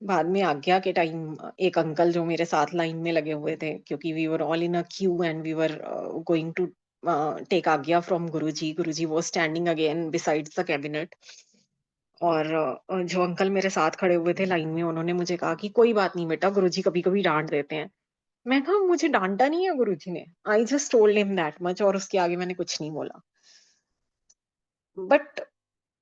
बाद में आज्ञा के टाइम एक अंकल जो मेरे साथ लाइन में लगे हुए थे, क्योंकि we were all in a queue and we were going to take आज्ञा फ्रॉम गुरुजी। गुरुजी वो standing again besides the cabinet, और जो अंकल मेरे साथ खड़े हुए थे लाइन में, उन्होंने मुझे कहा कि कोई बात नहीं बेटा, गुरुजी कभी कभी डांट देते हैं। मैं कहा मुझे डांटा नहीं है गुरुजी ने, I just told him that much, और उसके आगे मैंने कुछ नहीं बोला। बट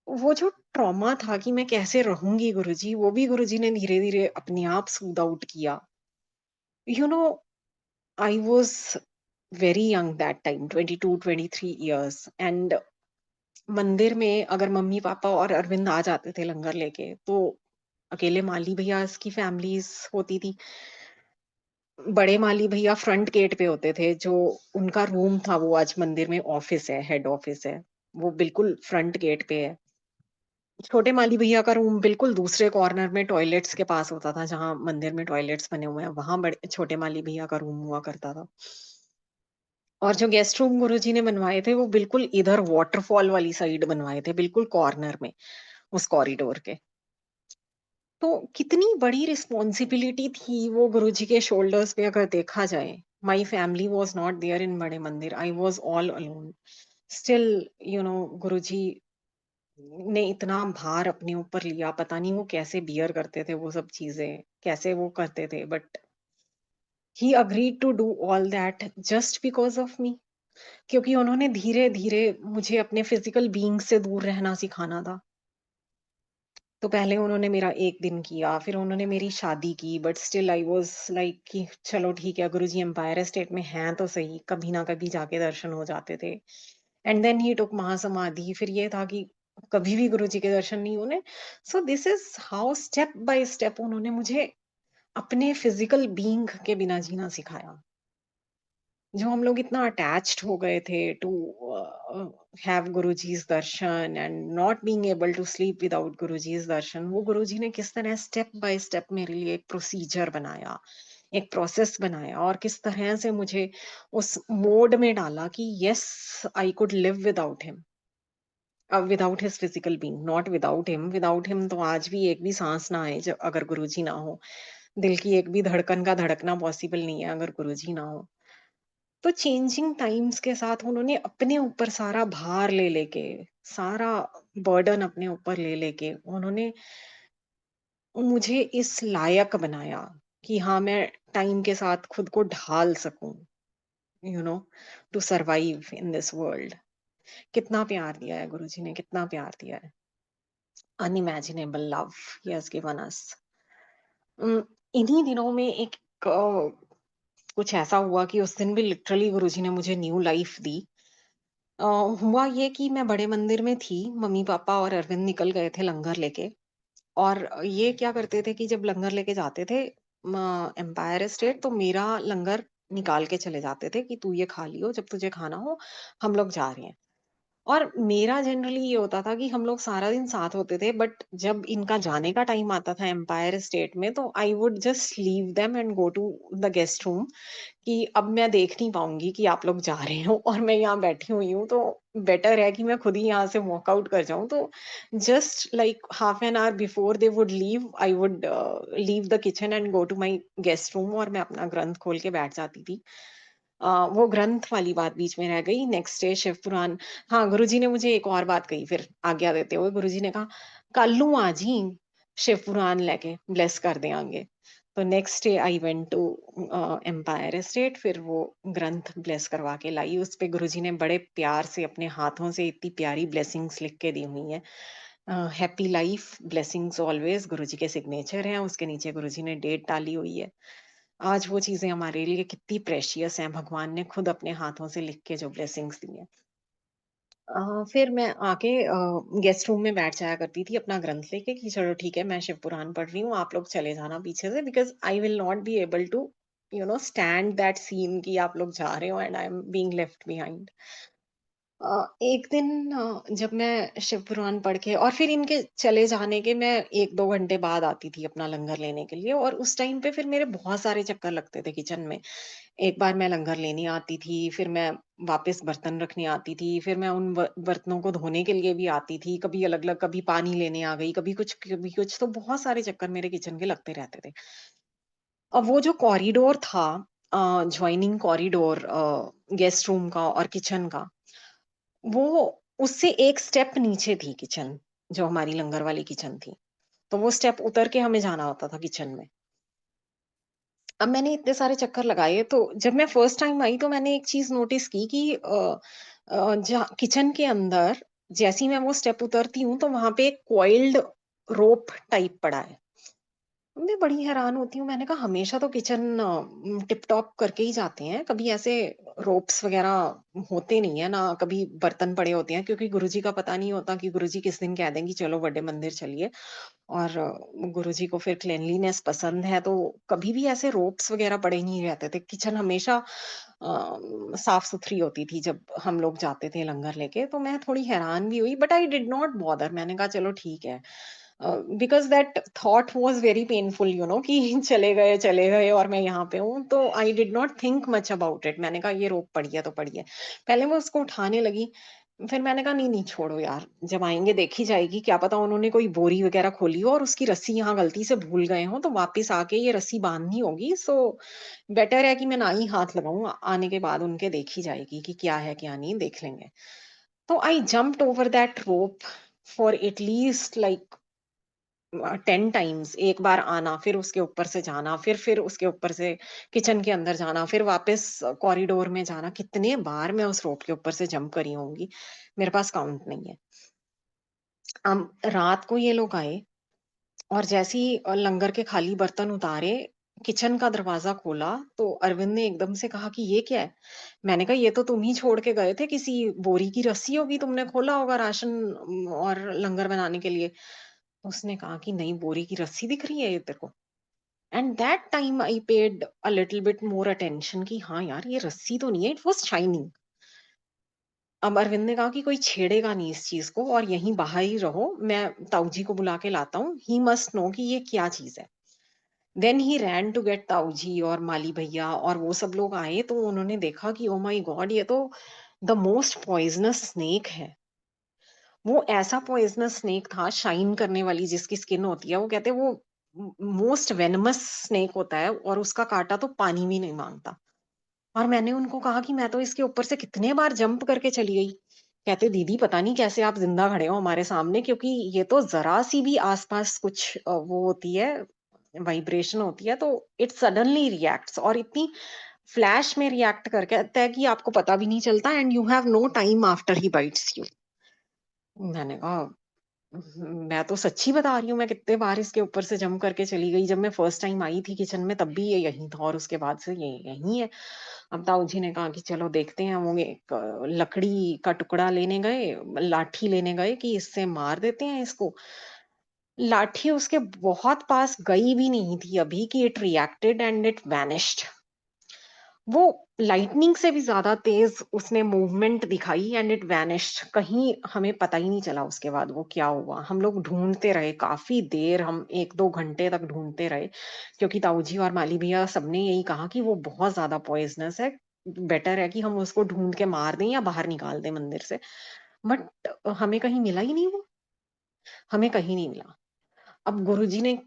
वो जो ट्रॉमा था कि मैं कैसे रहूंगी गुरुजी, वो भी गुरुजी ने धीरे धीरे अपने आप स्मूथ आउट किया। You know, I was very young that time, 22-23 years, and मंदिर में अगर मम्मी पापा और अरविंद आ जाते थे लंगर लेके, तो अकेले माली भैया की फैमिलीज होती थी। बड़े माली भैया फ्रंट गेट पे होते थे, जो उनका रूम था वो आज मंदिर में ऑफिस है, हेड ऑफिस है, वो बिल्कुल फ्रंट गेट पे है। छोटे माली भैया का रूम बिल्कुल दूसरे कॉर्नर में टॉयलेट्स के पास होता था, जहाँ मंदिर में टॉयलेट्स बने हुए हैं, वहां बड़े छोटे माली भैया का रूम हुआ करता था। और जो गेस्ट रूम गुरुजी ने बनवाए थे वो बिल्कुल इधर वॉटरफॉल वाली साइड बनवाए थे, बिल्कुल कॉर्नर में, उस कॉरिडोर के। तो कितनी बड़ी रिस्पॉन्सिबिलिटी थी वो गुरुजी के शोल्डर्स पे अगर देखा जाए। My family was not there in Bade Mandir, I was all alone. Still you know Guruji ने इतना भार अपने ऊपर लिया, पता नहीं वो कैसे बियर करते थे वो सब चीज़ें, कैसे वो करते थे, but he agreed to do all that just because of me. क्योंकि उन्होंने धीरे-धीरे मुझे अपने फिज़िकल बीइंग से दूर रहना सिखाना था। तो पहले उन्होंने मेरा 1 दिन किया, फिर उन्होंने मेरी शादी की, but still I was like कि चलो ठीक है, गुरुजी एम्पायर एस्टेट में हैं तो सही, कभी ना कभी जाके दर्शन हो जाते थे। एंड देन ही टूक महासमाधि, फिर ये था कि कभी भी गुरुजी के दर्शन नहीं होने। So this is how step by step उन्होंने मुझे अपने फिज़िकल बीइंग के बिना जीना सिखाया। जो हम लोग इतना अटैच्ड हो गए थे टू हैव गुरुजी's darshan and not being able to sleep without गुरुजी's दर्शन, वो गुरुजी ने किस तरह स्टेप बाय स्टेप मेरे लिए एक प्रोसीजर बनाया, एक प्रोसेस बनाया, और किस तरह से मुझे उस मोड में डाला कि yes, I could live without him, without his physical being, not without him. Without him तो आज भी एक भी सांस ना आए जब अगर गुरुजी ना हो, दिल की एक भी धड़कन का धड़कना पॉसिबल नहीं है अगर गुरुजी ना हो। तो चेंजिंग टाइम्स के साथ उन्होंने अपने ऊपर सारा भार ले लेके, सारा बर्डन अपने ऊपर ले लेके उन्होंने मुझे इस लायक बनाया कि हाँ, मैं टाइम के साथ खुद को ढाल सकूं, you know, to survive in this world. कितना प्यार दिया है गुरुजी ने, कितना प्यार दिया है। Unimaginable love he has given us. इन्हीं दिनों में एक कुछ ऐसा हुआ कि उस दिन भी लिटरली गुरुजी ने मुझे न्यू लाइफ दी। अ, हुआ ये कि मैं बड़े मंदिर में थी, मम्मी-पापा और अरविंद निकल गए थे लंगर लेके। और ये क्या करते थे कि जब लंगर लेके जाते थे एम्पायर स्टेट, तो मेरा लंगर निकाल के चले जाते थे कि तू ये खा लियो, जब तुझे खाना हो, हम लोग जा रहे हैं। और मेरा जनरली ये होता था कि हम लोग सारा दिन साथ होते थे, बट जब इनका जाने का टाइम आता था एम्पायर स्टेट में, तो I would just leave them and go to the guest room कि अब मैं देख नहीं पाऊँगी कि आप लोग जा रहे हो और मैं यहाँ बैठी हुई हूँ, तो बेटर है कि मैं खुद ही यहाँ से वॉक आउट कर जाऊँ। तो just like half an hour before they would leave, I would leave the kitchen and go to my guest room, और मैं अपना ग्रंथ खोल के बैठ जाती थी। वो ग्रंथ वाली बात बीच में रह गई। नेक्स्ट डे शिव पुराण। हाँ, गुरुजी ने मुझे एक और बात कही फिर आज्ञा देते हुए, गुरुजी ने कहा, "कल नू आ जी शिव पुराण लेके, ब्लेस कर देंगे।" तो next day I went to Empire Estate, फिर वो ग्रंथ ब्लेस करवा के लाई। उसपे गुरुजी ने बड़े प्यार से अपने हाथों से इतनी प्यारी ब्लेसिंग्स लिख के दी हुई हैं। हैप्पी लाइफ, ब्लेसिंग्स ऑलवेज, गुरुजी के सिग्नेचर हैं, उसके नीचे गुरुजी ने डेट डाली हुई है। आज वो चीज़ें हमारे लिए कितनी प्रेशियस हैं, भगवान ने खुद अपने हाथों से लिख के जो ब्लेसिंग्स दी हैं। फिर मैं आके गेस्ट रूम में बैठ जाया करती थी अपना ग्रंथ लेके कि चलो ठीक है, मैं शिव पुराण पढ़ रही हूँ, आप लोग चले जाना पीछे से, because I will not be able to stand that scene कि आप लोग जा रहे हो and I am being left behind. एक दिन जब मैं शिव पुराण पढ़ के और फिर इनके चले जाने के मैं 1-2 घंटे बाद आती थी अपना लंगर लेने के लिए, और उस टाइम पे फिर मेरे बहुत सारे चक्कर लगते थे किचन में। एक बार मैं लंगर लेने आती थी, फिर मैं वापस बर्तन रखने आती थी, फिर मैं उन बर्तनों को धोने के लिए भी आती थी, कभी अलग-अलग, कभी पानी लेने आ गई, कभी कुछ, तो बहुत सारे चक्कर मेरे किचन के लगते रहते थे। अब वो जो कॉरिडोर था, जॉइनिंग कॉरिडोर गेस्ट रूम का और किचन का, वो उससे एक स्टेप नीचे थी किचन, जो हमारी लंगर वाली किचन थी। तो वो स्टेप उतर के हमें जाना होता था किचन में। अब मैंने इतने सारे चक्कर लगाए, तो जब मैं फर्स्ट टाइम आई तो मैंने एक चीज़ नोटिस की कि जहाँ किचन के अंदर जैसे ही मैं वो स्टेप उतरती हूँ, तो वहाँ पे एक कॉइल्ड रोप टाइप पड़ा है। मैं बड़ी हैरान होती हूँ, मैंने कहा हमेशा तो किचन टिप टॉप करके ही जाते हैं, कभी ऐसे रोप्स वगैरह होते नहीं है ना, कभी बर्तन पड़े होते हैं, क्योंकि गुरुजी का पता नहीं होता कि गुरुजी किस दिन कह दें कि चलो बड़े मंदिर चलिए। और गुरुजी को फिर क्लीनलीनेस पसंद है, तो कभी भी ऐसे रोप्स वगैरह पड़े नहीं रहते थे। किचन हमेशा साफ सुथरी होती थी जब हम लोग जाते थे लंगर लेके, तो मैं थोड़ी हैरान भी हुई, but I did not bother. मैंने कहा चलो ठीक है, because that thought was very painful कि चले गए और मैं यहाँ पे हूँ, तो आई did not think much about it. मैंने कहा ये रोग पड़ी है तो पड़ी है। पहले मैं उसको उठाने लगी, फिर मैंने कहा नहीं, नहीं छोड़ो यार, जब आएँगे देखी जाएगी, क्या पता उन्होंने कोई बोरी वग़ैरह खोली हो और उसकी रस्सी यहाँ गलती से भूल गए हों, तो वापस आके ये रस्सी बाँधनी होगी, सो बेटर है कि मैं ना ही हाथ लगाऊँ, आने के बाद उनके देखी जाएगी कि क्या है, क्या नहीं, देख लेंगे। तो I jumped over that rope for at least like 10 times. एक बार आना, फिर उसके ऊपर से जाना, फिर उसके ऊपर से किचन के अंदर जाना, फिर वापस कॉरिडोर में जाना। कितने बार मैं उस रोप के ऊपर से जंप करी होंगी, मेरे पास काउंट नहीं है। रात को ये लोग आए और जैसे ही लंगर के खाली बर्तन उतारे, किचन का दरवाज़ा खोला, तो अरविंद ने एकदम से कहा कि ये क्या है? मैंने कहा ये तो तुम ही छोड़ के गए थे, किसी बोरी की रस्सी होगी, तुमने खोला होगा राशन और लंगर बनाने के लिए। तो उसने कहा कि नहीं, बोरी की रस्सी दिख रही है ये तेरे को? And that time I paid a little bit more attention कि हाँ यार, ये रस्सी तो नहीं है, इट वाज़ शाइनिंग। अब अरविंद ने कहा कि कोई छेड़ेगा नहीं इस चीज़ को और यहीं बाहर ही रहो, मैं ताऊ जी को बुला के लाता हूँ, ही मस्ट नो कि ये क्या चीज़ है। Then he ran to get ताऊ जी और माली भैया और वो सब लोग आए, तो उन्होंने देखा कि ओह माय गॉड, ये तो द मोस्ट पॉइजनस स्नेक है। वो ऐसा पॉइजनस स्नेक था, शाइन करने वाली जिसकी स्किन होती है, वो कहते हैं वो मोस्ट वेनमस स्नेक होता है और उसका काटा तो पानी भी नहीं मांगता। और मैंने उनको कहा कि मैं तो इसके ऊपर से कितने बार जंप करके चली गई। कहते दीदी पता नहीं कैसे आप जिंदा खड़े हो हमारे सामने, क्योंकि ये तो जरा सी भी आसपास कुछ वो होती है, वाइब्रेशन होती है, तो इट सडनली रिएक्ट्स और इतनी फ्लैश में रिएक्ट करके आता है कि आपको पता भी नहीं चलता, and you have no time after he bites you. मैंने कहा मैं तो सच्ची बता रही हूँ, मैं कितने बार इसके ऊपर से जंप करके चली गई। जब मैं फर्स्ट टाइम आई थी किचन में, तब भी ये यहीं था और उसके बाद से ये यहीं है। अब ताऊ जी ने कहा कि चलो देखते हैं, वो एक लकड़ी का टुकड़ा लेने गए, लाठी लेने गए कि इससे मार देते हैं इसको। लाठी उसके बहुत पास गई भी नहीं थी अभी कि it reacted and it vanished. वो लाइटनिंग से भी ज़्यादा तेज़ उसने मूवमेंट दिखाई एंड इट वैनिश्ड। कहीं हमें पता ही नहीं चला उसके बाद वो क्या हुआ। हम लोग ढूँढते रहे काफ़ी देर, हम 1-2 घंटे तक ढूँढते रहे, क्योंकि ताऊजी और माली भैया सबने यही कहा कि वो बहुत ज़्यादा पॉइज़नस है। बेटर है कि हम उसको ढूँढ के मार दें या बाहर निकाल दें मंदिर से। बट हमें कहीं मिला ही नहीं वो, हमें कहीं नहीं मिला। अब गुरुजी ने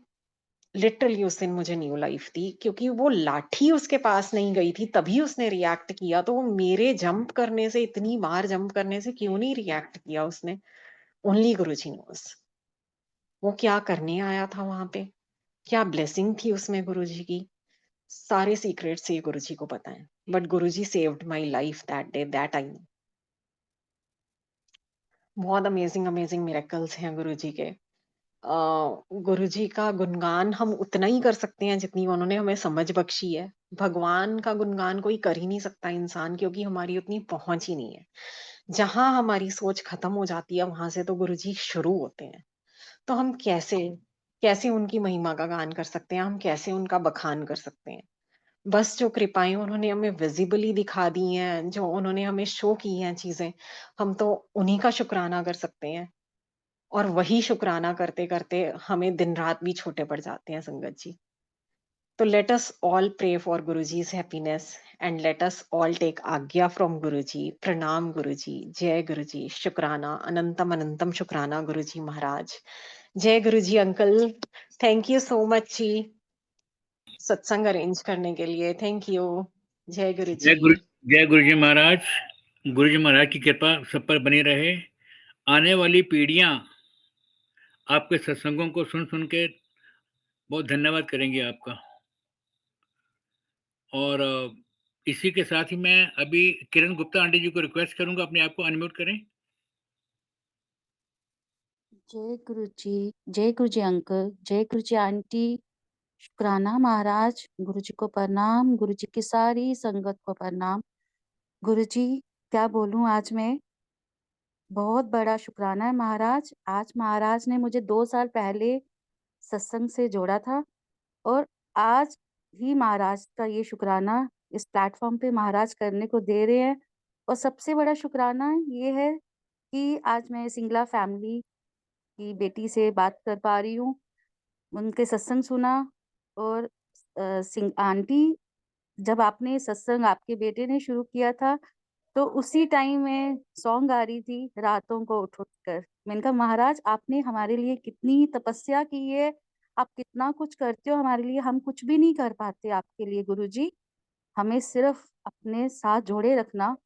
लिटरली उस दिन मुझे न्यू लाइफ दी, क्योंकि वो लाठी उसके पास नहीं गई थी तभी उसने रिएक्ट किया, तो वो मेरे जंप करने से, इतनी बार जंप करने से क्यों नहीं रिएक्ट किया उसने? ओनली गुरुजी नोस। वो क्या करने आया था वहां पे, क्या ब्लेसिंग थी उसमें गुरुजी की, सारे सीक्रेट्स ये गुरुजी को पता है। But Guruji saved my life that day, that I know. बहुत अमेजिंग अमेजिंग मिरेकल्स हैं गुरुजी के। गुरुजी का गुणगान हम उतना ही कर सकते हैं जितनी उन्होंने हमें समझ बख्शी है। भगवान का गुणगान कोई कर ही नहीं सकता इंसान, क्योंकि हमारी उतनी पहुंच ही नहीं है। जहां हमारी सोच खत्म हो जाती है, वहां से तो गुरुजी शुरू होते हैं। तो हम कैसे कैसे उनकी महिमा का गान कर सकते हैं, हम कैसे उनका बखान कर सकते हैं? बस जो कृपाएं उन्होंने हमें विजिबली दिखा दी हैं, जो उन्होंने हमें शो की हैं चीजें, हम तो उन्हीं का शुक्राना कर सकते हैं। और वही शुक्राना करते-करते हमें दिन-रात भी छोटे पड़ जाते हैं संगत जी। तो let us all pray for Guruji's happiness and let us all take आज्ञा फ्रॉम गुरुजी। प्रणाम गुरुजी, जय गुरुजी, शुक्राना, अनंतम अनंतम शुक्राना गुरुजी महाराज। जय Guruji uncle, thank you so much ji, satsang arrange करने के लिए। Thank you. जय जय गुरुजी। गुरु जय गुरु जी महाराज। गुरु जी महाराज की कृपा सब पर बनी रहे। आने वाली पीढ़ियां आपके सत्संगों को सुन सुन के बहुत धन्यवाद करेंगे आपका। और इसी के साथ ही मैं अभी किरण गुप्ता आंटी जी को रिक्वेस्ट करूंगा अपने आप को अनम्यूट करें। जय गुरु जी, जय गुरु जी अंकल, जय गुरु जी आंटी, शुक्राना महाराज, गुरु जी को प्रणाम, गुरु जी की सारी संगत को प्रणाम। गुरु जी क्या बोलूं आज मैं, बहुत बड़ा शुक्राना है महाराज। आज महाराज ने मुझे 2 साल पहले सत्संग से जोड़ा था और आज ही महाराज का ये शुक्राना इस प्लेटफॉर्म पे महाराज करने को दे रहे हैं। और सबसे बड़ा शुक्राना ये है कि आज मैं सिंगला फैमिली आपकी बेटी से बात कर पा रही हूँ। उनके सत्संग सुना और आंटी, जब आपने सत्संग आपके बेटे ने शुरू किया था, तो उसी टाइम मैं सॉन्ग गा रही थी रातों को उठ उठ कर। मैंने कहा महाराज, आपने हमारे लिए कितनी तपस्या की है, आप कितना कुछ करते हो हमारे लिए, हम कुछ भी नहीं कर पाते आपके लिए गुरुजी। हमें सिर्फ अपने साथ जोड़े रखना।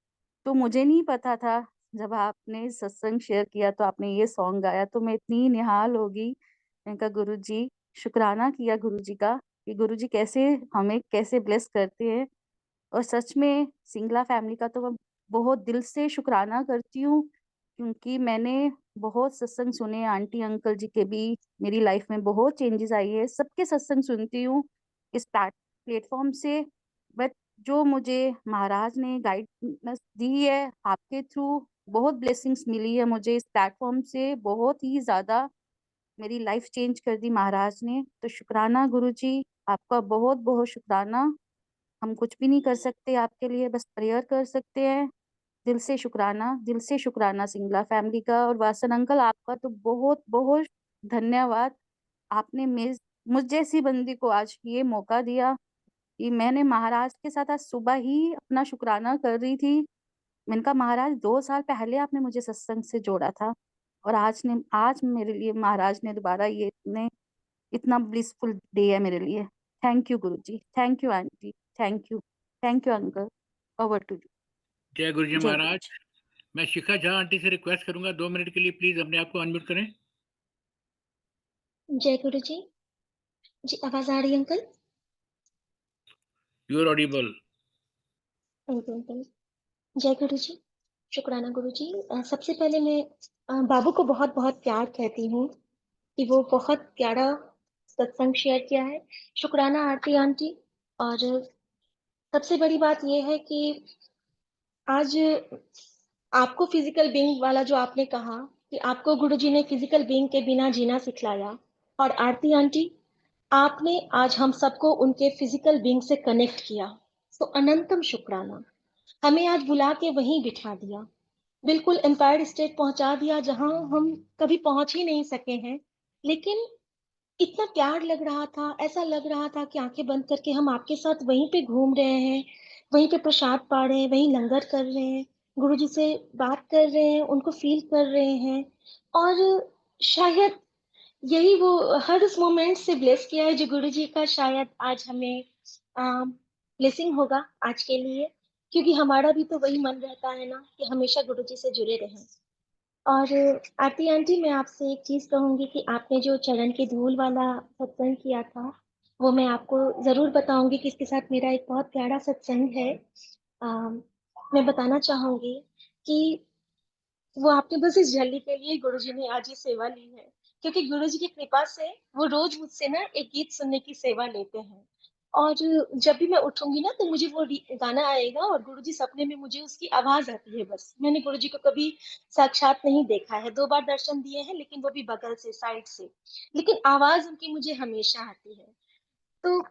तो मुझे नहीं पता था, जब आपने सत्संग शेयर किया तो आपने ये सॉन्ग गाया तो मैं इतनी निहाल हो गई। मैंने कहा गुरुजी, शुक्राना किया गुरुजी का कि गुरुजी कैसे हमें कैसे ब्लेस करते हैं। और सच में सिंगला फैमिली का तो मैं बहुत दिल से शुक्राना करती हूँ, क्योंकि मैंने बहुत सत्संग सुने आंटी अंकल जी के भी। मेरी लाइफ में बहुत चेंजेस आई है, सबके सत्संग सुनती हूँ इस प्लेटफॉर्म से। बट जो मुझे महाराज ने गाइडेंस दी है आपके थ्रू, बहुत ब्लेसिंग्स मिली है मुझे इस प्लेटफॉर्म से, बहुत ही ज्यादा मेरी लाइफ चेंज कर दी महाराज ने। तो शुक्राना गुरुजी, आपका बहुत बहुत शुक्राना। हम कुछ भी नहीं कर सकते आपके लिए, बस प्रेयर कर सकते हैं। दिल से शुक्राना, दिल से शुक्राना सिंगला फैमिली का। और वासन अंकल, आपका तो बहुत बहुत धन्यवाद। आपने मुझ जैसी बंदी को आज ये मौका दिया कि मैंने महाराज के साथ आज सुबह ही अपना शुक्राना कर रही थी। मैंने कहा महाराज, 2 साल पहले आपने मुझे सत्संग से जोड़ा था, और आज मेरे लिए महाराज ने दोबारा ये इतना ब्लिसफुल डे है मेरे लिए। Thank you Guruji, thank you aunty, thank you uncle. Over to you. जय गुरु जी जय महाराज। गुरुजी। मैं शिखा झा आंटी से रिक्वेस्ट करूंगा 2 मिनट के लिए प्लीज अपने आप को अनम्यूट करें। जय गुरु जी। जी आवाज आ रही है uncle? You are audible. Uncle जय गुरु जी। शुक्राना गुरु जी। सबसे पहले मैं बाबू को बहुत बहुत प्यार कहती हूँ कि वो बहुत प्यारा सत्संग शेयर किया है। शुक्राना आरती आंटी। और सबसे बड़ी बात यह है कि आज आपको फिजिकल बीइंग वाला जो आपने कहा कि आपको गुरुजी ने फिजिकल बीइंग के बिना जीना सिखलाया, और आरती आंटी आपने आज हम सबको उनके फिजिकल बीइंग से कनेक्ट किया। तो अनंतम शुक्राना। हमें आज बुला के वहीं बिठा दिया, बिल्कुल एम्पायर स्टेट पहुंचा दिया जहां हम कभी पहुंच ही नहीं सके हैं। लेकिन इतना प्यार लग रहा था, ऐसा लग रहा था कि आंखें बंद करके हम आपके साथ वहीं पे घूम रहे हैं, वहीं पे प्रसाद पा रहे हैं, वहीं लंगर कर रहे हैं, गुरुजी से बात कर रहे हैं, उनको फील कर रहे हैं। और शायद यही वो हर उस मोमेंट से ब्लेस किया है जो गुरुजी का शायद आज हमें ब्लेसिंग होगा आज के लिए। क्योंकि हमारा भी तो वही मन रहता है ना कि हमेशा गुरुजी से जुड़े रहें। और आरती आंटी, मैं आपसे एक चीज कहूंगी कि आपने जो चरण की धूल वाला सत्संग किया था, वो मैं आपको जरूर बताऊंगी कि इसके साथ मेरा एक बहुत प्यारा सत्संग है। मैं बताना चाहूंगी कि वो आपने बस इस झल्ली के लिए गुरुजी ने आज ये सेवा ली है, क्योंकि गुरुजी की कृपा से वो रोज मुझसे ना एक गीत सुनने की सेवा लेते हैं। और जब भी मैं उठूंगी ना तो मुझे वो गाना आएगा और गुरुजी सपने में मुझे उसकी आवाज आती है। बस मैंने गुरुजी को कभी साक्षात नहीं देखा है, 2 बार दर्शन दिए हैं, लेकिन वो भी बगल से, साइड से, लेकिन आवाज उनकी मुझे हमेशा आती है। तो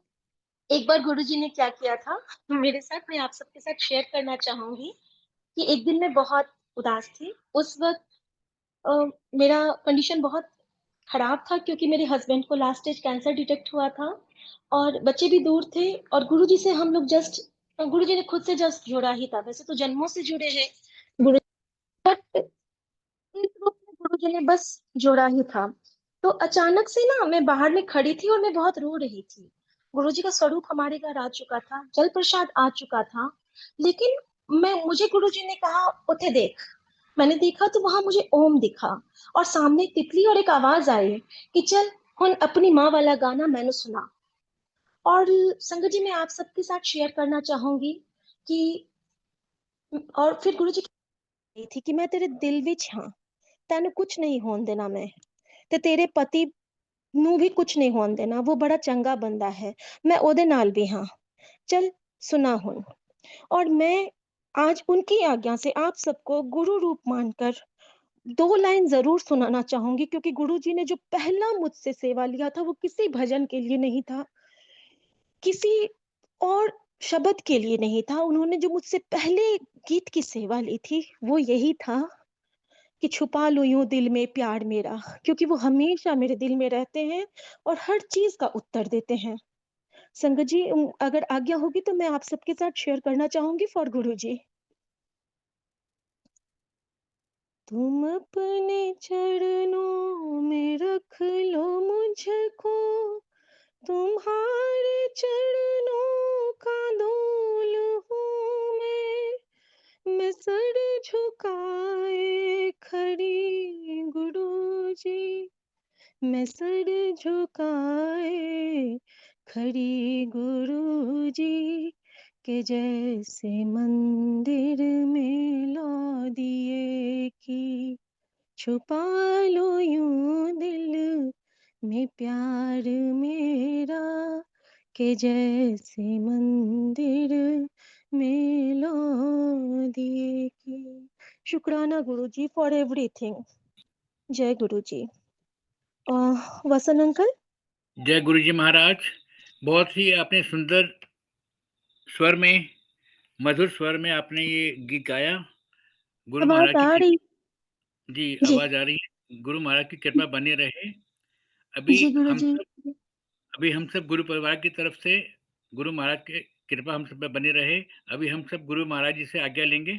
एक बार गुरुजी ने क्या किया था मेरे साथ, मैं आप सबके साथ शेयर करना चाहूंगी कि एक दिन मैं बहुत उदास थी। उस वक्त अ, मेरा कंडीशन बहुत खराब था, क्योंकि मेरे हस्बैंड को लास्ट स्टेज कैंसर डिटेक्ट हुआ था और बच्चे भी दूर थे। और गुरुजी से हम लोग जस्ट, गुरुजी ने खुद से जस्ट जुड़ा ही था, वैसे तो जन्मों से जुड़े हैं गुरु, बट इस रूप में गुरुजी ने बस जोड़ा ही था। तो अचानक से ना मैं बाहर में खड़ी थी और मैं बहुत रो रही थी। गुरुजी का स्वरूप हमारे घर आ चुका था, जल प्रसाद आ चुका था, लेकिन मुझे गुरुजी ने कहा उठे देख। मैंने देखा तो वहां मुझे ओम दिखा, और सामने तितली, और एक आवाज आई कि चल हुन अपनी माँ वाला गाना मैंने सुना। और संगत जी, मैं आप सबके साथ शेयर करना चाहूंगी कि और फिर गुरु जी कही थी कि मैं तेरे दिल विच हाँ, तेन कुछ नहीं होन देना, मैं ते तेरे पति नू भी कुछ नहीं होन देना, वो बड़ा चंगा बंदा है, मैं ओदे नाल भी हाँ, चल सुना हुन। और मैं आज उनकी आज्ञा से आप सबको गुरु रूप मानकर 2 लाइन जरूर सुनाना चाहूंगी, क्योंकि गुरु जी ने जो पहला मुझसे सेवा लिया था वो किसी भजन के लिए नहीं था, किसी और शब्द के लिए नहीं था। उन्होंने जो मुझसे पहले गीत की सेवा ली थी वो यही था कि छुपा लो यूं दिल में प्यार मेरा, क्योंकि वो हमेशा मेरे दिल में रहते हैं और हर चीज का उत्तर देते हैं। संगत जी, अगर आज्ञा होगी तो मैं आप सबके साथ शेयर करना चाहूंगी फॉर गुरु जी। तुम अपने चरणों में रख लो मुझको, तुम्हारे चरणों का धूल हूँ मैं सर झुकाए खड़ी गुरुजी, मैं सर झुकाए खड़ी गुरुजी, के जैसे मंदिर में ला दिए की, छुपा लो यूं दिल में प्यार मेरा, के जैसे मंदिर में ला दिए की। शुक्राना गुरुजी फॉर एवरीथिंग। जय गुरुजी। वसन अंकल। जय गुरुजी महाराज। बहुत ही आपने सुंदर स्वर में, मधुर स्वर में आपने ये गीत गाया। गुरु आवाज महाराज की आ रही? जी, जी आवाज़ आ रही है। गुरु महाराज की कृपा बनी रहे। अभी जी हम गुरुजी। सब अभी हम सब गुरु परिवार की तरफ से गुरु महाराज की कृपा हम सब पे बनी रहे। अभी हम सब गुरु महाराज जी से आज्ञा लेंगे।